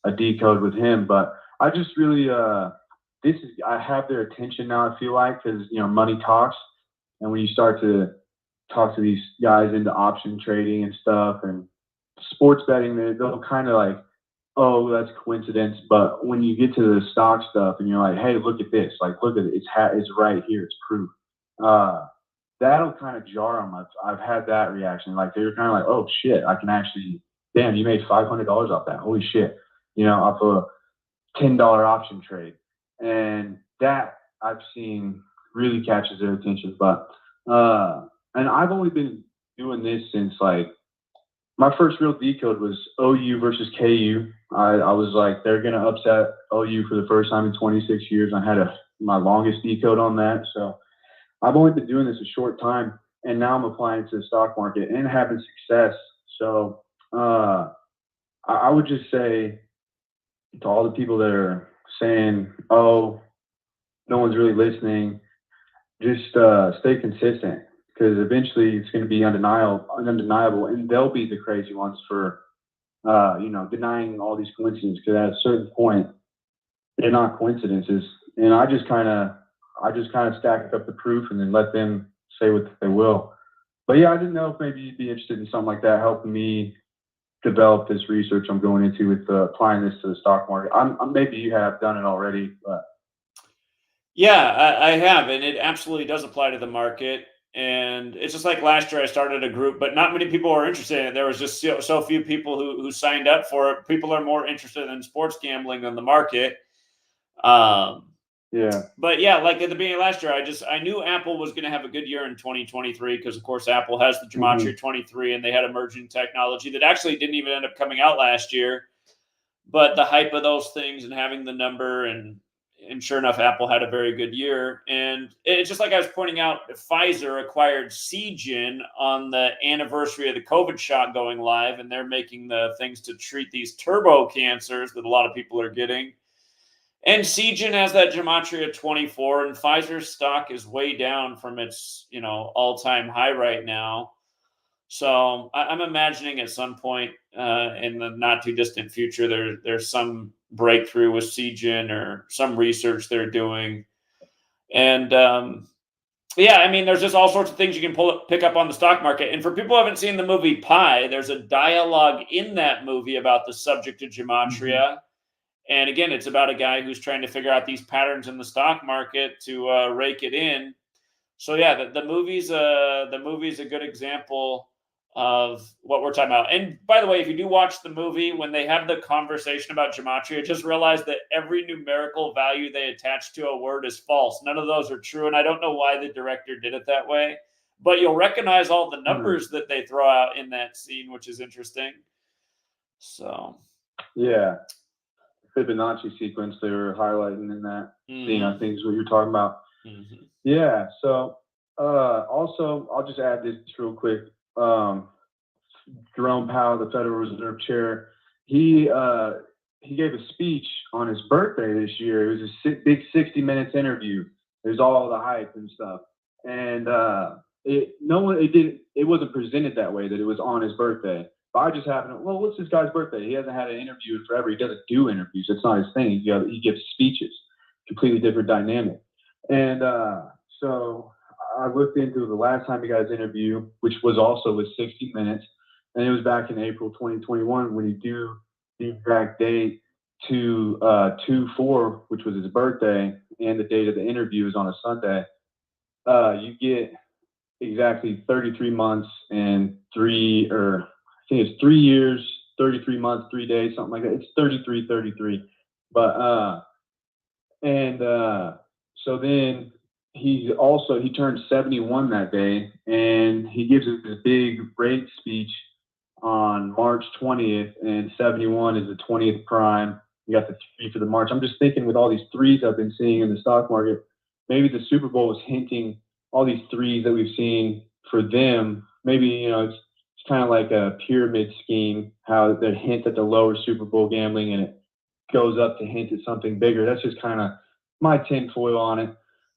a decode with him. But I just really I have their attention now, I feel like, because you know, money talks, and when you start to talk to these guys into option trading and stuff and sports betting, they'll kind of like, oh, that's coincidence. But when you get to the stock stuff and you're like, hey, look at this, like, look at it, it's right here, it's proof. That'll kind of jar them. I've had that reaction. Like, they were kind of like, oh shit, I can actually, damn, you made $500 off that. Holy shit, you know, off a $10 option trade. And that I've seen really catches their attention. But and I've only been doing this since like my first real decode was OU versus KU. I was like, they're gonna upset OU for the first time in 26 years. I had my longest decode on that. So I've only been doing this a short time, and now I'm applying it to the stock market and having success. So I would just say to all the people that are saying, oh, no one's really listening, just stay consistent, because eventually it's going to be undeniable, and they'll be the crazy ones for you know, denying all these coincidences, because at a certain point they're not coincidences. And I just kind of stack up the proof and then let them say what they will. But yeah, I didn't know if maybe you'd be interested in something like that, helping me develop this research I'm going into with applying this to the stock market. Maybe you have done it already, but Yeah, I have, and it absolutely does apply to the market. And it's just like last year, I started a group, but not many people were interested in it. There was just so few people who signed up for it. People are more interested in sports gambling than the market. Yeah. But yeah, like at the beginning of last year, I knew Apple was going to have a good year in 2023 because, of course, Apple has the Gematria 23, and they had emerging technology that actually didn't even end up coming out last year. But the hype of those things and having the number, and sure enough, Apple had a very good year. And it's just like I was pointing out, Pfizer acquired Seagen on the anniversary of the COVID shot going live, and they're making the things to treat these turbo cancers that a lot of people are getting. And Seagen has that Gematria 24, and Pfizer's stock is way down from its, you know, all-time high right now. So I'm imagining at some point in the not too distant future, there's some breakthrough with Seagen or some research they're doing. And yeah, I mean, there's just all sorts of things you can pick up on the stock market. And for people who haven't seen the movie Pi, there's a dialogue in that movie about the subject of gematria. And again, it's about a guy who's trying to figure out these patterns in the stock market to rake it in. So yeah, the movie's a good example of what we're talking about. And by the way, if you do watch the movie, when they have the conversation about gematria, just realize that every numerical value they attach to a word is false. None of those are true, and I don't know why the director did it that way. But you'll recognize all the numbers that they throw out in that scene, which is interesting. So yeah, Fibonacci sequence they were highlighting in that scene, I think is what you're talking about. Yeah. So also, I'll just add this real quick. Jerome Powell, the Federal Reserve Chair, he gave a speech on his birthday this year. It was a big 60 minutes interview. There's all the hype and stuff, and it wasn't presented that way, that it was on his birthday. But I just happened to, well, what's this guy's birthday? He hasn't had an interview in forever. He doesn't do interviews. It's not his thing. He gives speeches, completely different dynamic. And so I looked into the last time he got his interview, which was also with 60 Minutes, and it was back in April 2021 when he do the exact date to 2/4, which was his birthday, and the date of the interview is on a Sunday. You get exactly 33 months and I think it's 3 years, 33 months, 3 days, something like that. It's 33. But so then he turned 71 that day, and he gives us this big rate speech on March 20th, and 71 is the 20th prime. You got the 3 for the March. I'm just thinking with all these 3s I've been seeing in the stock market, maybe the Super Bowl was hinting all these 3s that we've seen for them. Maybe, it's kind of like a pyramid scheme, how they hint at the lower Super Bowl gambling and it goes up to hint at something bigger. That's just kind of my tinfoil on it.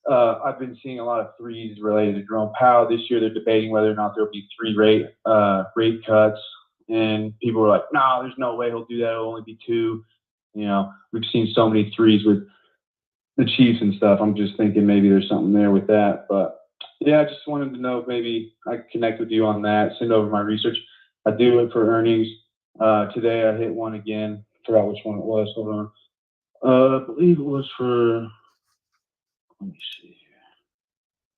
I've been seeing a lot of 3s related to Jerome Powell. This year they're debating whether or not there'll be 3 rate cuts. And people were like, no, there's no way he'll do that. It'll only be 2. We've seen so many 3s with the Chiefs and stuff. I'm just thinking maybe there's something there with that. But yeah, I just wanted to know if maybe I could connect with you on that, send over my research. I do it for earnings. Today I hit one again. Forgot which one it was. Hold on. I believe it was for, let me see here.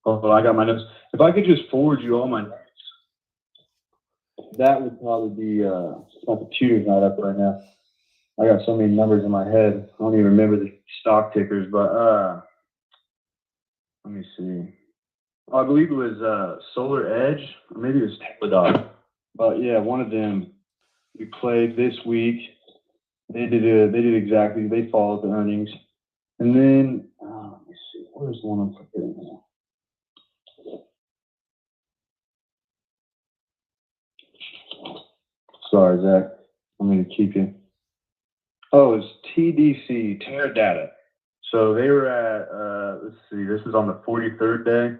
Oh, I got my notes. If I could just forward you all my notes, that would probably be, my computer's not up right now. I got so many numbers in my head. I don't even remember the stock tickers, but let me see. I believe it was Solar Edge, or maybe it was Teledog. But yeah, one of them we played this week. They did exactly. They followed the earnings, and then let me see. Where's the one I'm forgetting now? Sorry, Zach. I'm going to keep you. Oh, it's TDC, Teradata. So they were at, let's see, this is on the 43rd day.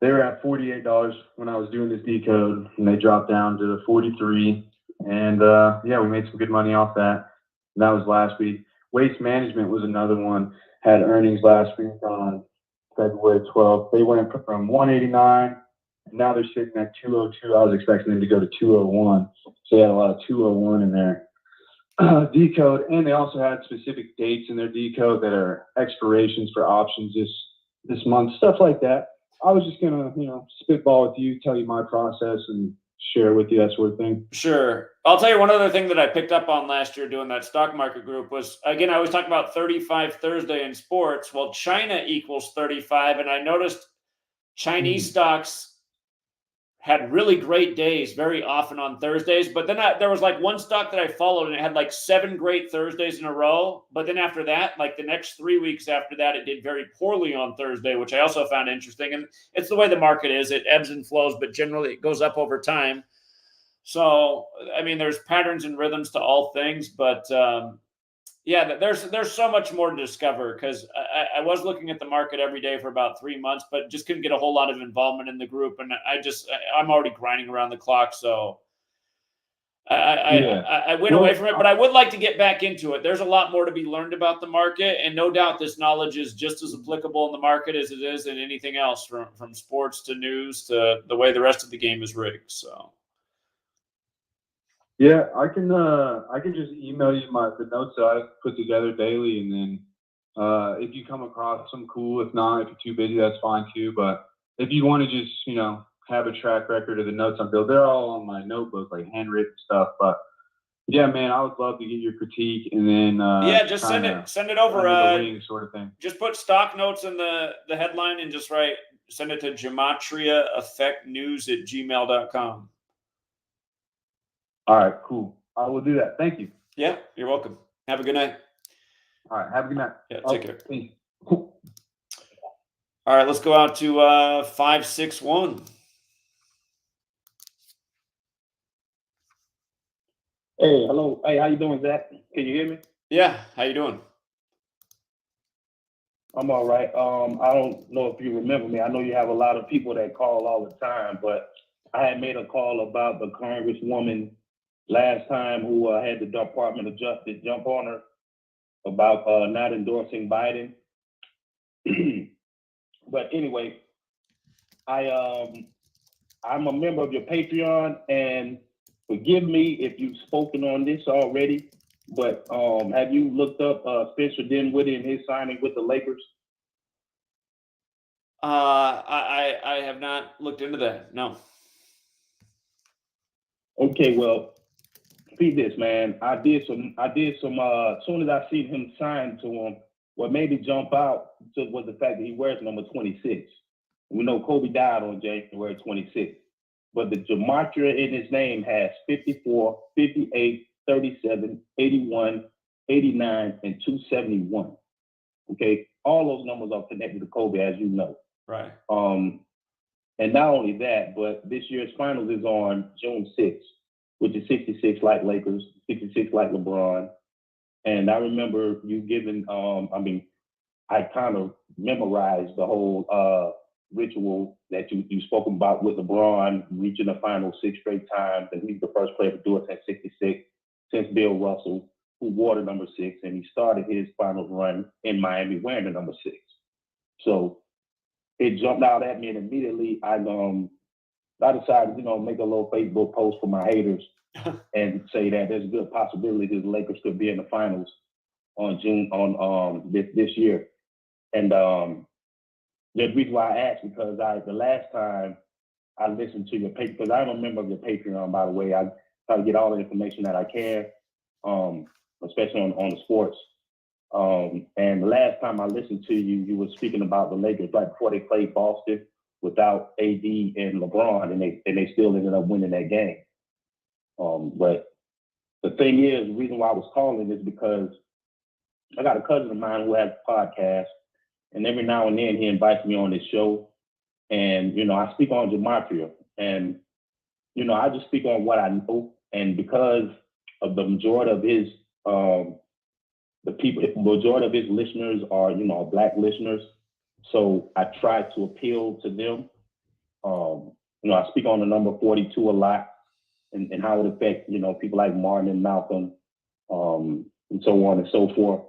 They were at $48 when I was doing this decode, and they dropped down to 43. And yeah, we made some good money off that. And that was last week. Waste Management was another one. Had earnings last week on February 12th. They went from 189, and now they're sitting at 202. I was expecting them to go to 201. So they had a lot of 201 in their decode, and they also had specific dates in their decode that are expirations for options this month, stuff like that. I was just gonna, spitball with you, tell you my process, and share with you that sort of thing. Sure. I'll tell you one other thing that I picked up on last year doing that stock market group was, again, I always talk about 35 Thursday in sports. Well, China equals 35, and I noticed Chinese stocks had really great days very often on Thursdays. But then there was like one stock that I followed, and it had like 7 great Thursdays in a row. But then after that, like the next 3 weeks after that, it did very poorly on Thursday, which I also found interesting. And it's the way the market is. It ebbs and flows, but generally it goes up over time. So, I mean, there's patterns and rhythms to all things, but yeah, there's so much more to discover, because I was looking at the market every day for about 3 months, but just couldn't get a whole lot of involvement in the group. And I'm already grinding around the clock. So I went away from it, but I would like to get back into it. There's a lot more to be learned about the market, and no doubt this knowledge is just as applicable in the market as it is in anything else, from sports to news to the way the rest of the game is rigged. So, Yeah, I can just email you the notes that I put together daily, and then if you come across some, cool. If not, if you're too busy, that's fine too. But if you want to just have a track record of the notes I'm building, they're all on my notebook, like handwritten stuff. But yeah, man, I would love to get your critique, and then yeah, just send it over. The wing sort of thing. Just put stock notes in the headline and just send it to GematriaEffectNews@gmail.com. All right, cool. I will do that. Thank you. Yeah, you're welcome. Have a good night. All right, have a good night. Yeah, take care. Peace. All right, let's go out to 561. Hey, hello. Hey, how you doing, Zach? Can you hear me? Yeah, how you doing? I'm all right. I don't know if you remember me. I know you have a lot of people that call all the time, but I had made a call about the congresswoman last time who had the Department of Justice jump on her about not endorsing Biden. But anyway, I'm a member of your Patreon, and forgive me if you've spoken on this already, but have you looked up Spencer Dinwiddie and his signing with the Lakers? I have not looked into that. No. Okay, well, see this, man. I did some. As soon as I seen him sign to him, what made me jump out was the fact that he wears number 26. We know Kobe died on January 26th, but the gematria in his name has 54, 58, 37, 81, 89, and 271. Okay, all those numbers are connected to Kobe, as you know. Right. And not only that, but this year's finals is on June 6th, which is 66 like Lakers, 66 like LeBron. And I remember you giving, I kind of memorized the whole ritual that you spoke about with LeBron reaching the final 6 straight times. And he's the first player to do it since 66, since Bill Russell, who wore the number 6. And he started his finals run in Miami wearing the number 6. So it jumped out at me, and immediately I decided, make a little Facebook post for my haters and say that there's a good possibility that the Lakers could be in the finals on this year. And the reason why I asked, because the last time I listened to your paper, because I'm a member of your Patreon, by the way, I try to get all the information that I can, especially on the sports. And the last time I listened to you, you were speaking about the Lakers right before they played Boston without AD and LeBron, and they still ended up winning that game. But the thing is, the reason why I was calling is because I got a cousin of mine who has a podcast, and every now and then he invites me on his show, and I speak on Gematria, and I just speak on what I know, and because of the majority of his majority of his listeners are Black listeners, so I try to appeal to them. I speak on the number 42 a lot, and how it affects people like Martin and Malcolm, and so on and so forth.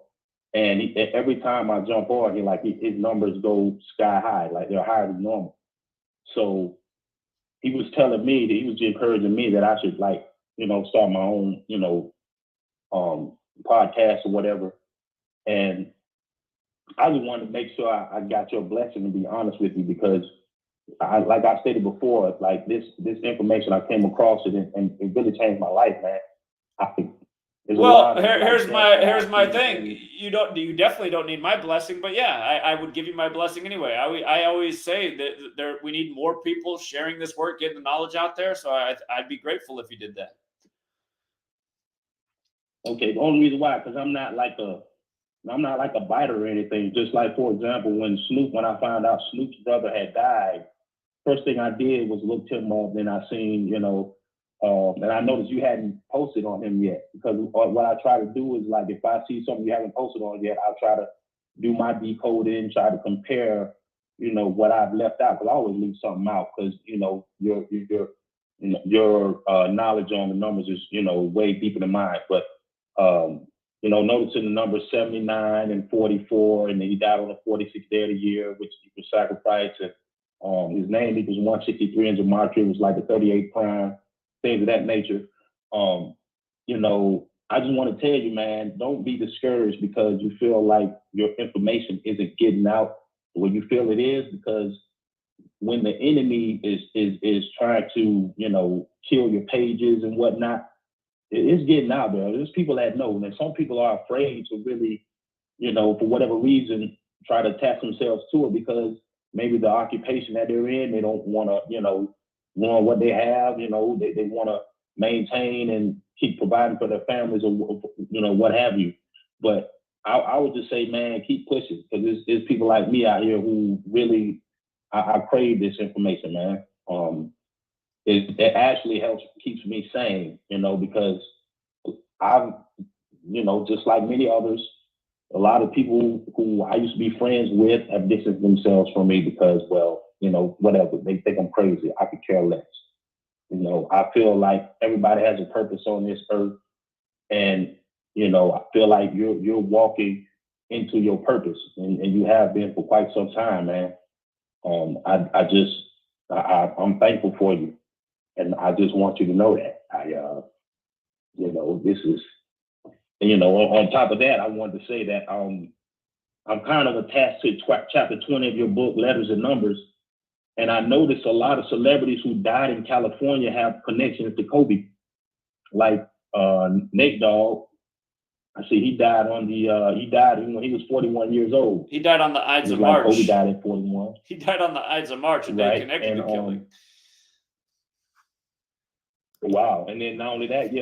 And every time I jump on, his numbers go sky high, like they're higher than normal. So he was telling me that he was encouraging me that I should start my own podcast or whatever. And I just wanted to make sure I got your blessing, to be honest with you, because like I stated before, like this information, I came across it, and it really changed my life, man. Here's my thing. You definitely don't need my blessing, but yeah, I would give you my blessing anyway. I always say that we need more people sharing this work, getting the knowledge out there. So I'd be grateful if you did that. Okay, the only reason why, because I'm not like a biter or anything. Just like, for example, when I found out Snoop's brother had died, first thing I did was look him up. Then I seen, and I noticed you hadn't posted on him yet, because what I try to do is, like, if I see something you haven't posted on yet, I'll try to do my decoding, try to compare, what I've left out, because I always leave something out, because, your your knowledge on the numbers is, way deeper than mine. But, noticing the numbers 79 and 44, and then he died on the 46th day of the year, which equals sacrifice. And his name equals 163 in Gematria, was like the 38th prime, things of that nature. I just want to tell you, man, don't be discouraged because you feel like your information isn't getting out the way you feel it is, because when the enemy is trying to, kill your pages and whatnot, it's getting out there. There's people that know, and some people are afraid to really, for whatever reason, try to attach themselves to it because maybe the occupation that they're in, they don't want to, ruin what they have. They want to maintain and keep providing for their families or, what have you. But I would just say, man, keep pushing, because there's people like me out here who really, I crave this information, man. It actually keeps me sane, because I've, just like many others, a lot of people who I used to be friends with have distanced themselves from me because, well, whatever, they think I'm crazy. I could care less. I feel like everybody has a purpose on this earth, and I feel like you're walking into your purpose, and you have been for quite some time, man. I'm thankful for you, and I just want you to know that. This is, on top of that, I wanted to say that I'm kind of attached to chapter 20 of your book, Letters and Numbers, and I noticed a lot of celebrities who died in California have connections to Kobe, like Nate Dogg. I see he died when he was 41 years old. He died on the Ides of like March. Kobe died at 41. He died on the Ides of March, and they connected to killing. Wow. And then not only that, he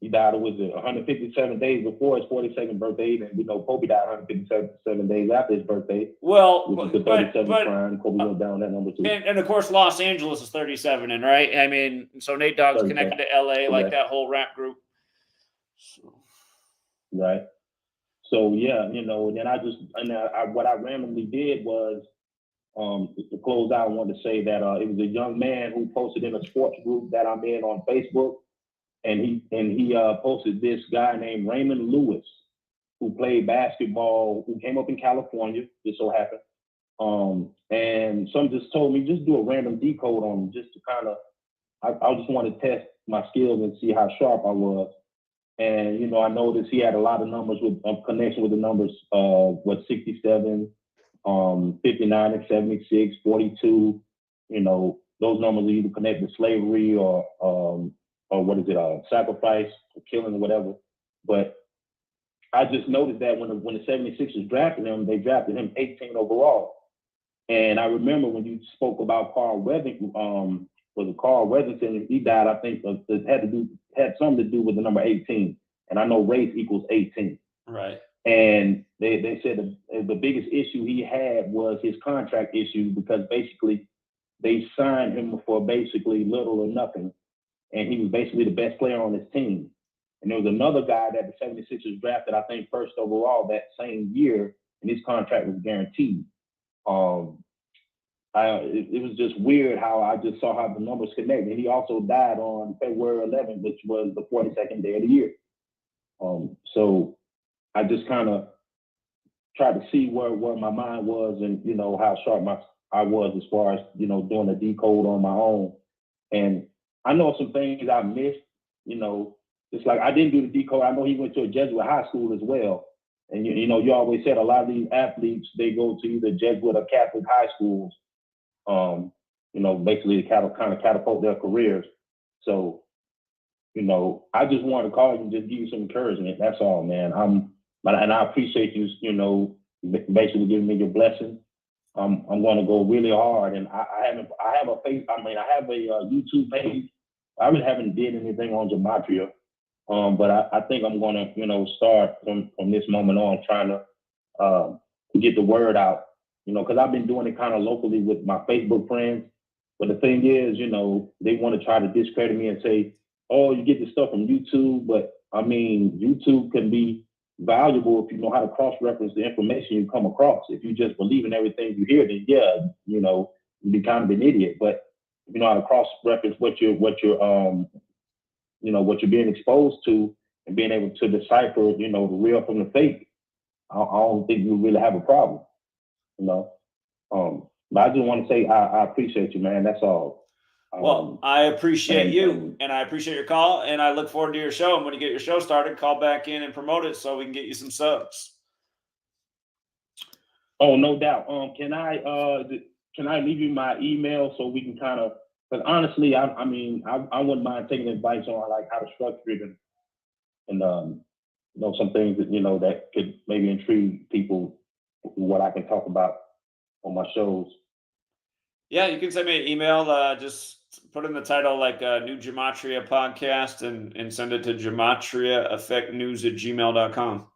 died, 157 days before his 42nd birthday. And we know Kobe died 157 days after his birthday. Well, which is the 37th prime. Kobe went down that number too. And of course, Los Angeles is 37, and right? I mean, so Nate Dogg's connected to LA, like that whole rap group. So. Right. So yeah, and then what I randomly did was, to close out, I wanted to say that it was a young man who posted in a sports group that I'm in on Facebook, and he posted this guy named Raymond Lewis, who played basketball, who came up in California, just so happened. And some just told me, just do a random decode on him, just to kind of, I just want to test my skills and see how sharp I was. And, I noticed he had a lot of numbers with connection with the numbers, 67, 59 and 76, 42, those numbers are either connected to slavery or sacrifice or killing or whatever. But I just noticed that when the 76ers drafted him, they drafted him 18 overall. And I remember when you spoke about Carl Weathington, he died, I think it had something to do with the number 18. And I know race equals 18. Right. And they said the biggest issue he had was his contract issue, because basically they signed him for basically little or nothing. And he was basically the best player on his team. And there was another guy that the 76ers drafted, I think, first overall that same year, and his contract was guaranteed. It was just weird how I just saw how the numbers connected. And he also died on February 11th, which was the 42nd day of the year. So I just kind of tried to see where my mind was and, how sharp I was as far as, doing a decode on my own. And I know some things I missed, it's like I didn't do the decode. I know he went to a Jesuit high school as well. And, you always said a lot of these athletes, they go to either Jesuit or Catholic high schools, basically to kind of catapult their careers. So, I just wanted to call you and just give you some encouragement. That's all, man. And I appreciate you, basically giving me your blessing. I'm going to go really hard, and I have a YouTube page. I really haven't did anything on Gematria, but I think I'm going to, start from this moment on trying to get the word out, because I've been doing it kind of locally with my Facebook friends. But the thing is, they want to try to discredit me and say, oh, you get this stuff from YouTube. But I mean, YouTube can be valuable if you know how to cross-reference the information you come across. If you just believe in everything you hear, then yeah, you'd be kind of an idiot. But you know how to cross-reference what you're you know, what you're being exposed to, and being able to decipher, you know, the real from the fake. I don't think you really have a problem, you know. But I just want to say I appreciate you, man. That's all. Well, I appreciate and, you, and I appreciate your call, and I look forward to your show. And when you get your show started, call back in and promote it so we can get you some subs. Oh, no doubt. Can I leave you my email so we can kind of? But honestly, I wouldn't mind taking advice on like how to structure it and you know, some things that, you know, that could maybe intrigue people, what I can talk about on my shows. Yeah, you can send me an email. Just put in the title like New Gematria Podcast and send it to GematriaEffectNews@gmail.com.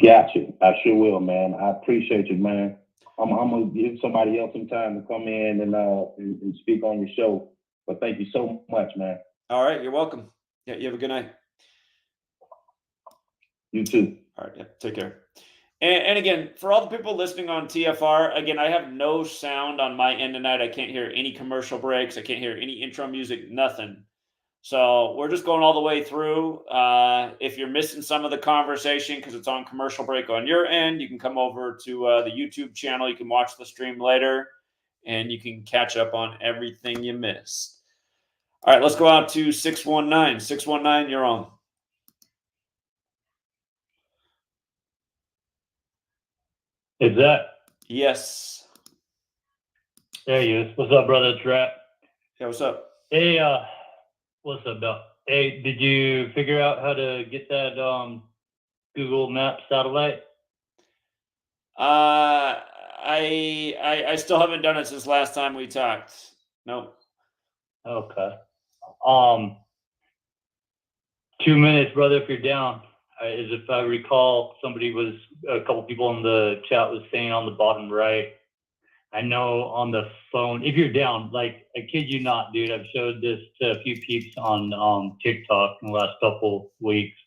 Gotcha. I sure will, man. I appreciate you, man. I'm gonna give somebody else some time to come in and speak on your show. But thank you so much, man. All right, you're welcome. Yeah, you have a good night. You too. All right, yeah, take care. And again, for all the people listening on TFR, again, I have no sound on my end tonight. I can't hear any commercial breaks. I can't hear any intro music, nothing. So we're just going all the way through. If you're missing some of the conversation because it's on commercial break on your end, you can come over to the YouTube channel. You can watch the stream later, and you can catch up on everything you missed. All right, let's go out to 619. 619, you're on. Is that? Yes. There he is. What's up, brother? It's Rat. Yeah, what's up? Hey, what's up, Bill? Hey, did you figure out how to get that Google Maps satellite? I still haven't done it since last time we talked. Nope. Okay. 2 minutes, brother, if you're down. As if I recall, a couple people in the chat was saying on the bottom right. I know on the phone, if you're down, like, I kid you not, dude, I've showed this to a few peeps on TikTok in the last couple weeks,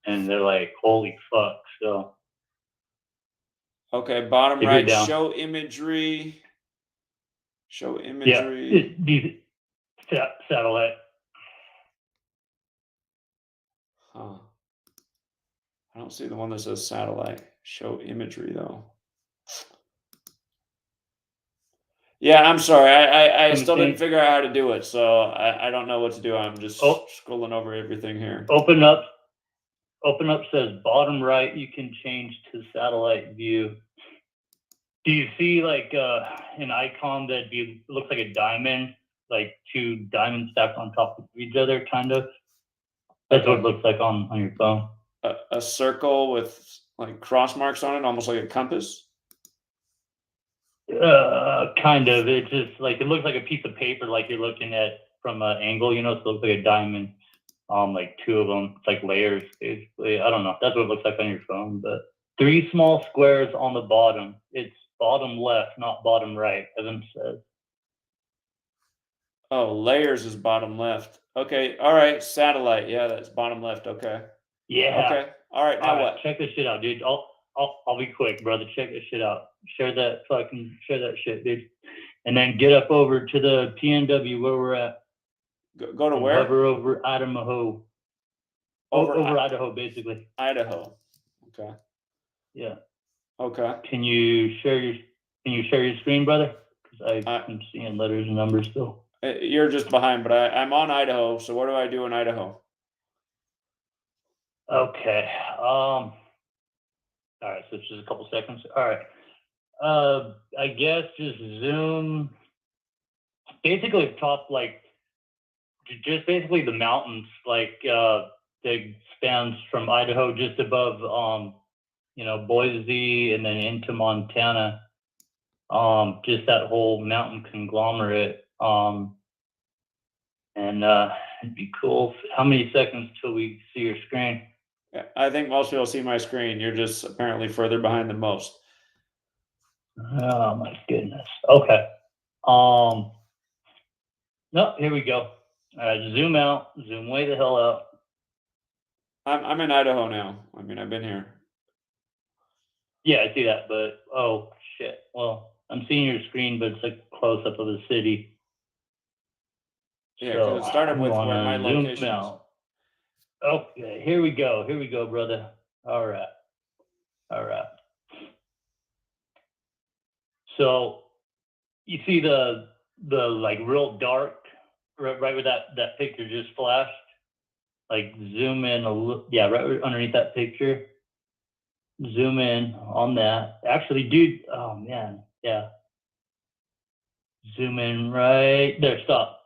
and they're like, holy fuck. So. Okay, bottom if right, you're down. show imagery. Show imagery. Yeah, satellite. Huh. I don't see the one that says satellite. Show imagery, though. Yeah, I'm sorry. I still didn't figure out how to do it, so I don't know what to do. I'm just scrolling over everything here. Open up says bottom right, you can change to satellite view. Do you see like an icon that looks like a diamond, like two diamonds stacked on top of each other, kind of? That's what it looks like on your phone. A circle with like cross marks on it, almost like a compass? Kind of. It's just like, it looks like a piece of paper, like you're looking at from an angle, you know, so it looks like a diamond. Like two of them, it's like layers, basically. I don't know. That's what it looks like on your phone, but 3 small squares on the bottom. It's bottom left, not bottom right, Evan says. Oh, layers is bottom left. Okay, all right, satellite. Yeah, that's bottom left. Okay. Yeah. Okay. All right. Now what? Check this shit out, dude. I'll be quick, brother. Check this shit out. Share that shit, dude. And then get up over to the PNW where we're at. Go to where? Hover over Idaho. Over Idaho, basically. Idaho. Okay. Yeah. Okay. Can you share your screen, brother? Because I'm seeing letters and numbers still. You're just behind, but I'm on Idaho. So what do I do in Idaho? Okay. All right. So it's just a couple seconds. All right. I guess just zoom. Basically, top, like, just basically the mountains, like that spans from Idaho just above, Boise and then into Montana. Just that whole mountain conglomerate. And it'd be cool. How many seconds till we see your screen? Yeah, I think most people see my screen. You're just apparently further behind than most. Oh my goodness. Okay. No, here we go. All right, zoom out. Zoom way the hell out. I'm in Idaho now. I mean, I've been here. Yeah, I see that, but oh shit. Well, I'm seeing your screen, but it's a close up of the city. Yeah, because it started with I'm where my gonna zoom location is. out. Okay, here we go, brother. All right. So you see the like real dark right where that picture just flashed. Like zoom in a little, yeah, right underneath that picture. Zoom in on that. Actually, dude, oh man, yeah. Zoom in right there. Stop.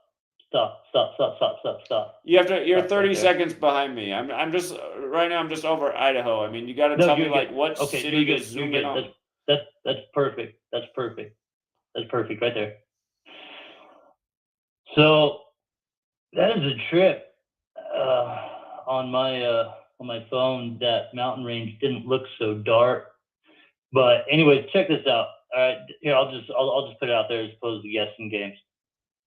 You have to. You're Stop 30 right there. seconds behind me. I'm just right now. I'm just over Idaho. I mean, you got to tell me you're like good. what Okay, city you're to good. zoom You're in good. on. That's perfect. That's perfect right there. So that is a trip. On my phone, that mountain range didn't look so dark. But anyways, check this out. All right, here I'll just put it out there as opposed to guessing games.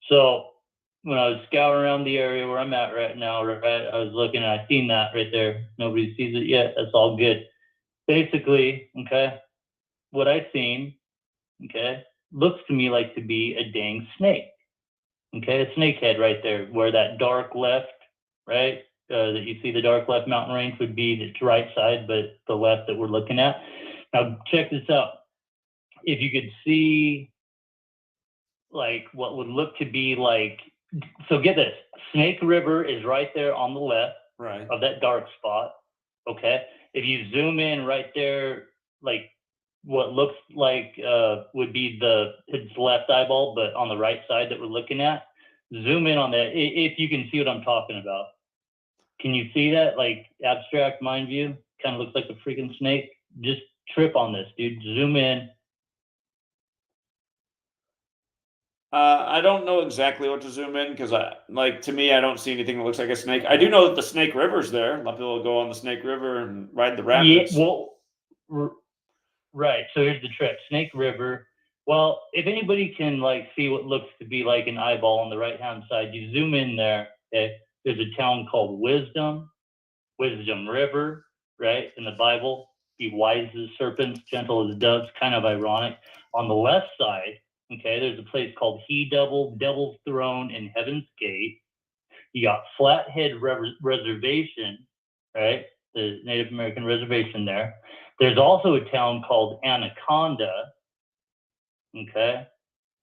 So when I was scouting around the area where I'm at right now, right, I was looking and I seen that right there. Nobody sees it yet. That's all good. Basically, okay, what I seen, okay, looks to me like to be a dang snake. Okay, a snake head right there, where that dark left, right, that you see the dark left mountain range would be the right side, but the left that we're looking at. Now check this out. If you could see like what would look to be like, so get this, Snake River is right there on the left of that dark spot. Okay, if you zoom in right there, like what looks like would be its left eyeball, but on the right side that we're looking at, zoom in on that if you can see what I'm talking about. Can you see that? Like abstract mind view, kind of looks like a freaking snake. Just trip on this, dude. Zoom in. I don't know exactly what to zoom in because to me, I don't see anything that looks like a snake. I do know that the Snake River's there. A lot of people go on the Snake River and ride the rapids. Yeah, well, right. So here's the trick. Snake River. Well, if anybody can like see what looks to be like an eyeball on the right-hand side, you zoom in there. Okay, there's a town called Wisdom River, right? In the Bible, be wise as serpents, gentle as doves. Kind of ironic. On the left side, okay, there's a place called He Devil, Devil's Throne, and Heaven's Gate. You got Flathead Reservation, right? The Native American reservation there. There's also a town called Anaconda. Okay,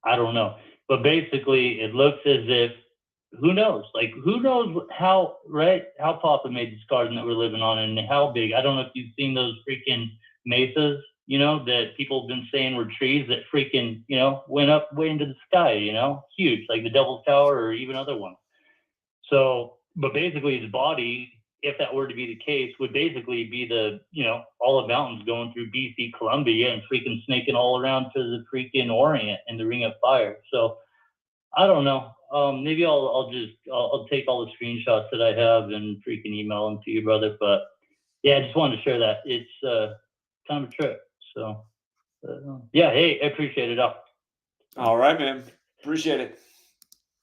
I don't know, but basically, it looks as if who knows how Papa made the garden that we're living on and how big. I don't know if you've seen those freaking mesas, that people have been saying were trees that freaking, went up way into the sky, huge, like the Devil's Tower or even other ones. So, but basically his body, if that were to be the case, would basically be all the mountains going through BC Columbia and freaking snaking all around to the freaking Orient and the Ring of Fire. So I don't know. Maybe I'll take all the screenshots that I have and freaking email them to you, brother. But yeah, I just wanted to share that. It's kind of a trip. So yeah, hey, I appreciate it. All right, man. Appreciate it.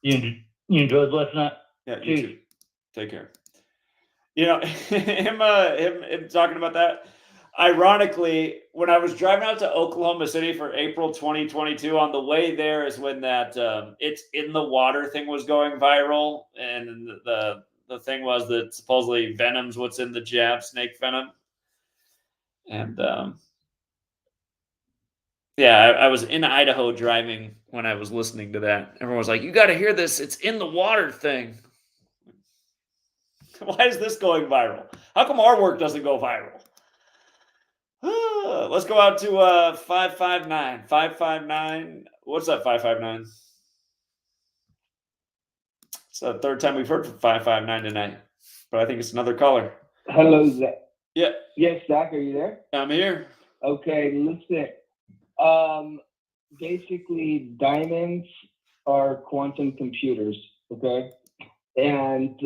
You enjoyed last night? Yeah, you too. Take care. Him talking about that. Ironically, when I was driving out to Oklahoma City for April 2022, on the way there is when that "it's in the water" thing was going viral, and the thing was that supposedly venom's what's in the jab, snake venom. And yeah, I was in Idaho driving when I was listening to that. Everyone was like, "You got to hear this! It's in the water thing." Why is this going viral? How come our work doesn't go viral? Let's go out to 559. 559. What's up, 559? It's the third time we've heard from 559 tonight, but I think it's another caller. Hello, Zach. Yeah. Yes, Zach, are you there? I'm here. Okay, listen. Basically, diamonds are quantum computers, okay? And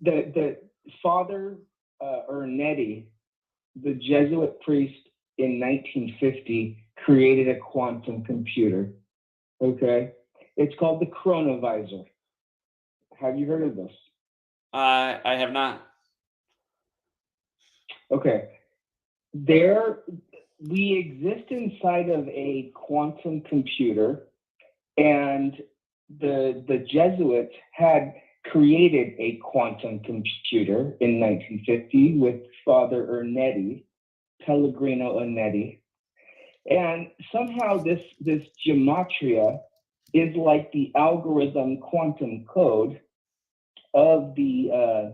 the father, Ernetti, the Jesuit priest in 1950, created a quantum computer, okay? It's called the chronovisor. Have you heard of this? I have not. Okay. we exist inside of a quantum computer, and the Jesuits had created a quantum computer in 1950 with Father Ernetti, Pellegrino Ernetti. And somehow this gematria is like the algorithm quantum code of the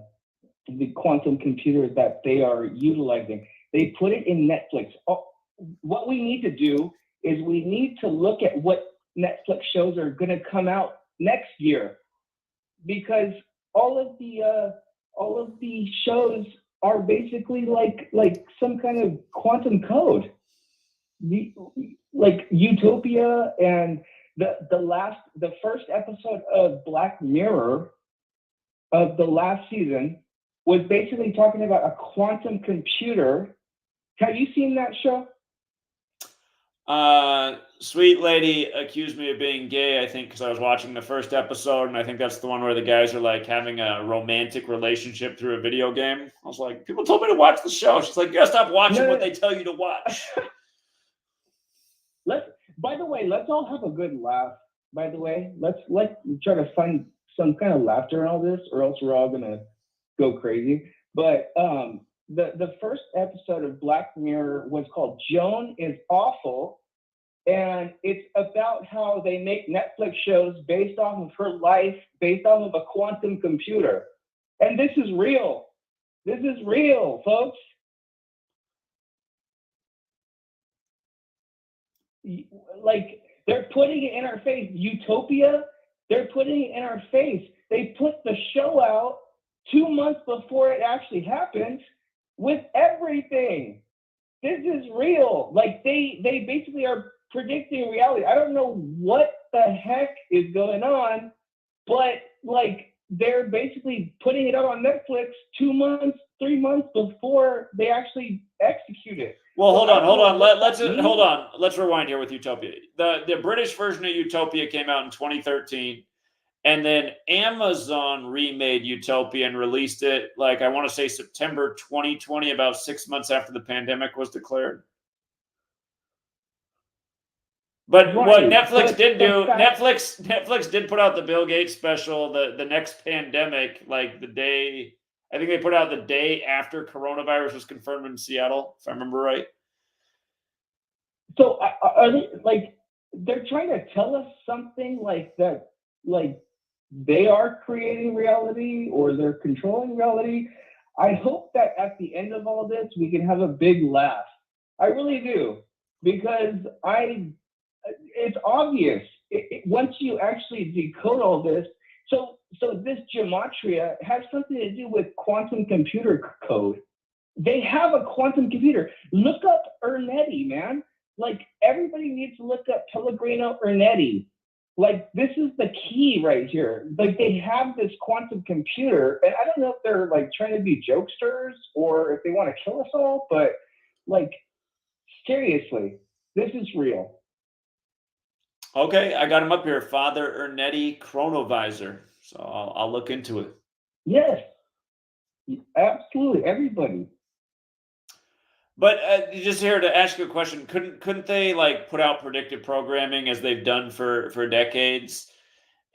quantum computer that they are utilizing. They put it in Netflix. Oh, what we need to do is we need to look at what Netflix shows are going to come out next year, because all of the shows are basically like some kind of quantum code. Like Utopia and the first episode of Black Mirror of the last season was basically talking about a quantum computer. Have you seen that show? Sweet lady accused me of being gay, I think, because I was watching the first episode, and I think that's the one where the guys are like having a romantic relationship through a video game. I was like, people told me to watch the show. She's like, you gotta stop watching what they tell you to watch. By the way, let's all have a good laugh. By the way, let's try to find some kind of laughter in all this, or else we're all gonna go crazy. But the first episode of Black Mirror was called Joan is Awful, and it's about how they make Netflix shows based off of her life, based off of a quantum computer. And this is real. This is real, folks. Like, they're putting it in our face. Utopia, they're putting it in our face. They put the show out 2 months before it actually happened with everything. This is real. Like, they basically are predicting reality. I don't know what the heck is going on, but like, they're basically putting it out on Netflix 2 months, 3 months before they actually execute it. Well, hold on. Let's rewind here with Utopia. The British version of Utopia came out in 2013, and then Amazon remade Utopia and released it, like, I want to say September 2020, about 6 months after the pandemic was declared. But what Netflix did do, Netflix did put out the Bill Gates special, the next pandemic, like the day, I think they put out the day after coronavirus was confirmed in Seattle, if I remember right. So are they, like, they're trying to tell us something like that, like they are creating reality or they're controlling reality? I hope that at the end of all this, we can have a big laugh. I really do, because it's obvious once you actually decode all this. So this gematria has something to do with quantum computer code. They have a quantum computer. Look up Ernetti, man. Like, everybody needs to look up Pellegrino Ernetti. Like, this is the key right here. Like, they have this quantum computer, and I don't know if they're like trying to be jokesters or if they want to kill us all, but like, seriously, this is real. Okay, I got him up here, Father Ernetti Chronovisor. So I'll look into it. Yes, absolutely, everybody. But just here to ask you a question, couldn't they like put out predictive programming as they've done for decades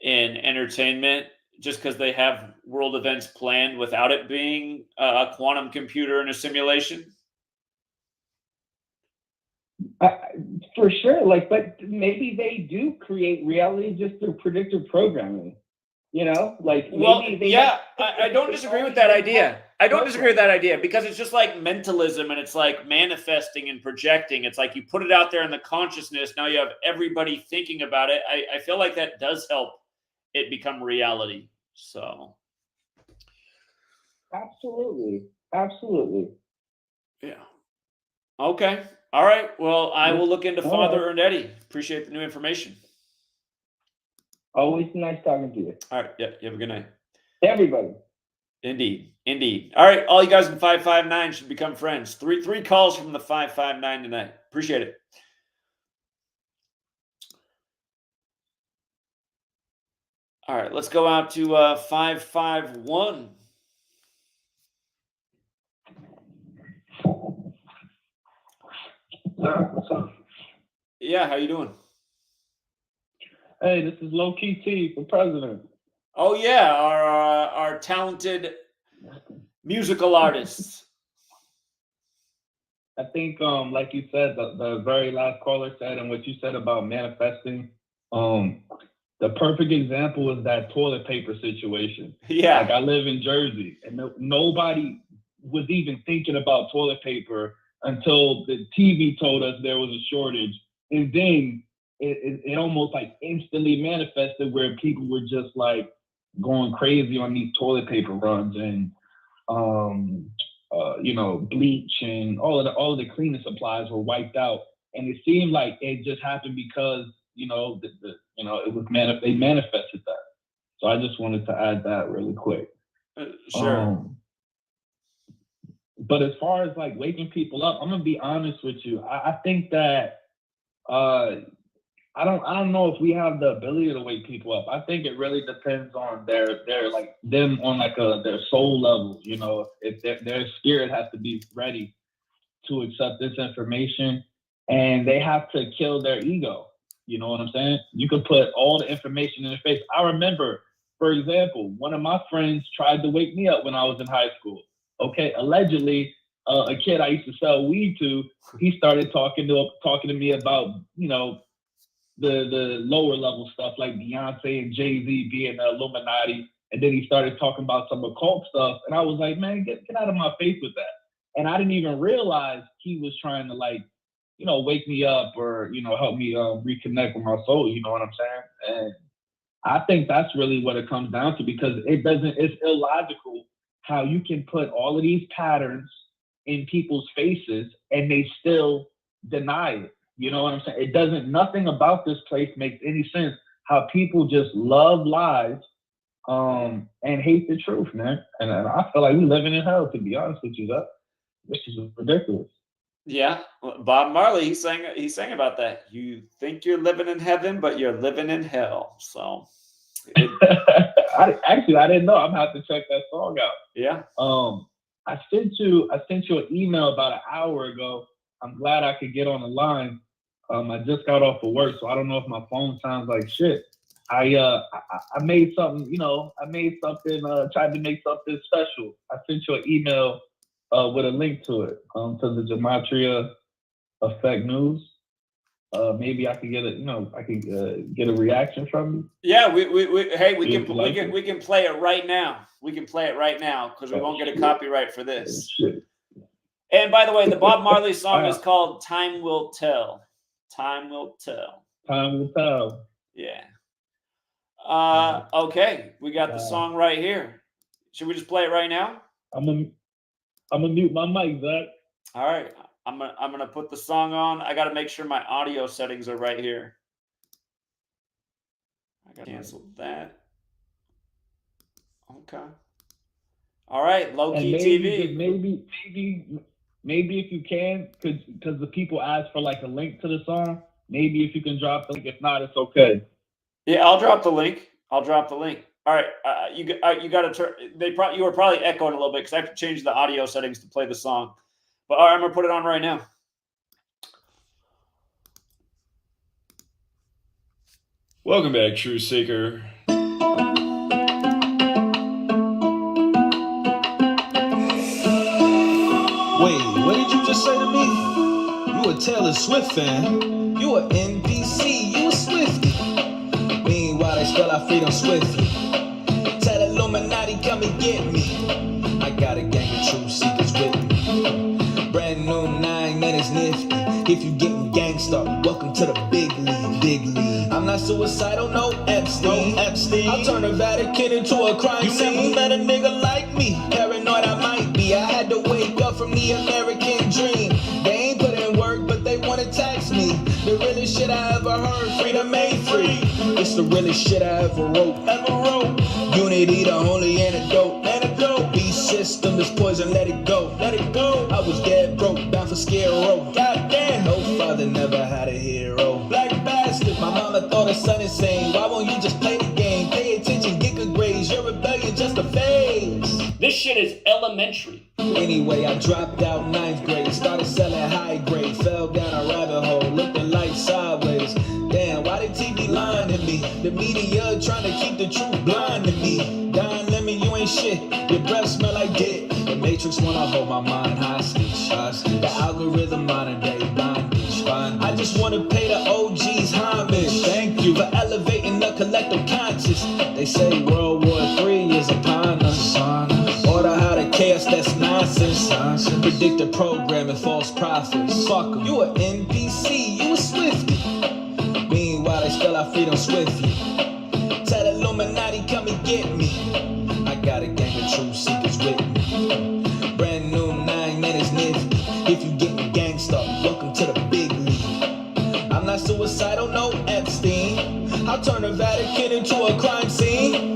in entertainment, just because they have world events planned without it being a quantum computer in a simulation? For sure, like, but maybe they do create reality just through predictive programming. You know, like, Well, maybe they yeah, I don't disagree with that idea. I don't disagree with that idea, because it's just like mentalism, and it's like manifesting and projecting. It's like you put it out there in the consciousness. Now you have everybody thinking about it. I feel like that does help it become reality. So, absolutely. Yeah. Okay. All right. Well, I will look into Father Ernetti. Appreciate the new information. Always nice talking to you. All right. Yeah. You have a good night. Everybody. Indeed. All right. All you guys in 559 should become friends. Three calls from the 559 tonight. Appreciate it. All right. Let's go out to 551. What's up? Yeah, how you doing? Hey, this is Low Key T for president. Oh yeah, our talented musical artists. I think, like you said, the very last caller said, and what you said about manifesting, the perfect example is that toilet paper situation. Yeah. Like I live in Jersey, and nobody was even thinking about toilet paper until the TV told us there was a shortage, and then it almost like instantly manifested where people were just like going crazy on these toilet paper runs and bleach and all of the cleaning supplies were wiped out, and it seemed like it just happened because it was they manifested that. So I just wanted to add that really quick. Sure. But as far as like waking people up, I'm gonna be honest with you. I think that I don't know if we have the ability to wake people up. I think it really depends on their like them on like their soul level. If their spirit has to be ready to accept this information, and they have to kill their ego. You know what I'm saying? You can put all the information in their face. I remember, for example, one of my friends tried to wake me up when I was in high school. Okay, allegedly, a kid I used to sell weed to, he started talking to me about the lower level stuff like Beyonce and Jay-Z being the Illuminati, and then he started talking about some occult stuff, and I was like, man, get out of my face with that. And I didn't even realize he was trying to wake me up or help me reconnect with my soul. You know what I'm saying? And I think that's really what it comes down to, because it's illogical how you can put all of these patterns in people's faces and they still deny it. You know what I'm saying? Nothing about this place makes any sense. How people just love lies and hate the truth, man. And I feel like we're living in hell, to be honest with you. This is ridiculous. Yeah, Bob Marley, he sang about that. You think you're living in heaven, but you're living in hell. So, I didn't know. I'm gonna have to check that song out. Yeah. I sent you an email about an hour ago. I'm glad I could get on the line. I just got off of work, so I don't know if my phone sounds like shit. I made something, tried to make something special. I sent you an email with a link to it, to the GematriaEffectNews. Maybe I could get a reaction from you. Yeah, we can play it right now. We can play it right now because we won't get a copyright for this. Shit. And by the way, the Bob Marley song is called "Time Will Tell." Time will tell. Time will tell. Yeah. Okay, we got the song right here. Should we just play it right now? I'm gonna mute my mic, Zach. All right, I'm gonna put the song on. I got to make sure my audio settings are right here. I got to cancel that. Okay. All right, Low Key TV. Maybe if you can, because the people asked for like a link to the song. Maybe if you can drop the link. If not, it's okay. Yeah, I'll drop the link. All right, you got to turn. You were probably echoing a little bit because I have to change the audio settings to play the song. But all right, I'm gonna put it on right now. Welcome back, True Seeker. Wait, what did you just say to me? You a Taylor Swift fan. You a NPC. You a Swiftie. Meanwhile, they spell out freedom swiftly. Tell Illuminati, come and get me. I got a gang of true seekers with me. Brand new 9 minutes nifty. If you getting gangsta, welcome to the big league. Big league. I'm not suicidal, no Epstein. I'll turn the Vatican into a crime scene. You never met a nigga like me. Paranoid I might be. I had to wake up from the American dream. They ain't put in work, but they wanna tax me. The realest shit I ever heard, freedom made free. It's the realest shit I ever wrote. Unity, the only antidote. The beast system is poison, let it go. I was dead broke, bound for scare row. Goddamn, no father never had a hero. Black bastard, my mama thought her son insane. Why won't you just play the game? Pay attention, get good grades. Your rebellion just a phase. This shit is LA elementary. Anyway, I dropped out ninth grade, started selling high grade, fell down a rabbit hole, looked at life sideways. Damn, why the TV lying to me? The media trying to keep the truth blind to me. Don Lemon, you ain't shit, your breath smell like dick. The Matrix wanna hold my mind hostage. The algorithm modern day bondage. I just wanna pay the OGs homage. Thank you for elevating the collective conscious. They say World War III is upon us. Order out of chaos, that's nonsense. Predict the program and false prophets. Fuck 'em. You a NPC, you a Swiftie. Meanwhile, they spell out freedom swiftly. Tell Illuminati, come and get me. I got a gang of truth seekers with me. Brand new 9 minutes nifty. If you getting gangsta, welcome to the big league. I'm not suicidal, no Epstein. I'll turn the Vatican into a crime scene.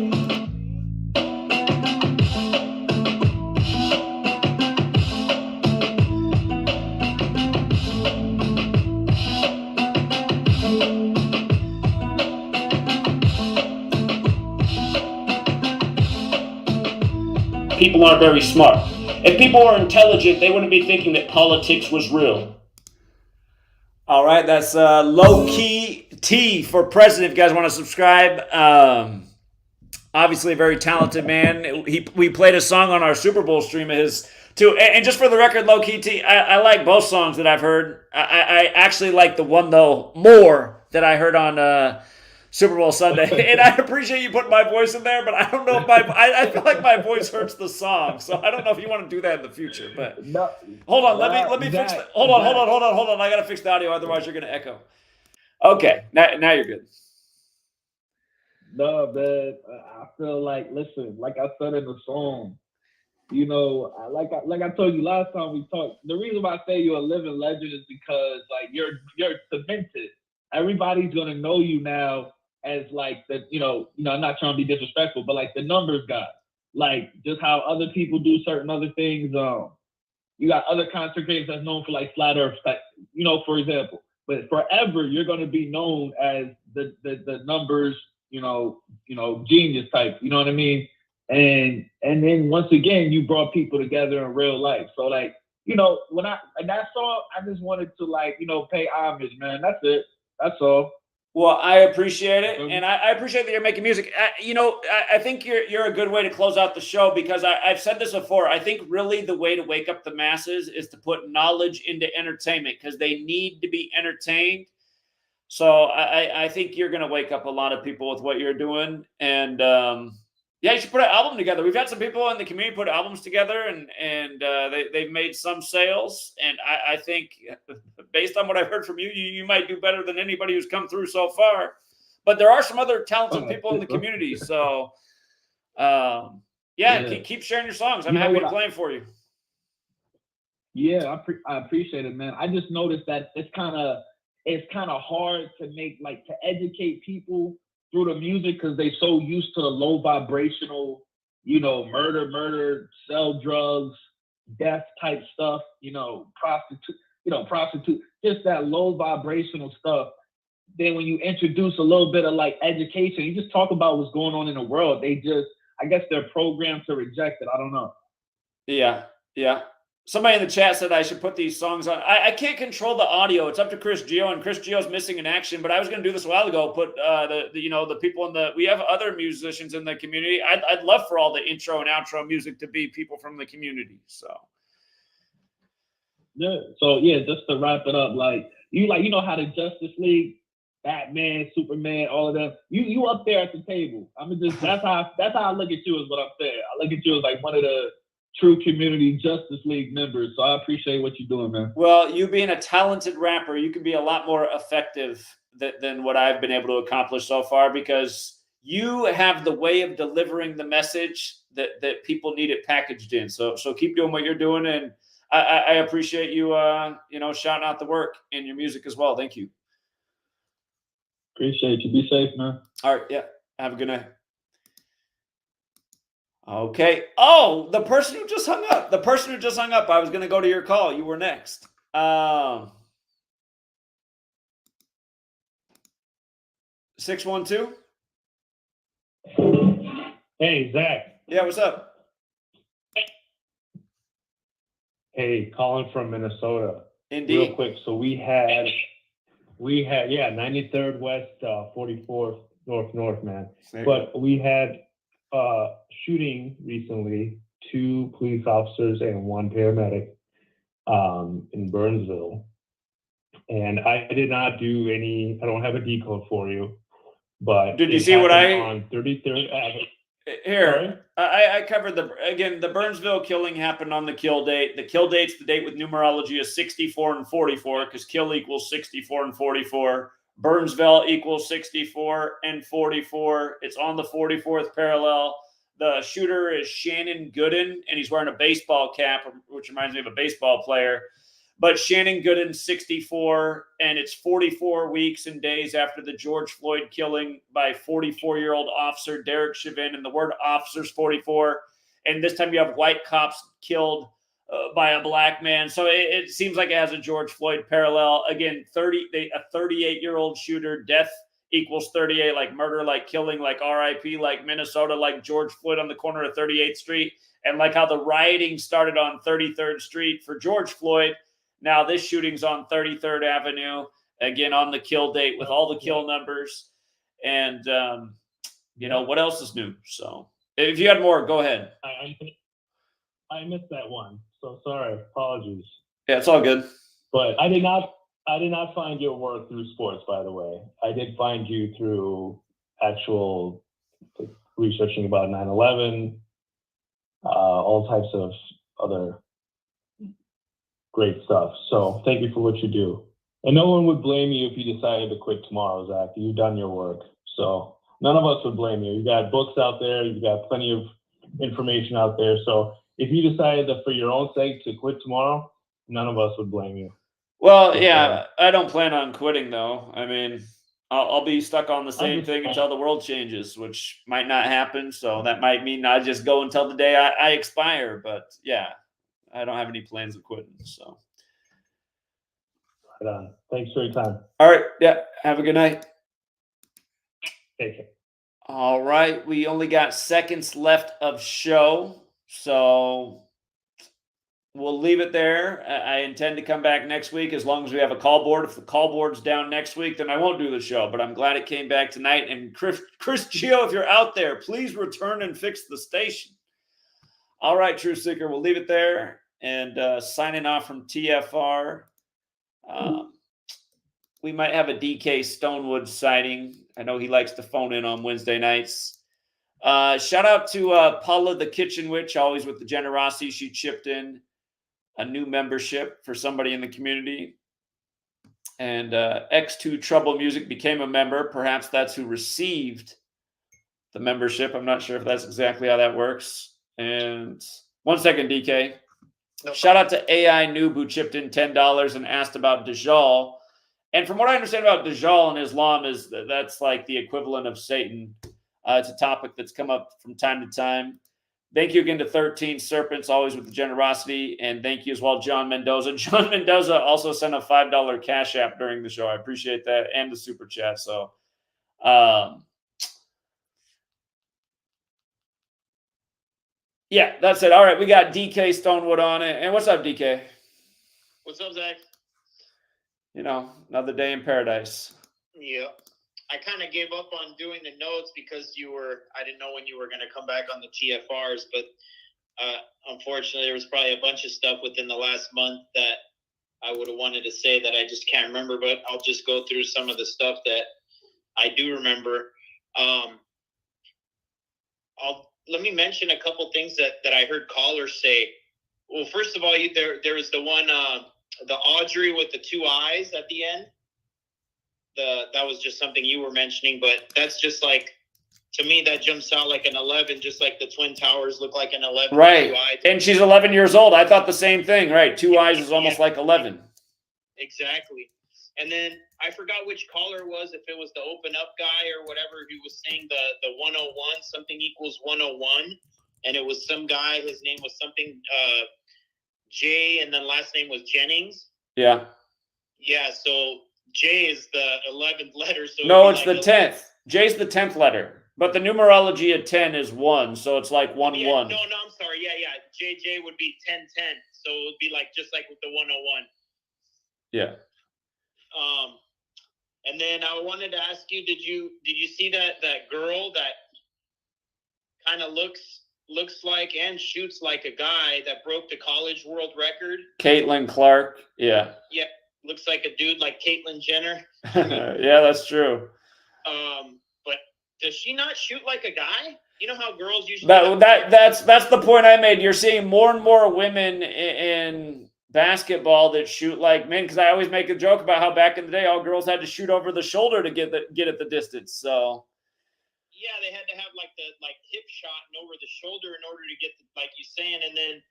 People aren't very smart. If people were intelligent, they wouldn't be thinking that politics was real. All right, that's Low Key T for president. If you guys want to subscribe, obviously a very talented man. We played a song on our Super Bowl stream of his too. And just for the record, Low Key T, I like both songs that I've heard. I actually like the one though more that I heard on Super Bowl Sunday. And I appreciate you putting my voice in there, but I don't know if I feel like my voice hurts the song. So I don't know if you want to do that in the future. But No, hold on, let me fix that. Hold on. I gotta fix the audio, otherwise you're gonna echo. Okay, now you're good. No, man, I feel like, listen, like I said in the song, you know, like I told you last time we talked, the reason why I say you're a living legend is because like you're cemented. Everybody's gonna know you now as like the, I'm not trying to be disrespectful, but like the numbers guy. Like just how other people do certain other things. You got other content creators that's known for like flat earth, like, for example. But forever you're gonna be known as the numbers, genius type, you know what I mean? And then once again you brought people together in real life. So like, when that song, I just wanted to like, pay homage, man. That's it. That's all. Well, I appreciate it, and I appreciate that you're making music. I think you're a good way to close out the show because I've said this before. I think really the way to wake up the masses is to put knowledge into entertainment because they need to be entertained. So I think you're going to wake up a lot of people with what you're doing, and yeah, you should put an album together. We've had some people in the community put albums together, and they've made some sales. And I think, based on what I've heard from you, you might do better than anybody who's come through so far. But there are some other talented people in the community. So, keep sharing your songs. I'm happy to play them for you. Yeah, I appreciate it, man. I just noticed that it's kind of hard to to educate people through the music because they so used to the low vibrational, murder, sell drugs, death type stuff, prostitute, just that low vibrational stuff. Then when you introduce a little bit of like education, you just talk about what's going on in the world. I guess they're programmed to reject it. I don't know. Yeah. Somebody in the chat said I should put these songs on. I can't control the audio. It's up to Chris Gio, and Chris Gio's missing in action. But I was going to do this a while ago. Put the people we have other musicians in the community. I'd love for all the intro and outro music to be people from the community. So yeah. So yeah, just to wrap it up, you know how the Justice League, Batman, Superman, all of them. You up there at the table. That's how I look at you is what I'm saying. I look at you as like one of the true community Justice League members. So I appreciate what you're doing, man. Well, you being a talented rapper, you can be a lot more effective than what I've been able to accomplish so far because you have the way of delivering the message that people need it packaged in. So keep doing what you're doing, and I appreciate you shouting out the work in your music as well. Thank you. Appreciate you. Be safe, man. All right. Yeah. Have a good night. Okay. Oh, the person who just hung up. I was going to go to your call. You were next. 612. Hey, Zach. Yeah, what's up? Hey, Colin from Minnesota. Indeed. Real quick. So we had, 93rd West, 44th North, man. There you But we had shooting recently, 2 police officers and 1 paramedic in Burnsville. And I did not do any, I don't have a decode for you, but Did you it see what happened I- on 33rd Avenue? Here, I covered the Burnsville killing happened on the kill date. The kill date's the date with numerology is 64 and 44 because kill equals 64 and 44. Burnsville equals 64 and 44. It's on the 44th parallel. The shooter is Shannon Gooden, and he's wearing a baseball cap, which reminds me of a baseball player. But Shannon Gooden, 64, and it's 44 weeks and days after the George Floyd killing by 44-year-old officer Derek Chauvin, and the word officer's 44. And this time you have white cops killed by a black man. So it seems like it has a George Floyd parallel. Again, a 38-year-old shooter, death equals 38, like murder, like killing, like RIP, like Minnesota, like George Floyd on the corner of 38th Street, and like how the rioting started on 33rd Street for George Floyd. Now this shooting's on 33rd Avenue, again on the kill date with all the kill numbers. And, what else is new? So if you had more, go ahead. I missed that one, so sorry. Apologies. Yeah, it's all good. But I did not find your work through sports, by the way. I did find you through actual researching about 9/11, all types of other great stuff. So thank you for what you do. And no one would blame you if you decided to quit tomorrow, Zach. You've done your work. So none of us would blame you. You got books out there. You got plenty of information out there. So if you decided that for your own sake to quit tomorrow, none of us would blame you. Well, yeah, I don't plan on quitting though. I mean, I'll be stuck on the same thing until the world changes, which might not happen. So that might mean I just go until the day I expire. But yeah, I don't have any plans of quitting. So, right on. Thanks for your time. All right. Yeah. Have a good night. Take care. All right. We only got seconds left of show. So we'll leave it there. I intend to come back next week as long as we have a call board. If the call board's down next week, then I won't do the show. But I'm glad it came back tonight. And Chris Gio, if you're out there, please return and fix the station. All right, True Seeker, we'll leave it there. And signing off from TFR. We might have a DK Stonewood sighting. I know he likes to phone in on Wednesday nights. Shout out to Paula the Kitchen Witch, always with the generosity. She chipped in a new membership for somebody in the community. And X2 Trouble Music became a member. Perhaps that's who received the membership. I'm not sure if that's exactly how that works. And 1 second, DK. Shout out to AI Noob who chipped in $10 and asked about Dajjal. And from what I understand about Dajjal in Islam is that's like the equivalent of Satan. It's a topic that's come up from time to time. Thank you again to 13 Serpents, always with the generosity. And thank you as well, John Mendoza. John Mendoza also sent a $5 Cash App during the show. I appreciate that. And the Super Chat. So, yeah, that's it. All right, we got DK Stonewood on it. And what's up, DK? What's up, Zach? Another day in paradise. Yeah. I kind of gave up on doing the notes because I didn't know when you were going to come back on the TFRs, but unfortunately there was probably a bunch of stuff within the last month that I would have wanted to say that I just can't remember, but I'll just go through some of the stuff that I do remember. Let me mention a couple things that I heard callers say. Well, first of all, there was the one, the Audrey with the 2 eyes at the end. That was just something you were mentioning, but that's just like, to me, that jumps out like an 11, just like the Twin Towers look like an 11. Right. With 2 eyes. And she's 11 years old. I thought the same thing, right? 2 eyes is almost like 11. Exactly. And then I forgot which caller it was, if it was the open up guy or whatever, who was saying the 101, something equals 101. And it was some guy, his name was something, Jay, and then last name was Jennings. Yeah. Yeah, so J is the 11th letter. So No, it's the 10th. J's the 10th letter. But the numerology of 10 is 1, so it's like 1-1. No, I'm sorry. Yeah. JJ would be 10-10. So it would be like just like with the 101. Yeah. And then I wanted to ask you, did you see that girl that kind of looks like and shoots like a guy that broke the college world record? Caitlin Clark. Yeah. Yeah, looks like a dude like Caitlyn Jenner. Yeah, that's true. But does she not shoot like a guy? You know how girls usually That's the point I made. You're seeing more and more women in basketball that shoot like men, because I always make a joke about how back in the day all girls had to shoot over the shoulder to get at the distance. So yeah, they had to have like the hip shot and over the shoulder in order to get like you saying. And then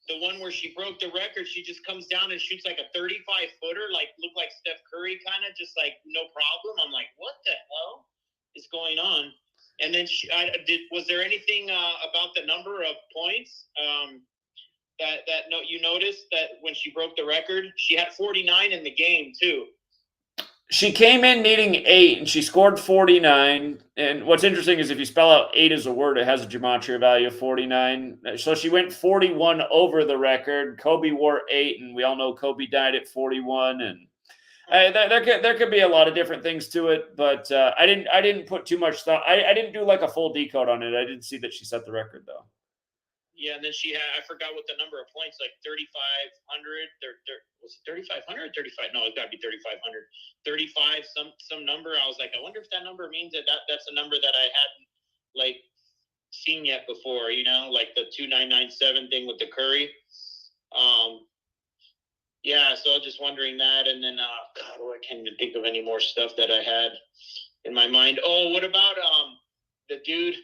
the one where she broke the record, she just comes down and shoots like a 35-footer, like looked like Steph Curry kind of, just like no problem. I'm like, what the hell is going on? And then was there anything about the number of points that you noticed that when she broke the record, she had 49 in the game too? she came in needing 8 and she scored 49. And what's interesting is if you spell out 8 as a word, it has a gematria value of 49. So she went 41 over the record. Kobe wore 8, and we all know Kobe died at 41. And there could be a lot of different things to it, but I didn't put too much thought. I didn't do like a full decode on it. I didn't see that she set the record though. Yeah, and then she had, I forgot what the number of points, like 3,500. Was it 3,500 or 35? No, it's got to be 3,500. 35, some number. I was like, I wonder if that number means that's a number that I hadn't like seen yet before. You know, like the 2997 thing with the Curry. Yeah, so I was just wondering that, and then God, I can't even think of any more stuff that I had in my mind. Oh, what about the dude?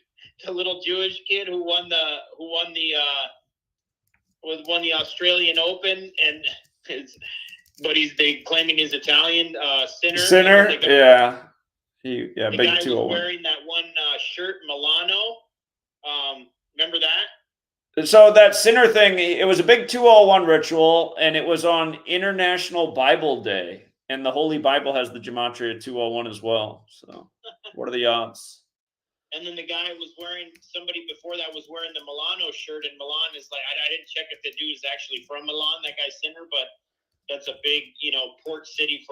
The little Jewish kid who won the Australian Open, and they claiming he's Italian. Sinner, yeah, the big guy 201. was wearing that one shirt, Milano. Remember that? So that Sinner thing, it was a big 201 ritual, and it was on International Bible Day, and the Holy Bible has the gematria 201 as well. So, what are the odds? And then the guy was wearing, somebody before that was wearing the Milano shirt, and Milan is like, I didn't check if the dude is actually from Milan, that guy Sinner, but that's a big, port city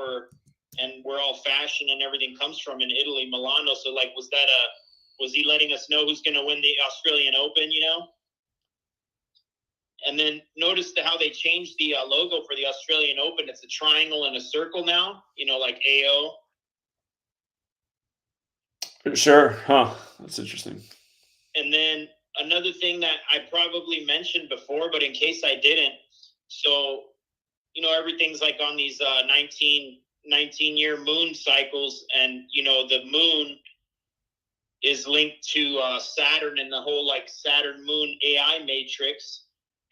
and where all fashion and everything comes from in Italy, Milano. So like, was he letting us know who's going to win the Australian Open, And then notice how they changed the logo for the Australian Open. It's a triangle and a circle now, like AO. Sure. Huh. That's interesting. And then another thing that I probably mentioned before, but in case I didn't, so, everything's like on these 19-year moon cycles, and, the moon is linked to Saturn and the whole like Saturn moon AI matrix.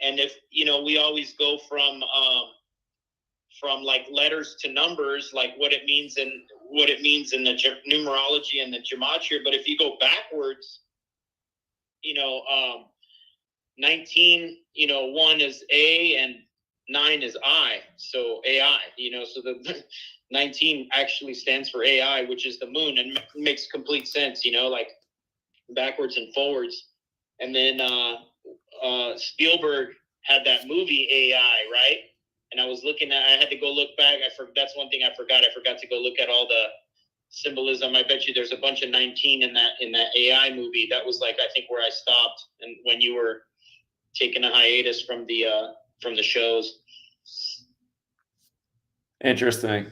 And if, we always go from like letters to numbers, like what it means in the numerology and the gematria. But if you go backwards, 19, 1 is A and 9 is I. So AI, so the 19 actually stands for AI, which is the moon, and makes complete sense, like backwards and forwards. And then Spielberg had that movie AI, right? And I was I had to go look back. That's one thing I forgot. I forgot to go look at all the symbolism. I bet you there's a bunch of 19 in that AI movie. That was like, I think, where I stopped, and when you were taking a hiatus from the shows. Interesting.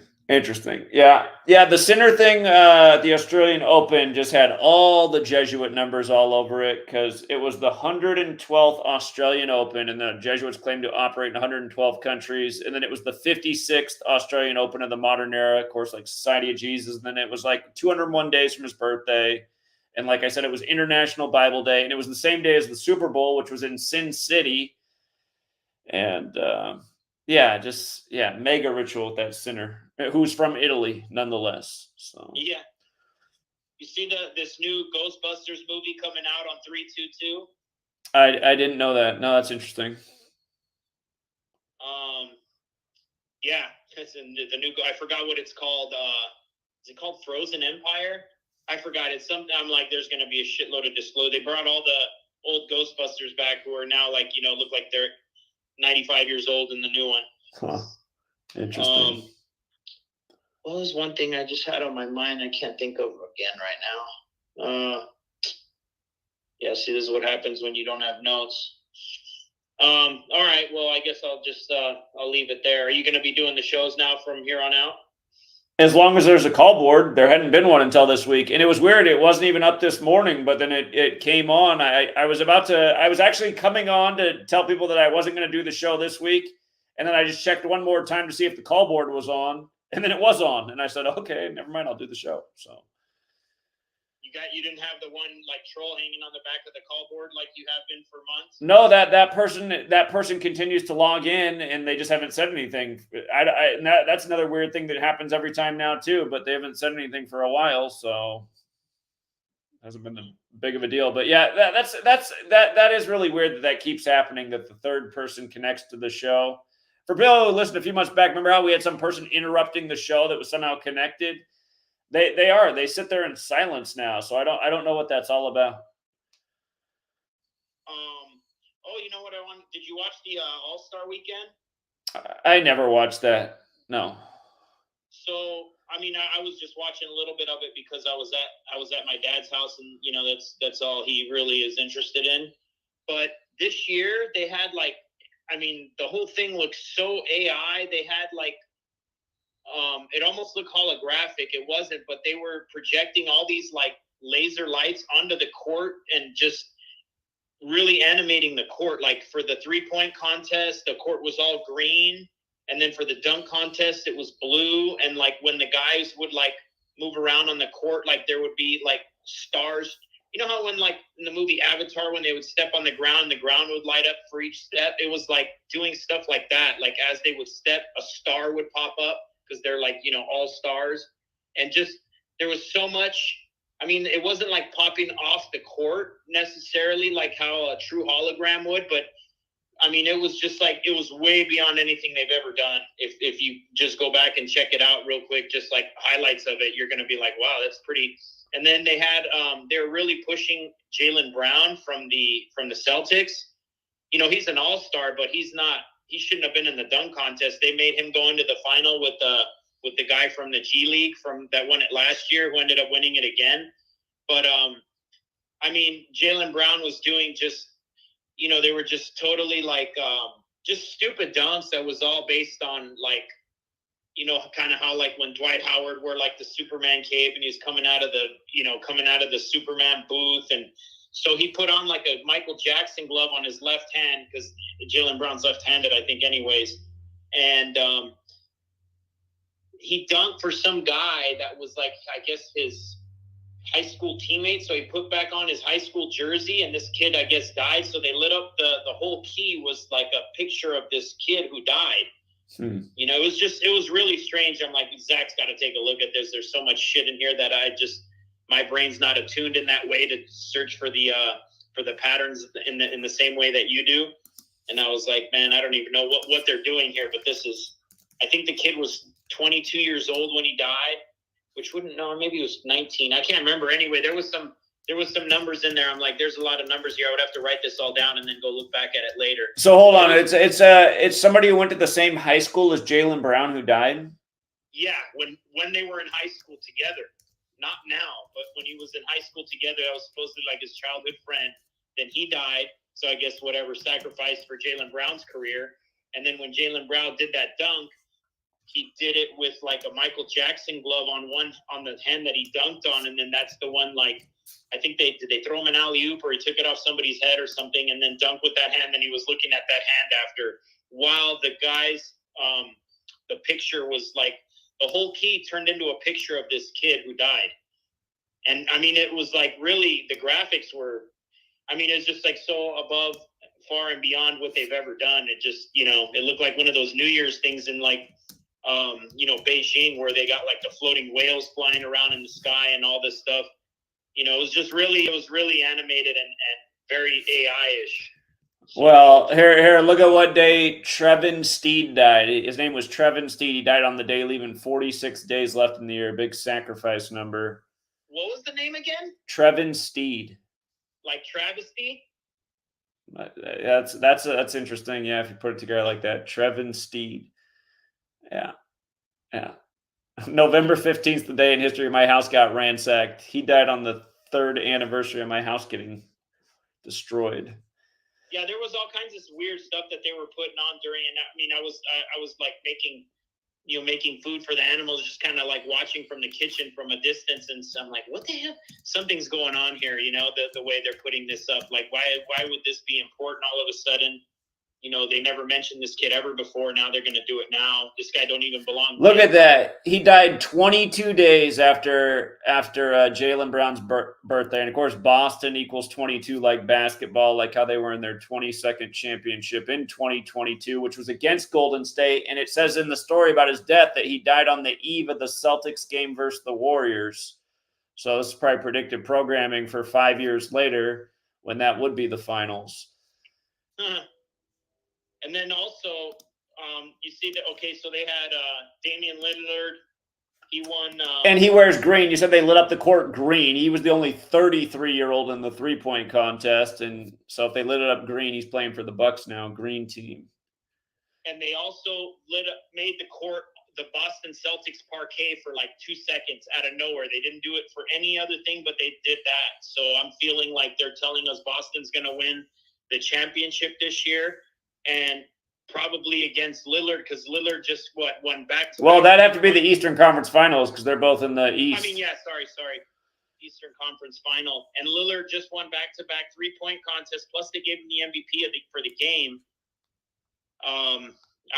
Yeah. The Sinner thing, the Australian Open just had all the Jesuit numbers all over it, because it was the 112th Australian Open, and the Jesuits claimed to operate in 112 countries. And then it was the 56th Australian Open of the modern era, of course, like Society of Jesus. And then it was like 201 days from his birthday. And like I said, it was International Bible Day, and it was the same day as the Super Bowl, which was in Sin City. And mega ritual with that Sinner, who's from Italy nonetheless. So yeah, you see this new Ghostbusters movie coming out on 3/22. I didn't know that. No, that's interesting. Yeah, it's the new. I forgot what it's called. Is it called Frozen Empire? I forgot. It's something. I'm like, there's going to be a shitload of disclosure. They brought all the old Ghostbusters back, who are now like, look like they're 95 years old in the new one. Huh. Interesting. What was one thing I just had on my mind I can't think of again right now? Yeah, see, this is what happens when you don't have notes. All right, well, I guess I'll just I'll leave it there. Are you going to be doing the shows now from here on out? As long as there's a call board. There hadn't been one until this week. And it was weird. It wasn't even up this morning, but then it came on. I was actually coming on to tell people that I wasn't going to do the show this week. And then I just checked one more time to see if the call board was on. And then it was on. And I said, okay, never mind. I'll do the show. So You didn't have the one like troll hanging on the back of the call board like you have been for months? no, that person continues to log in and they just haven't said anything. That's another weird thing that happens every time now too, but they haven't said anything for a while. So hasn't been that big of a deal, but yeah, that is really weird that keeps happening, that the third person connects to the show. For people who listened a few months back, remember how we had some person interrupting the show that was somehow connected? They sit there in silence now, so I don't know what that's all about. Oh, you know what I want? Did you watch the All-Star Weekend? I never watched that. No. So, I mean, I was just watching a little bit of it because I was at my dad's house, and you know that's all he really is interested in. But this year they had like, I mean, the whole thing looks so AI. They had like, it almost looked holographic. It wasn't, but they were projecting all these like laser lights onto the court and just really animating the court. Like for the 3-point contest, the court was all green. And then for the dunk contest, it was blue. And like when the guys would like move around on the court, like there would be like stars. You know how when like in the movie Avatar, when they would step on the ground would light up for each step? It was like doing stuff like that. Like as they would step, a star would pop up because they're like, you know, all stars. And just, there was so much. I mean, it wasn't like popping off the court necessarily like how a true hologram would, but I mean, it was just like, it was way beyond anything they've ever done. If you just go back and check it out real quick, just like highlights of it, you're going to be like, wow, that's pretty. And then they had, they're really pushing Jaylen Brown from the Celtics. You know, he's an all-star, but he shouldn't have been in the dunk contest. They made him go into the final with the guy from the G League that won it last year, who ended up winning it again. But, I mean, Jaylen Brown was doing just, you know, they were just totally like, just stupid dunks that was all based on like, you know, kind of how like when Dwight Howard wore like the Superman cape and he's coming out of the Superman booth. And so he put on like a Michael Jackson glove on his left hand because Jaylen Brown's left-handed, I think anyways. And he dunked for some guy that was like, I guess his high school teammate. So he put back on his high school jersey and this kid, I guess, died. So they lit up the whole key was like a picture of this kid who died. You know, it was really strange. I'm like, Zach's got to take a look at this. There's so much shit in here that my brain's not attuned in that way to search for the patterns in the same way that you do. And I was like, man, I don't even know what they're doing here, but I think the kid was 22 years old when he died, which wouldn't know, maybe he was 19. I can't remember. Anyway, there was some numbers in there. I'm like, there's a lot of numbers here. I would have to write this all down and then go look back at it later. So hold on, it's somebody who went to the same high school as Jaylen Brown who died? Yeah, when they were in high school together. Not now, but when he was in high school together, that was supposedly like his childhood friend. Then he died, so I guess whatever sacrificed for Jaylen Brown's career. And then when Jaylen Brown did that dunk, he did it with like a Michael Jackson glove on the hand that he dunked on, and then that's the one, like, I think they throw him an alley-oop or he took it off somebody's head or something and then dunked with that hand. Then he was looking at that hand after, while the guys, the picture was like, the whole key turned into a picture of this kid who died. And I mean, it was like really, the graphics were, I mean, it's just like so above, far and beyond what they've ever done. It just, you know, it looked like one of those New Year's things in like, you know, Beijing, where they got like the floating whales flying around in the sky and all this stuff. You know, it was really animated and very AI-ish. Well, here, look at what day Trevin Steed died. His name was Trevin Steed. He died on the day, leaving 46 days left in the year. Big sacrifice number. What was the name again? Trevin Steed. Like travesty? That's interesting. Yeah, if you put it together like that, Trevin Steed. Yeah, yeah. November 15th, the day in history my house got ransacked. He died on the 3rd anniversary of my house getting destroyed. Yeah, there was all kinds of weird stuff that they were putting on during, and I mean, I was like making food for the animals, just kind of like watching from the kitchen from a distance, and so I'm like, what the hell? Something's going on here, the way they're putting this up. Like, why would this be important all of a sudden? They never mentioned this kid ever before. Now they're going to do it now. This guy don't even belong. Look at that. He died 22 days after Jaylen Brown's birthday. And, of course, Boston equals 22 like basketball, like how they were in their 22nd championship in 2022, which was against Golden State. And it says in the story about his death that he died on the eve of the Celtics game versus the Warriors. So this is probably predictive programming for 5 years later when that would be the finals. And then also, you see that, okay, so they had Damian Lillard. He won. And he wears green. You said they lit up the court green. He was the only 33-year-old in the three-point contest. And so if they lit it up green, he's playing for the Bucks now, green team. And they also made the court, the Boston Celtics parquet for like 2 seconds out of nowhere. They didn't do it for any other thing, but they did that. So I'm feeling like they're telling us Boston's going to win the championship this year. And probably against Lillard, because Lillard just won back to. Well, that'd have to be the Eastern Conference Finals because they're both in the East. I mean, yeah, sorry, Eastern Conference Final, and Lillard just won back-to-back three-point contests. Plus, they gave him the MVP for the game. I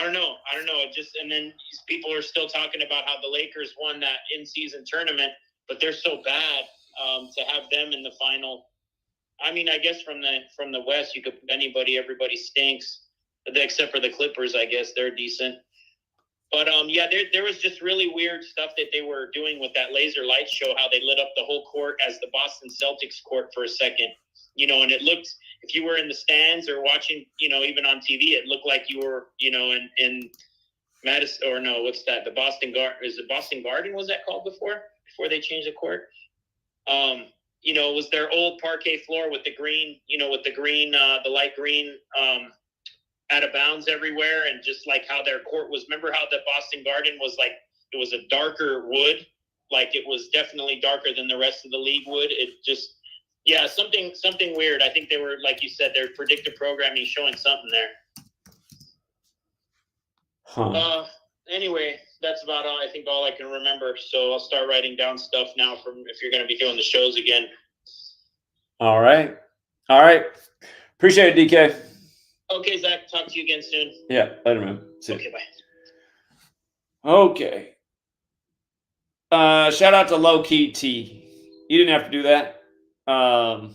don't know. It just, and then people are still talking about how the Lakers won that in-season tournament, but they're so bad to have them in the final. I mean, I guess from the West, you could everybody stinks. Except for the Clippers, I guess they're decent. But yeah, there was just really weird stuff that they were doing with that laser light show, how they lit up the whole court as the Boston Celtics court for a second, and it looked, if you were in the stands or watching, even on TV, it looked like you were, in Madison, or no, what's that? The Boston Garden, is it Boston Garden was that called before they changed the court? It was their old parquet floor with the green, the light green, out of bounds everywhere, and just like how their court was. Remember how the Boston Garden was like, it was a darker wood, like it was definitely darker than the rest of the league wood. It just, yeah, something weird. I think they were, like you said, their predictive programming showing something there. Anyway, that's about all I can remember. So I'll start writing down stuff now from if you're going to be doing the shows again. All right. Appreciate it, DK. Okay, Zach, talk to you again soon. Yeah, later, man. See you. Okay, bye. Okay. Shout out to Low Key T. You didn't have to do that. All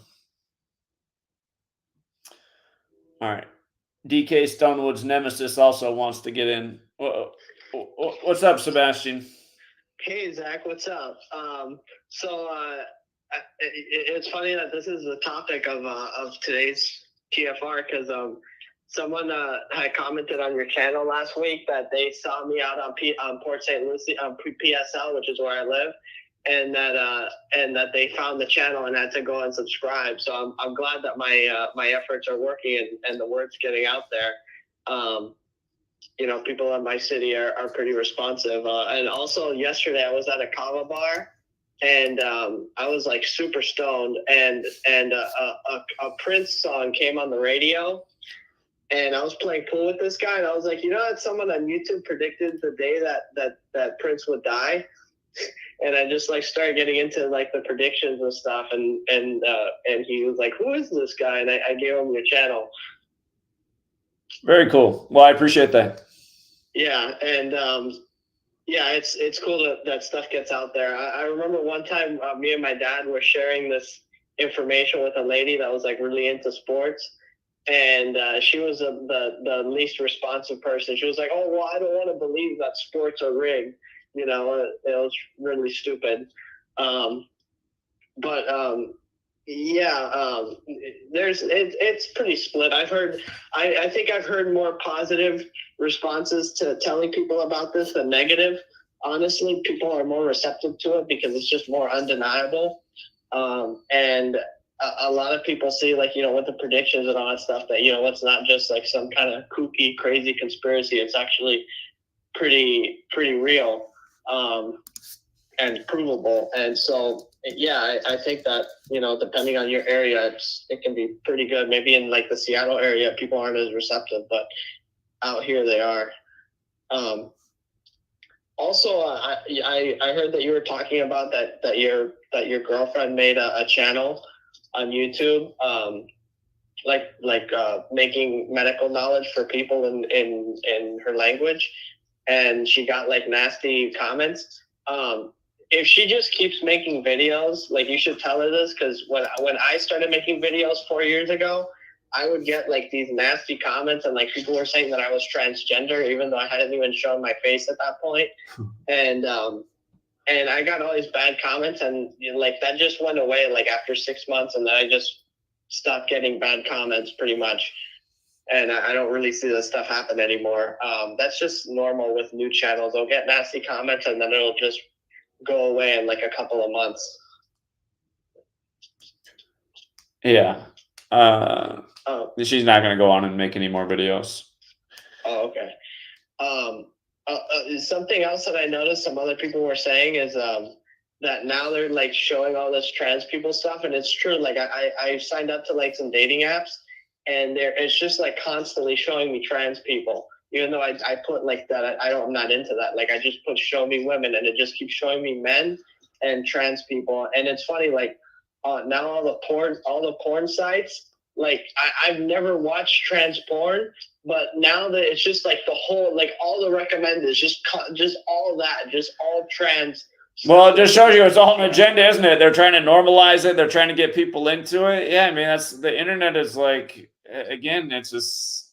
right. DK Stonewood's nemesis also wants to get in. What's up, Sebastian? Hey, Zach, what's up? It's funny that this is the topic of today's TFR because someone had commented on your channel last week that they saw me out on Port St. Lucie on PSL, which is where I live, and that they found the channel and had to go and subscribe. So I'm glad that my efforts are working and the word's getting out there. People in my city are pretty responsive. And also yesterday I was at a kava bar and I was like super stoned and a Prince song came on the radio. And I was playing pool with this guy, and I was like, that someone on YouTube predicted the day that Prince would die, and I just like started getting into like the predictions and stuff, and he was like, "Who is this guy?" And I gave him your channel. Very cool. Well, I appreciate that. Yeah, and it's cool that stuff gets out there. I remember one time me and my dad were sharing this information with a lady that was like really into sports. And she was the least responsive person. She was like, "Oh, well, I don't want to believe that sports are rigged." It was really stupid. It's pretty split. I think I've heard more positive responses to telling people about this than negative. Honestly, people are more receptive to it because it's just more undeniable. And a lot of people see, like, you know, with the predictions and all that stuff, that, you know, it's not just like some kind of kooky, crazy conspiracy. It's actually pretty real, and provable. And so, yeah, I think that, you know, depending on your area, it can be pretty good. Maybe in like the Seattle area, people aren't as receptive, but out here they are. Also, I heard that you were talking about that your girlfriend made a channel on YouTube, making medical knowledge for people in her language, and she got like nasty comments. If she just keeps making videos, like, you should tell her this, because when I started making videos 4 years ago, I would get like these nasty comments, and like people were saying that I was transgender, even though I hadn't even shown my face at that point. And I got all these bad comments, and, you know, like, that just went away like after 6 months, and then I just stopped getting bad comments pretty much. And I don't really see this stuff happen anymore. That's just normal with new channels. They'll get nasty comments, and then it'll just go away in like a couple of months. Yeah. She's not going to go on and make any more videos. Oh, okay. Something else that I noticed some other people were saying is that now they're like showing all this trans people stuff, and it's true. Like, I signed up to like some dating apps, and it's just like constantly showing me trans people, even though I put like that. I'm not into that. Like, I just put show me women, and it just keeps showing me men and trans people. And it's funny, like, now all the porn sites, like, I've never watched trans porn, but now that it's just like the whole, like, all the recommended is just all that, just all trans. Well, it just shows you it's all an agenda, isn't it? They're trying to normalize it. They're trying to get people into it. Yeah, I mean, that's the internet is like, again, it's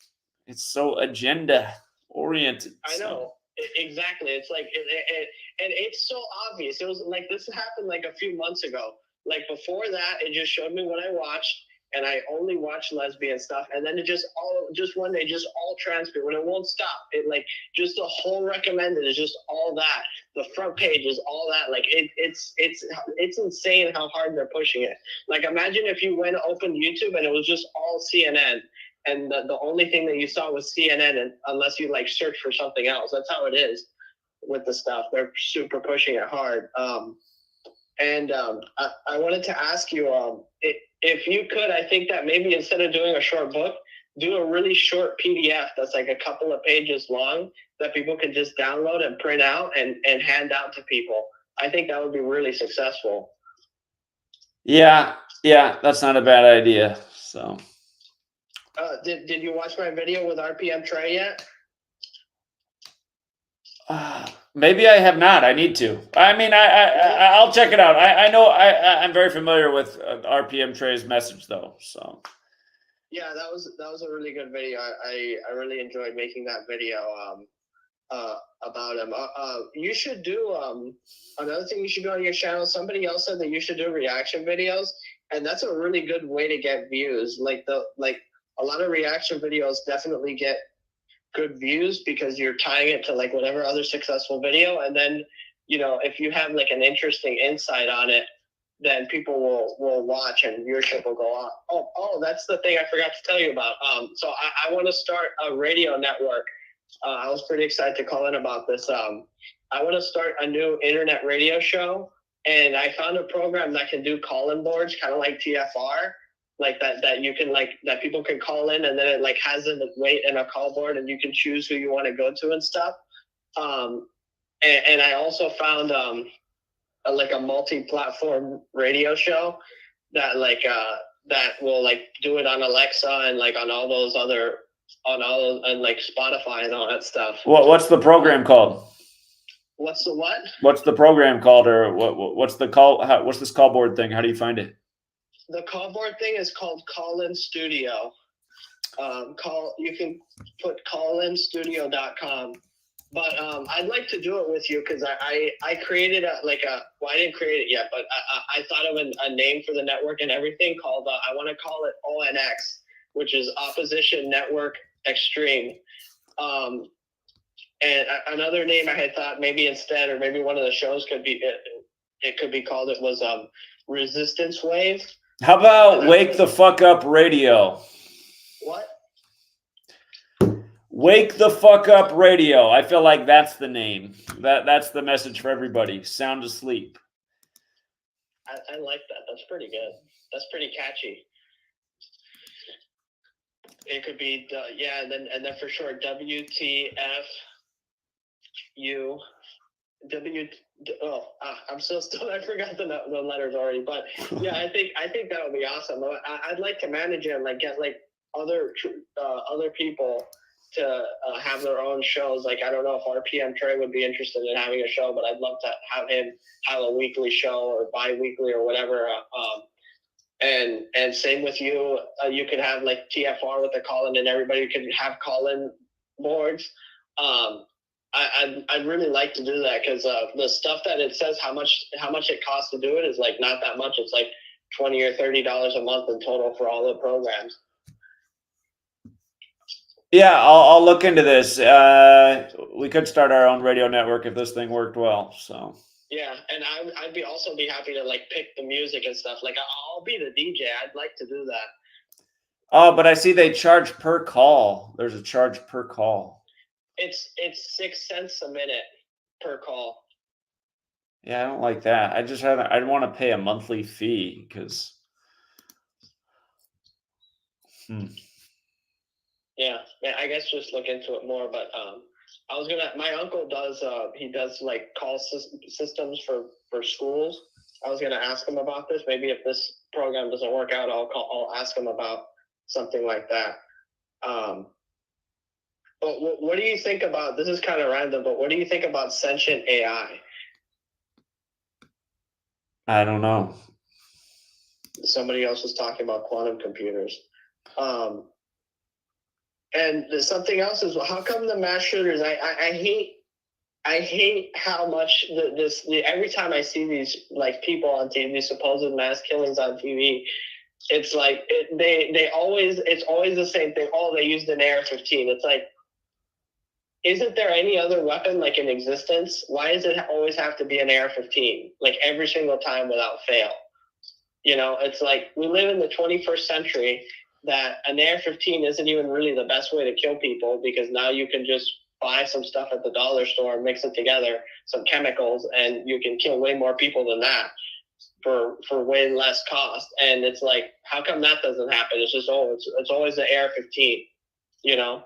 so agenda oriented. I know. Exactly. It's like, and it's so obvious. It was like, this happened like a few months ago. Like, before that, it just showed me what I watched, and I only watched lesbian stuff. And then it just one day, just all trans people, and it won't stop. It, like, just the whole recommended is just all that. The front page is all that. Like, it's insane how hard they're pushing it. Like, imagine if you went open YouTube and it was just all CNN, and the only thing that you saw was CNN, and unless you like search for something else. That's how it is with the stuff. They're super pushing it hard. I wanted to ask you, if you could, I think that maybe instead of doing a short book, do a really short PDF that's like a couple of pages long that people can just download and print out and hand out to people. I think that would be really successful. Yeah, that's not a bad idea. So, did you watch my video with RPM Trey yet? Maybe I have not. I need to. I mean, I'll check it out. I know I'm very familiar with RPM Trey's message, though. So. Yeah, that was a really good video. I really enjoyed making that video about him. You should do another thing you should do on your channel. Somebody else said that you should do reaction videos, and that's a really good way to get views. Like a lot of reaction videos definitely get good views because you're tying it to like whatever other successful video, and then, you know, if you have like an interesting insight on it, then people will watch and viewership will go up. Oh, that's the thing I forgot to tell you about. So I want to start a radio network. I was pretty excited to call in about this. I want to start a new internet radio show, and I found a program that can do call-in boards, kind of like TFR, like that you can that people can call in, and then it like has a wait and a call board, and you can choose who you want to go to and stuff. And I also found like a multi-platform radio show that that will like do it on Alexa and like on all those other and like Spotify and all that stuff. What's the program called? What's the what? What's the program called, or what's the call? What's this call board thing? How do you find it? The call board thing is called Call-In Studio. You can put callinstudio.com. But I'd like to do it with you because I created well, I didn't create it yet, but I thought of a name for the network and everything called, I want to call it ONX, which is Opposition Network Extreme. And another name I had thought maybe instead, or maybe one of the shows could be, it could be called, it was Resistance Wave. How about Wake the Fuck Up Radio? What? Wake the Fuck Up Radio. I feel like that's the name. That's the message for everybody. Sound asleep. I like that. That's pretty good. That's pretty catchy. It could be and then for sure WTF you I'm still I forgot the letters already, but yeah, I think that would be awesome. I'd like to manage it and like get like other people to have their own shows. Like I don't know if RPM Trey would be interested in having a show, but I'd love to have him have a weekly show or bi-weekly or whatever. And same with you. You could have like TFR with the call-in, and everybody could have call-in boards. I'd really like to do that because the stuff that it says how much it costs to do it is like not that much. It's like $20 or $30 a month in total for all the programs. Yeah, I'll look into this. We could start our own radio network if this thing worked well. So. Yeah, and I'd also be happy to like pick the music and stuff. Like I'll be the DJ. I'd like to do that. Oh, but I see they charge per call. There's a charge per call. It's 6 cents a minute per call. Yeah, I don't like that. I want to pay a monthly fee because. Yeah, I guess just look into it more. But my uncle does he does like call systems for schools. I was gonna ask him about this. Maybe if this program doesn't work out, I'll ask him about something like that. But what do you think about, this is kind of random, but what do you think about sentient AI? I don't know. Somebody else was talking about quantum computers. And something else is, how come the mass shooters, I hate how much every time I see these like people on TV, supposed mass killings on TV, it's like it's always the same thing. Oh, they used an AR-15. It's like, isn't there any other weapon like in existence? Why does it always have to be an AR-15? Like every single time without fail? You know, it's like we live in the 21st century that an AR-15 isn't even really the best way to kill people, because now you can just buy some stuff at the dollar store, mix it together, some chemicals, and you can kill way more people than that for way less cost. And it's like, how come that doesn't happen? It's just, it's always the AR-15, you know?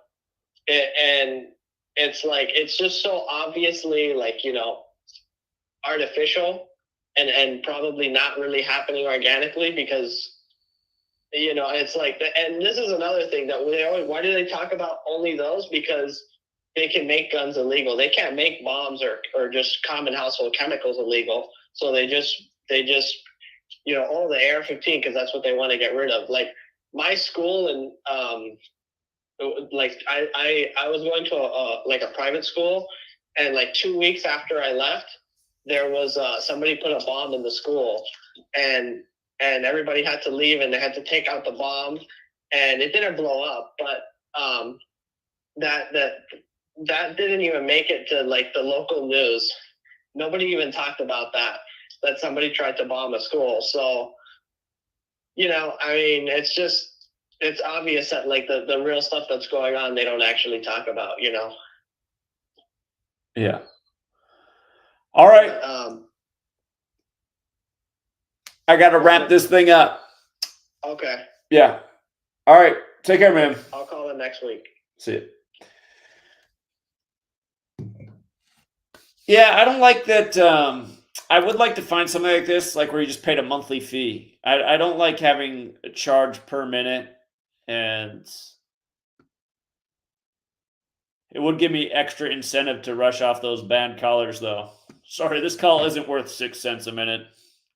And it's like, it's just so obviously like, you know, artificial and probably not really happening organically, because, you know, it's like, and this is another thing that why do they talk about only those? Because they can make guns illegal. They can't make bombs or just common household chemicals illegal. So they just, you know, the AR-15, because that's what they want to get rid of. Like my school, and like I was going to a private school, and like 2 weeks after I left, there was somebody put a bomb in the school, and everybody had to leave, and they had to take out the bomb, and it didn't blow up, but that didn't even make it to like the local news. Nobody even talked about that somebody tried to bomb a school. So, you know, I mean, it's obvious that like the real stuff that's going on, they don't actually talk about, you know? Yeah. All right. I got to wrap this thing up. Okay. Yeah. All right. Take care, man. I'll call in next week. See you. Yeah, I don't like that. I would like to find something like this, like where you just paid a monthly fee. I don't like having a charge per minute, and it would give me extra incentive to rush off those banned callers, though. Sorry, this call isn't worth 6 cents a minute.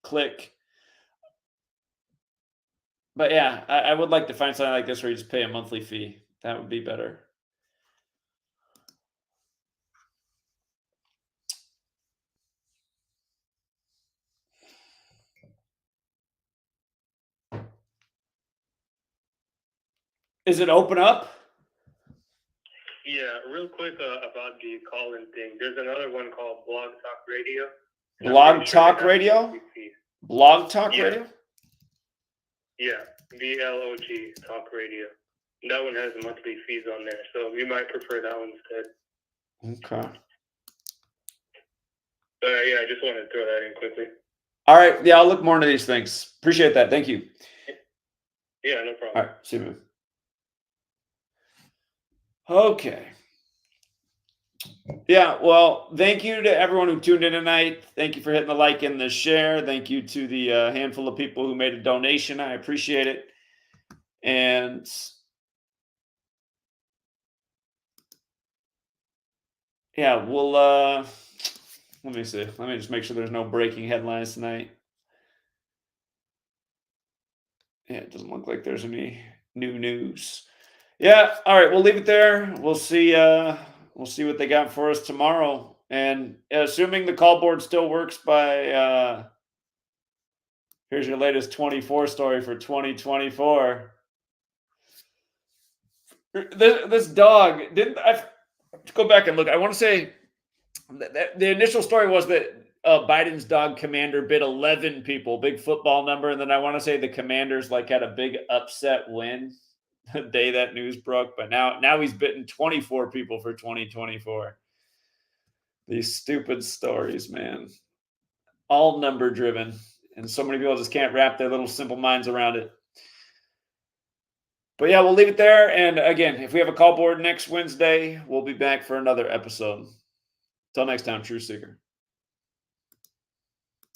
Click. But yeah, I would like to find something like this where you just pay a monthly fee. That would be better. Is it open up? Yeah, real quick about the call-in thing. There's another one called Blog Talk Radio. Blog Talk Radio? Blog Talk Radio? Yeah, VLOG Talk Radio. That one has monthly fees on there, so you might prefer that one instead. Okay. Yeah, I just wanted to throw that in quickly. All right. Yeah, I'll look more into these things. Appreciate that. Thank you. Yeah, no problem. All right. See you, man. Okay. Yeah, well, thank you to everyone who tuned in tonight. Thank you for hitting the like and the share. Thank you to the handful of people who made a donation. I appreciate it. And yeah, we'll let me see. Let me just make sure there's no breaking headlines tonight. Yeah, it doesn't look like there's any new news. Yeah, all right, we'll leave it there. We'll see what they got for us tomorrow. And assuming the call board still works by here's your latest 24 story for 2024. This dog didn't I go back and look. I want to say the initial story was that Biden's dog Commander bit 11 people, big football number, and then I want to say the Commanders like had a big upset win the day that news broke. But now he's bitten 24 people for 2024. These stupid stories, man, all number driven, and so many people just can't wrap their little simple minds around it. But yeah, we'll leave it there. And again, if we have a call board next Wednesday, we'll be back for another episode. Till next time, True Seeker.